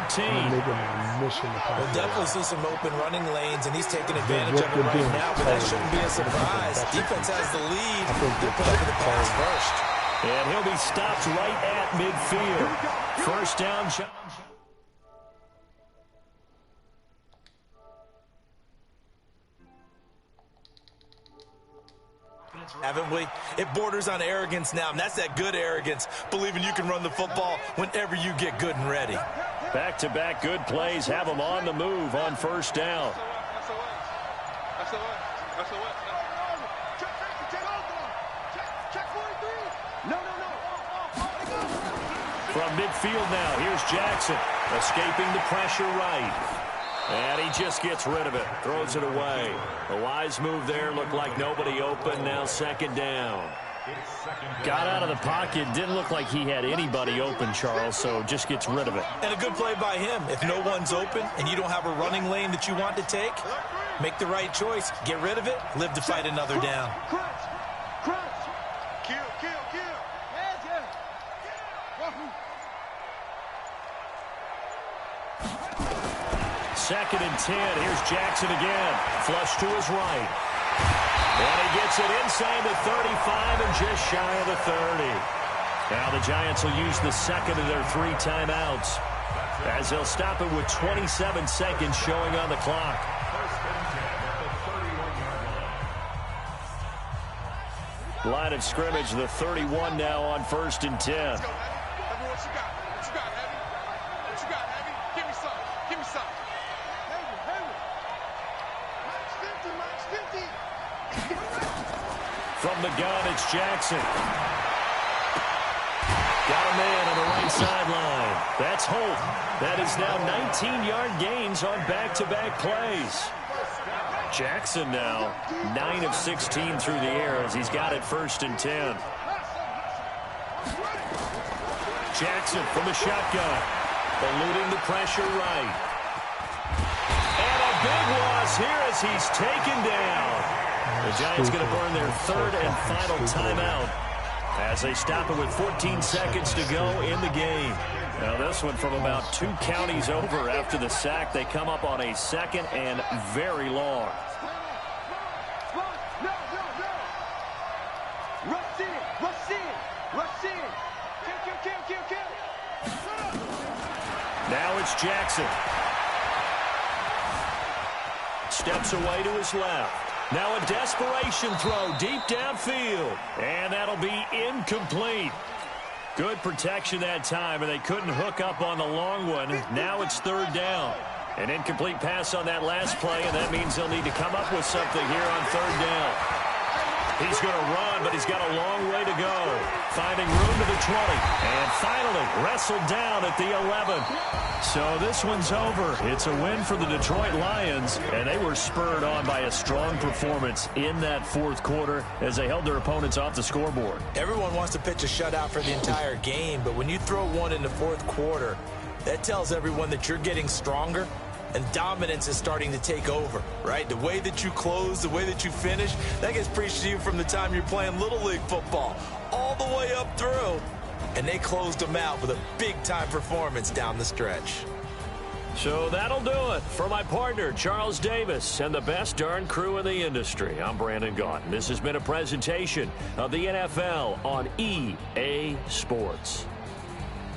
We'll definitely see some open running lanes, and he's taking advantage of it right now, but that shouldn't be a surprise. Defense has the lead. They'll put up the pass first. And he'll be stopped right at midfield. First down, haven't we? It borders on arrogance now, and that's that good arrogance, believing you can run the football whenever you get good and ready. Back-to-back good plays have them on the move on first down. From midfield now, here's Jackson, escaping the pressure right. And he just gets rid of it, throws it away. A wise move there, looked like nobody open, now second down. Got out of the pocket, didn't look like he had anybody open, Charles, so just gets rid of it. And a good play by him. If no one's open and you don't have a running lane that you want to take, make the right choice, get rid of it, live to fight another down. Second and 10. Here's Jackson again. Flush to his right. And he gets it inside the 35 and just shy of the 30. Now the Giants will use the second of their 3 timeouts as they'll stop it with 27 seconds showing on the clock. Line of scrimmage, the 31 now on first and 10. From the gun, it's Jackson. Got a man on the right sideline. That's Holt. That is now 19-yard gains on back-to-back plays. Jackson now 9 of 16 through the air as he's got it first and 10. Jackson from the shotgun, eluding the pressure right. And a big loss here as he's taken down. The Giants going to burn their third and final timeout as they stop it with 14 seconds to go in the game. Now this one from about 2 counties over after the sack. They come up on a second and very long. Now it's Jackson. Steps away to his left. Now a desperation throw deep downfield. And that'll be incomplete. Good protection that time, and they couldn't hook up on the long one. Now it's third down. An incomplete pass on that last play, and that means they'll need to come up with something here on third down. He's going to run, but he's got a long way to go. Finding room to the 20. And finally wrestled down at the 11. So this one's over. It's a win for the Detroit Lions, and they were spurred on by a strong performance in that fourth quarter as they held their opponents off the scoreboard. Everyone wants to pitch a shutout for the entire game, but when you throw one in the fourth quarter, that tells everyone that you're getting stronger and dominance is starting to take over, right? The way that you close, the way that you finish, that gets preached to you from the time you're playing Little League football all the way up through. And they closed them out with a big-time performance down the stretch. So that'll do it for my partner, Charles Davis, and the best darn crew in the industry. I'm Brandon Gaudin. This has been a presentation of the NFL on EA Sports.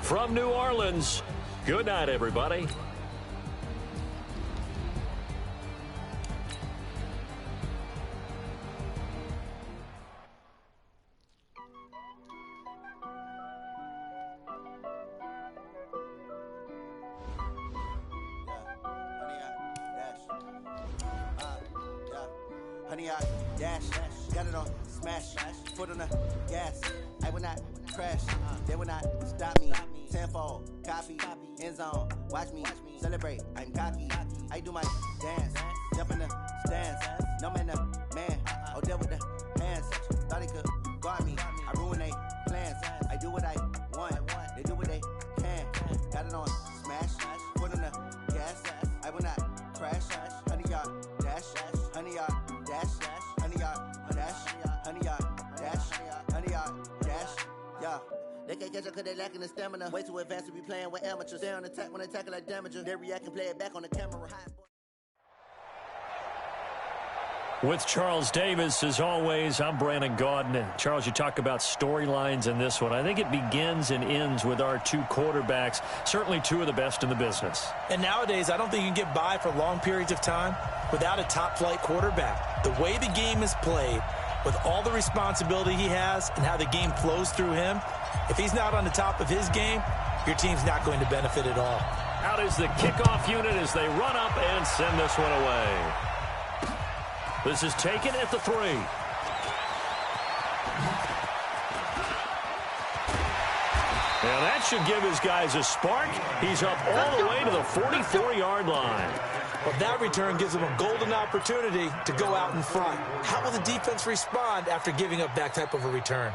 From New Orleans, good night, everybody. Honey, I dash, got it on smash, foot on the gas. I will not crash, they will not stop me. Tenfold, copy, end zone, watch me celebrate. I'm cocky, I do my dance, jump in the stands. No man, man, oh there with the hands. Thought he could guard me, I ruin they plans. I do what I want, they do what they can. Got it on smash, foot on the gas. I will not crash, honey, y'all dash, honey, y'all dash, honey, y'all dash, honey, y'all dash, honey, y'all dash, yeah. They can't catch up cause they lacking the stamina. Way too advanced to be playing with amateurs. Stay on attack when they tackle like damager. They react and play it back on the camera. With Charles Davis, as always, I'm Brandon Gaudin. Charles, you talk about storylines in this one. I think it begins and ends with our 2 quarterbacks, certainly 2 of the best in the business. And nowadays, I don't think you can get by for long periods of time without a top-flight quarterback. The way the game is played, with all the responsibility he has and how the game flows through him, if he's not on the top of his game, your team's not going to benefit at all. Out is the kickoff unit as they run up and send this one away. This is taken at the 3. Now that should give his guys a spark. He's up all the way to the 44-yard line. Well, that return gives them a golden opportunity to go out in front. How will the defense respond after giving up that type of a return?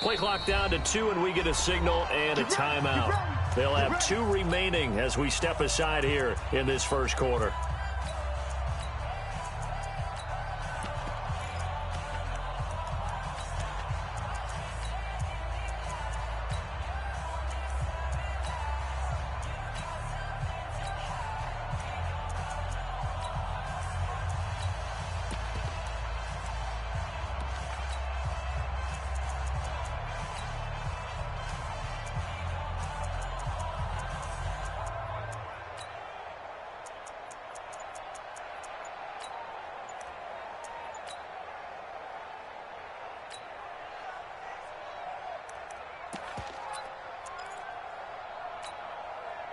Play clock down to 2, and we get a signal and a timeout. They'll have 2 remaining as we step aside here in this first quarter.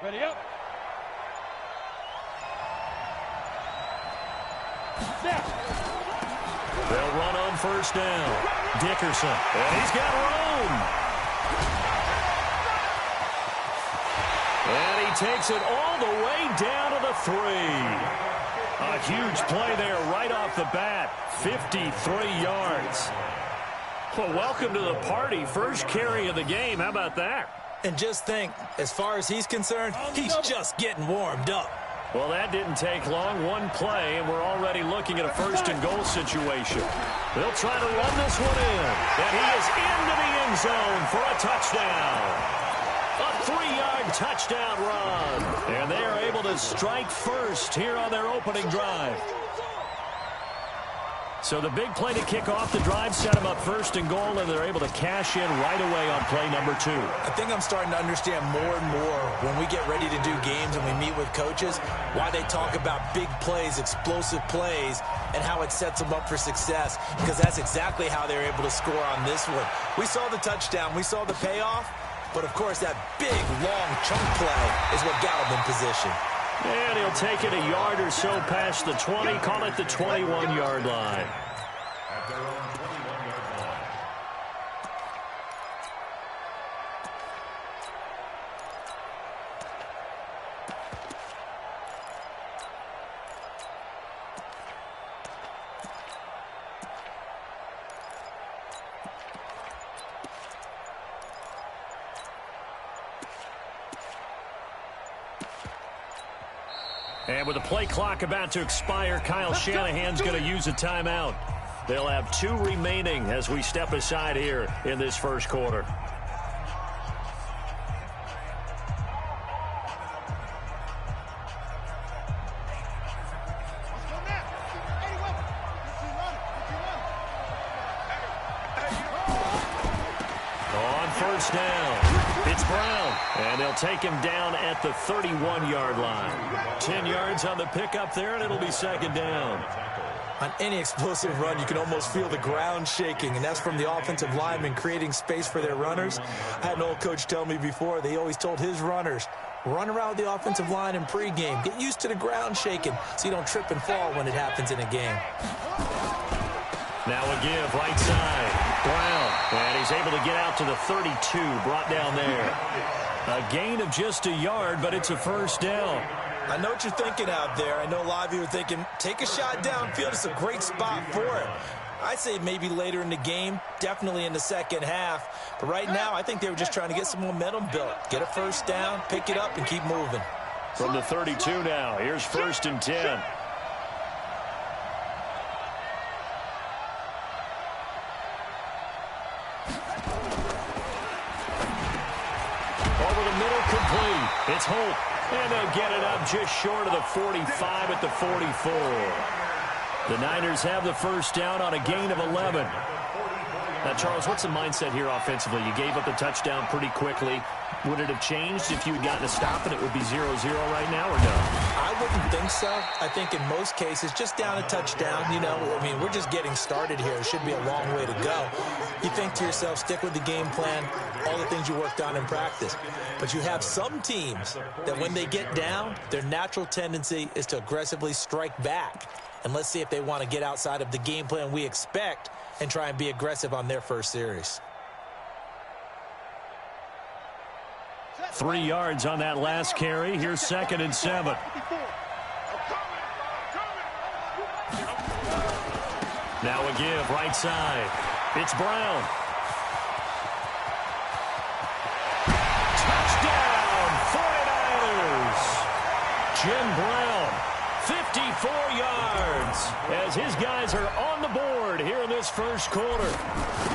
Ready up. Snap. They'll run on first down. Dickerson. And he's got room. And he takes it all the way down to the 3. A huge play there right off the bat. 53 yards. Well, welcome to the party. First carry of the game. How about that? And just think, as far as he's concerned, he's just getting warmed up. Well, that didn't take long. One play, and we're already looking at a first-and-goal situation. They'll try to run this one in. And he is into the end zone for a touchdown. A 3-yard touchdown run. And they are able to strike first here on their opening drive. So the big play to kick off the drive set them up first and goal, and they're able to cash in right away on play number 2. I think I'm starting to understand more and more when we get ready to do games and we meet with coaches why they talk about big plays, explosive plays, and how it sets them up for success, because that's exactly how they're able to score on this one. We saw the touchdown. We saw the payoff. But, of course, that big, long chunk play is what got him in position. And he'll take it a yard or so past the 20, call it the 21-yard line. At their own 21-yard line. And with the play clock about to expire, Kyle Shanahan's going to use a timeout. They'll have 2 remaining as we step aside here in this first quarter. On first down, it's Brown, and they'll take him down at the 31-yard line. 10 yards on the pickup there, and it'll be second down. On any explosive run, you can almost feel the ground shaking, and that's from the offensive linemen creating space for their runners. I had an old coach tell me before, they always told his runners, run around the offensive line in pregame. Get used to the ground shaking so you don't trip and fall when it happens in a game. Now a give, right side. Brown, and he's able to get out to the 32, brought down there. A gain of just a yard, but it's a first down. I know what you're thinking out there. I know a lot of you are thinking, take a shot downfield. It's a great spot for it. I'd say maybe later in the game, definitely in the second half. But right now, I think they were just trying to get some momentum built. Get a first down, pick it up, and keep moving. From the 32 now, here's 1st and 10. Over the middle, complete. It's Holt. And they'll get it up just short of the 45 at the 44. The Niners have the first down on a gain of 11. Now, Charles, what's the mindset here offensively? You gave up the touchdown pretty quickly. Would it have changed if you had gotten a stop and it would be 0-0 right now, or no? I wouldn't think so. I think in most cases, just down a touchdown, you know, I mean, we're just getting started here. It should be a long way to go. You think to yourself, stick with the game plan, all the things you worked on in practice. But you have some teams that when they get down, their natural tendency is to aggressively strike back. And let's see if they want to get outside of the game plan we expect and try and be aggressive on their first series. 3 yards on that last carry. Here's 2nd and 7. Now a give, right side. It's Brown. Touchdown, 49ers. Jim Brown, 54 yards, as his guys are on the board here in this first quarter.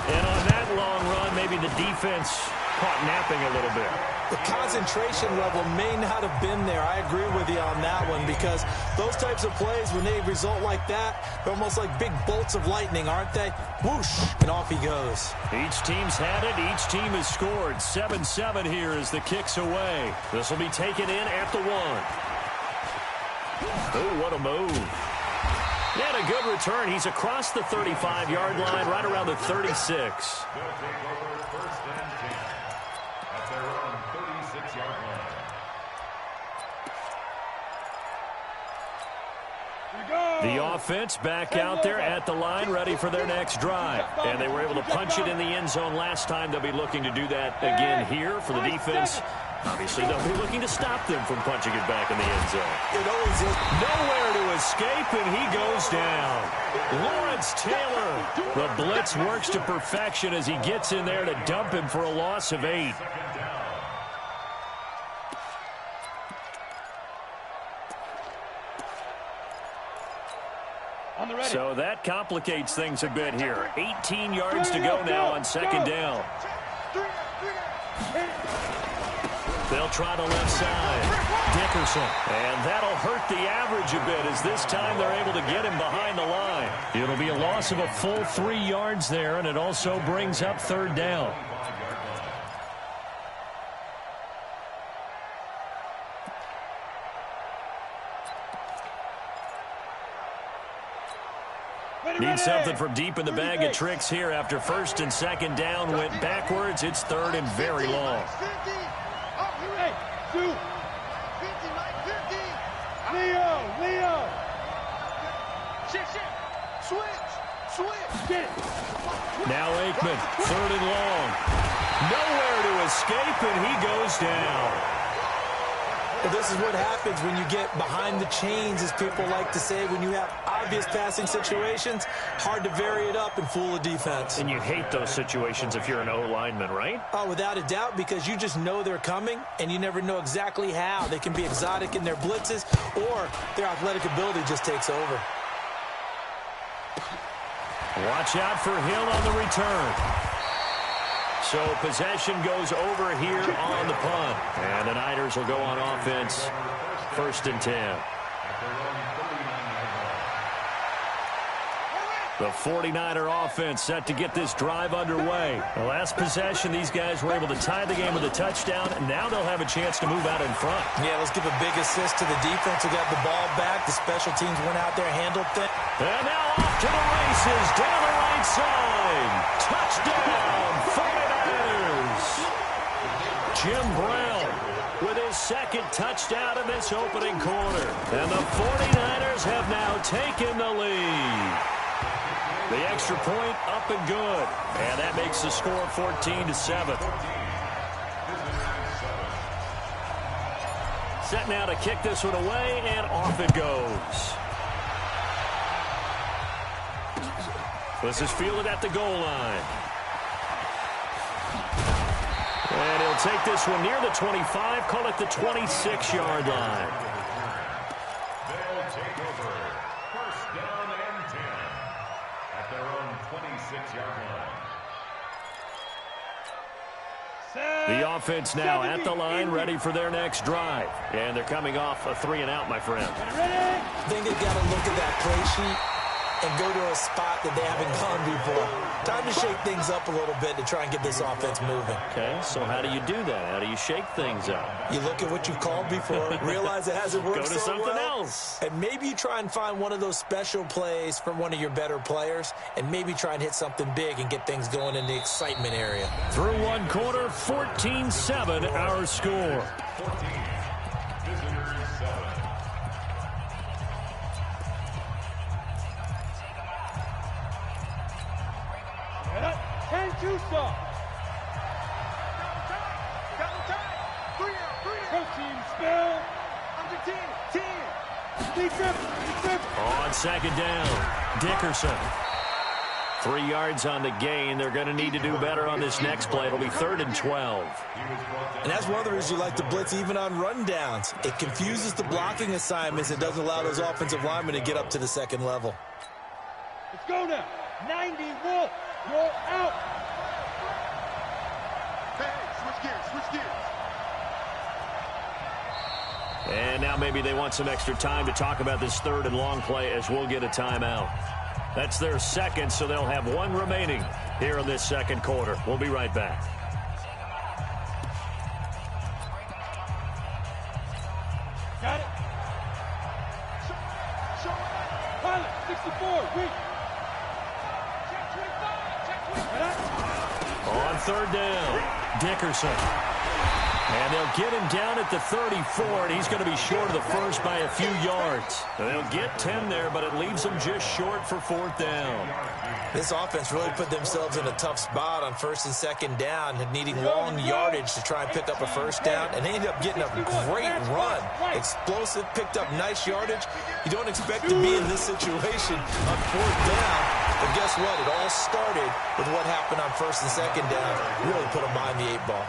And on that long run, maybe the defense caught napping a little bit. The concentration level may not have been there. I agree with you on that one, because those types of plays, when they result like that, they're almost like big bolts of lightning, aren't they? Whoosh, and off he goes. Each team's had it. Each team has scored. 7-7 here as the kick's away. This will be taken in at the 1. Oh, what a move. He had a good return. He's across the 35-yard line, right around the 36. They'll take over 1st and 10 at their own 36-yard line. The offense back out there at the line, ready for their next drive. And they were able to punch it in the end zone last time. They'll be looking to do that again here for the defense. Obviously, they'll be looking to stop them from punching it back in the end zone. It always is. Nowhere to escape, and he goes down. Lawrence Taylor. The blitz works to perfection as he gets in there to dump him for a loss of 8. So that complicates things a bit here. 18 yards to go now on 2nd down. They'll try the left side. Dickerson. And that'll hurt the average a bit, as this time they're able to get him behind the line. It'll be a loss of a full 3 yards there, and it also brings up 3rd down. Need something from deep in the bag of tricks here after 1st and 2nd down went backwards. It's 3rd and very long. Leo. Switch. Now Aikman, 3rd and long. Nowhere to escape, and he goes down. Well, this is what happens when you get behind the chains, as people like to say. When you have obvious passing situations, hard to vary it up and fool a defense. And you hate those situations if you're an O-lineman, right? Oh, without a doubt, because you just know they're coming, and you never know exactly how. They can be exotic in their blitzes, or their athletic ability just takes over. Watch out for Hill on the return. So possession goes over here on the punt. And the Niners will go on offense. 1st and 10. The 49er offense set to get this drive underway. The last possession, these guys were able to tie the game with a touchdown, and now they'll have a chance to move out in front. Yeah, let's give a big assist to the defense who got the ball back. The special teams went out there, handled things. And now off to the races, down the right side. Touchdown, 49ers. Jim Brown with his 2nd touchdown in this opening quarter. And the 49ers have now taken the lead. The extra point up and good. And that makes the score 14-7. Set now to kick this one away, and off it goes. This is fielded at the goal line. And he'll take this one near the 25, call it the 26-yard line. They'll take over 1st down and 10 at their own 26-yard line. The offense now at the line, ready for their next drive. And they're coming off a 3-and-out, my friend. I think they've got to look at that play sheet and go to a spot that they haven't gone before. Time to shake things up a little bit to try and get this offense moving. Okay, so how do you do that? How do you shake things up? You look at what you've called before, realize it hasn't worked Go to so something well, else. and maybe you try and find one of those special plays from one of your better players, and maybe try and hit something big and get things going in the excitement area. Through one quarter, 14-7 our score. 14, visitors 7. Two stop. Double time. 3 out. Coach team spell. Under 10. Defense. On second down, Dickerson. 3 yards on the gain. They're going to need to do better on this next play. It'll be 3rd and 12. And that's one of the reasons you like to blitz even on rundowns. It confuses the blocking assignments. It doesn't allow those offensive linemen to get up to the second level. Let's go now. 91. You're out. Switch gears. And now maybe they want some extra time to talk about this 3rd and long play as we'll get a timeout. That's their second, so they'll have 1 remaining here in this second quarter. We'll be right back. Got it. Pilot, 64, weak. On 3rd down, Dickerson. And they'll get him down at the 34, and he's going to be short of the first by a few yards. They'll get 10 there, but it leaves them just short for 4th down. This offense really put themselves in a tough spot on 1st and 2nd down, and needing long yardage to try and pick up a 1st down, and they ended up getting a great run. Explosive, picked up nice yardage. You don't expect to be in this situation on 4th down, but guess what? It all started with what happened on 1st and 2nd down. Really put them behind the 8 ball.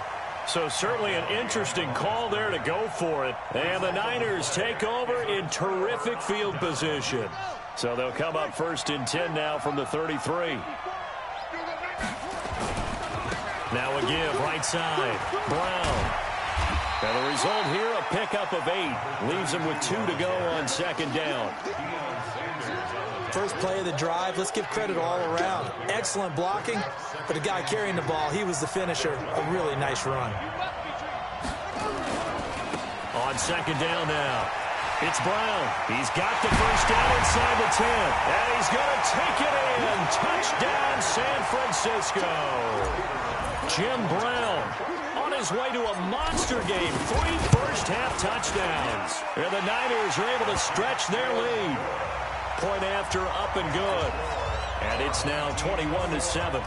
So certainly an interesting call there to go for it. And the Niners take over in terrific field position. So they'll come up 1st and 10 now from the 33. Now a give, right side, Brown. And the result here, a pickup of 8. Leaves them with 2 to go on 2nd down. First play of the drive, let's give credit all around. Excellent blocking, but the guy carrying the ball, he was the finisher. A really nice run. On 2nd down now, it's Brown. He's got the first down inside the 10. And he's going to take it in. Touchdown, San Francisco. Jim Brown on his way to a monster game. 3 first-half touchdowns. And the Niners are able to stretch their lead. Point after, up and good. And it's now 21-7.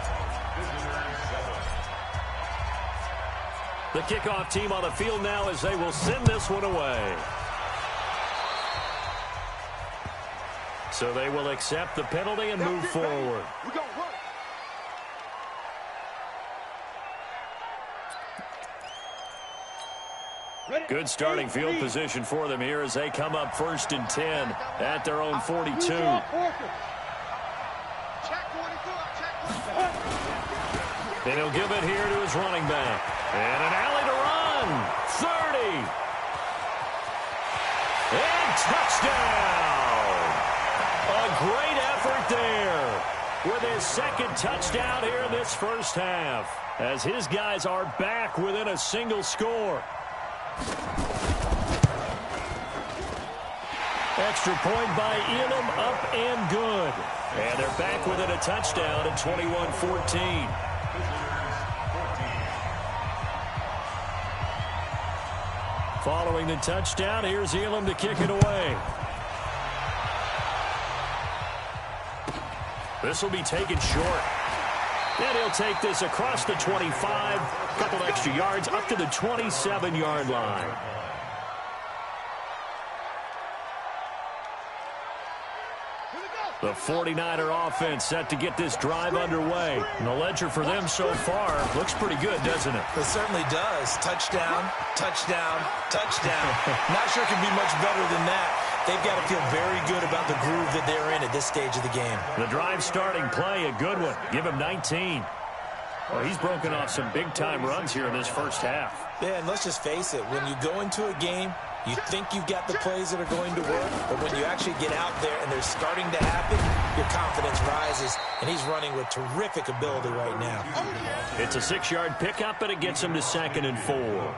The kickoff team on the field now as they will send this one away. So they will accept the penalty and move forward. Good starting field position for them here as they come up 1st and 10 at their own 42. And he'll give it here to his running back. And an alley to run. 30. And touchdown. A great effort there with his 2nd touchdown here in this first half as his guys are back within a single score. Extra point by Elam, up and good. And they're back within a touchdown at 21-14. Following the touchdown, here's Elam to kick it away. This will be taken short. And he'll take this across the 25, a couple extra yards, up to the 27-yard line. The 49er offense set to get this drive underway. And the ledger for them so far looks pretty good, doesn't it? It certainly does. Touchdown, touchdown, touchdown. Not sure it can be much better than that. They've got to feel very good about the groove that they're in at this stage of the game. The drive starting play, a good one. Give him 19. Well, he's broken off some big-time runs here in this first half. Yeah, and let's just face it. When you go into a game, you think you've got the plays that are going to work, but when you actually get out there and they're starting to happen, your confidence rises, and he's running with terrific ability right now. It's a 6-yard pickup, and it gets him to 2nd and 4.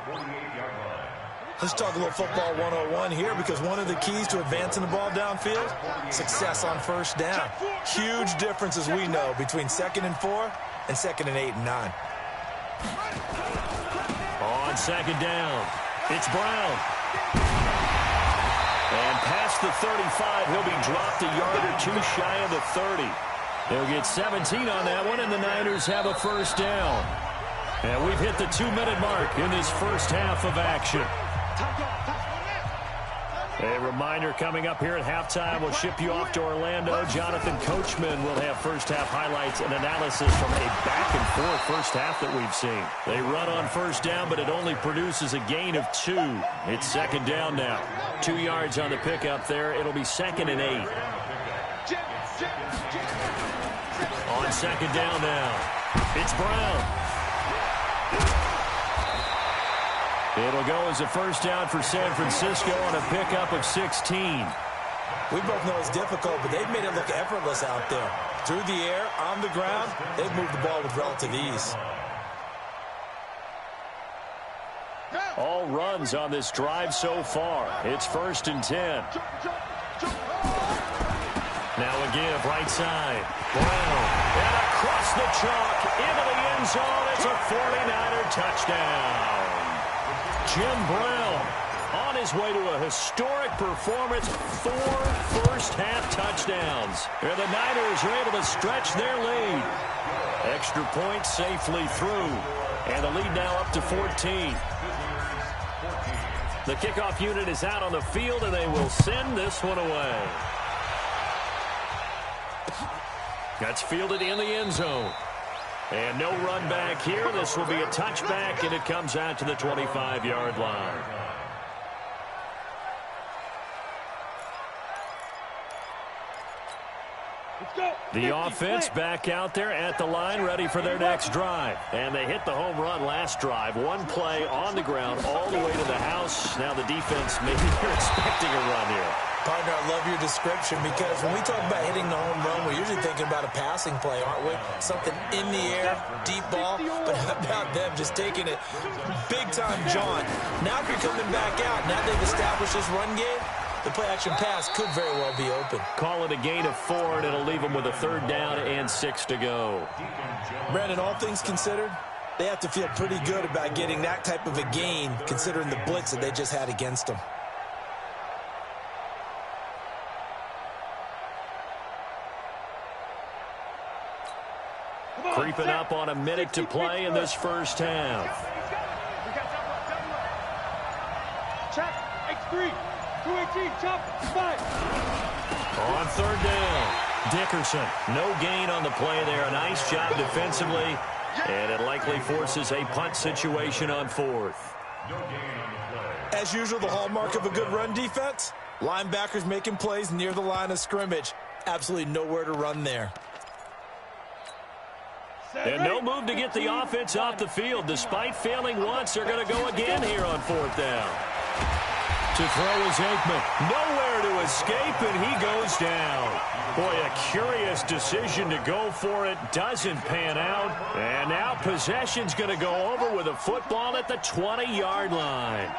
Let's talk a little football 101 here, because one of the keys to advancing the ball downfield, success on first down. Huge difference, as we know, between 2nd and 4 and 2nd and 8 and 9. On 2nd down, it's Brown. And past the 35, he'll be dropped a yard or two shy of the 30. They'll get 17 on that one, and the Niners have a first down. And we've hit the 2-minute mark in this first half of action. A reminder coming up here at halftime, we'll ship you off to Orlando. Jonathan Coachman will have first-half highlights and analysis from a back-and-forth first half that we've seen. They run on first down, but it only produces a gain of 2. It's 2nd down now. 2 yards on the pickup there. It'll be 2nd and 8. On 2nd down now, it's Brown. It'll go as a first down for San Francisco on a pickup of 16. We both know it's difficult, but they've made it look effortless out there. Through the air, on the ground, they've moved the ball with relative ease. All runs on this drive so far. It's 1st and 10. Now again, right side. Brown. And across the chalk into the end zone. It's a 49er touchdown. Jim Brown on his way to a historic performance. 4 first-half touchdowns. And the Niners are able to stretch their lead. Extra point safely through. And the lead now up to 14. The kickoff unit is out on the field, and they will send this one away. That's fielded in the end zone. And no run back here. This will be a touchback, and it comes out to the 25-yard line. The offense back out there at the line, ready for their next drive. And they hit the home run last drive. One play on the ground all the way to the house. Now the defense, maybe they're expecting a run here. Partner, I love your description, because when we talk about hitting the home run, we're usually thinking about a passing play, aren't we? Something in the air, deep ball. But how about them just taking it big-time jaunt? Now if you're coming back out, now they've established this run game, the play-action pass could very well be open. Call it a gain of 4, and it'll leave them with a 3rd down and 6 to go. Brandon, all things considered, they have to feel pretty good about getting that type of a gain, considering the blitz that they just had against them. Creeping up on a minute to play in this first half. Check, X3, 218, chop, 5. On 3rd down, Dickerson. No gain on the play there. A nice job defensively, and it likely forces a punt situation on 4th. As usual, the hallmark of a good run defense, linebackers making plays near the line of scrimmage. Absolutely nowhere to run there. And no move to get the offense off the field. Despite failing once, they're going to go again here on 4th down. To throw is Aikman. Nowhere to escape, and he goes down. Boy, a curious decision to go for it. Doesn't pan out. And now possession's going to go over with a football at the 20-yard line.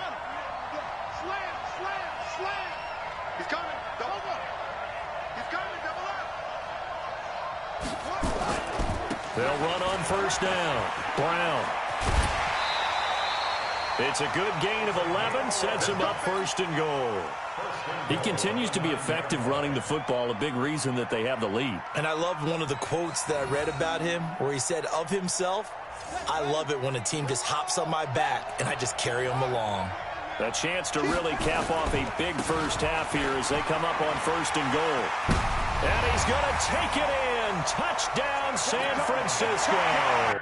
He's coming, double up. He's coming, double up. They'll run on 1st down. Brown. It's a good gain of 11, sets him up 1st and goal. He continues to be effective running the football, a big reason that they have the lead. And I love one of the quotes that I read about him, where he said of himself, I love it when a team just hops on my back and I just carry them along. A chance to really cap off a big first half here as they come up on 1st and goal. And he's going to take it in. Touchdown, San Francisco.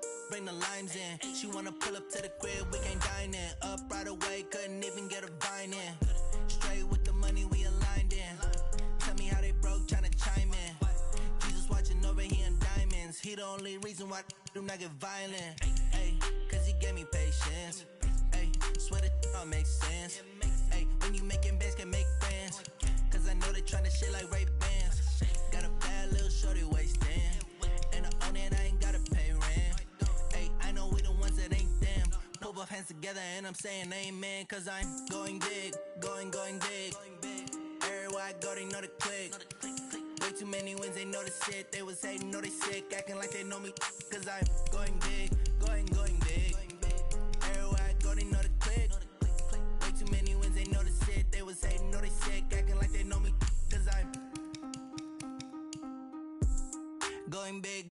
bring the limes in. She wanna pull up to the crib, we can't dine in. Up right away, couldn't even get a vine in. Straight with the money, we aligned in. Tell me how they broke, tryna chime in. Jesus watching over here in diamonds. He the only reason why I do not get violent. Ay, cause he gave me patience. Ay, swear that all makes sense. Ay, when you making bands, can make friends. Cause I know they tryna shit like Ray-Bans. Got a bad little shorty wasting. And I own it, I ain't gotta pay rent. Ay, I know we the ones that ain't them. Put both hands together and I'm saying amen. Cause I'm going big, going big. Everywhere I go, they know the click. Way too many wins, they know the shit. They was hating, know they sick, acting like they know me. Cause I'm going big, going big. Everywhere I go, they know the click. Way too many wins, they know the shit. They was hating, know they sick, acting like they know me. Cause I'm going big.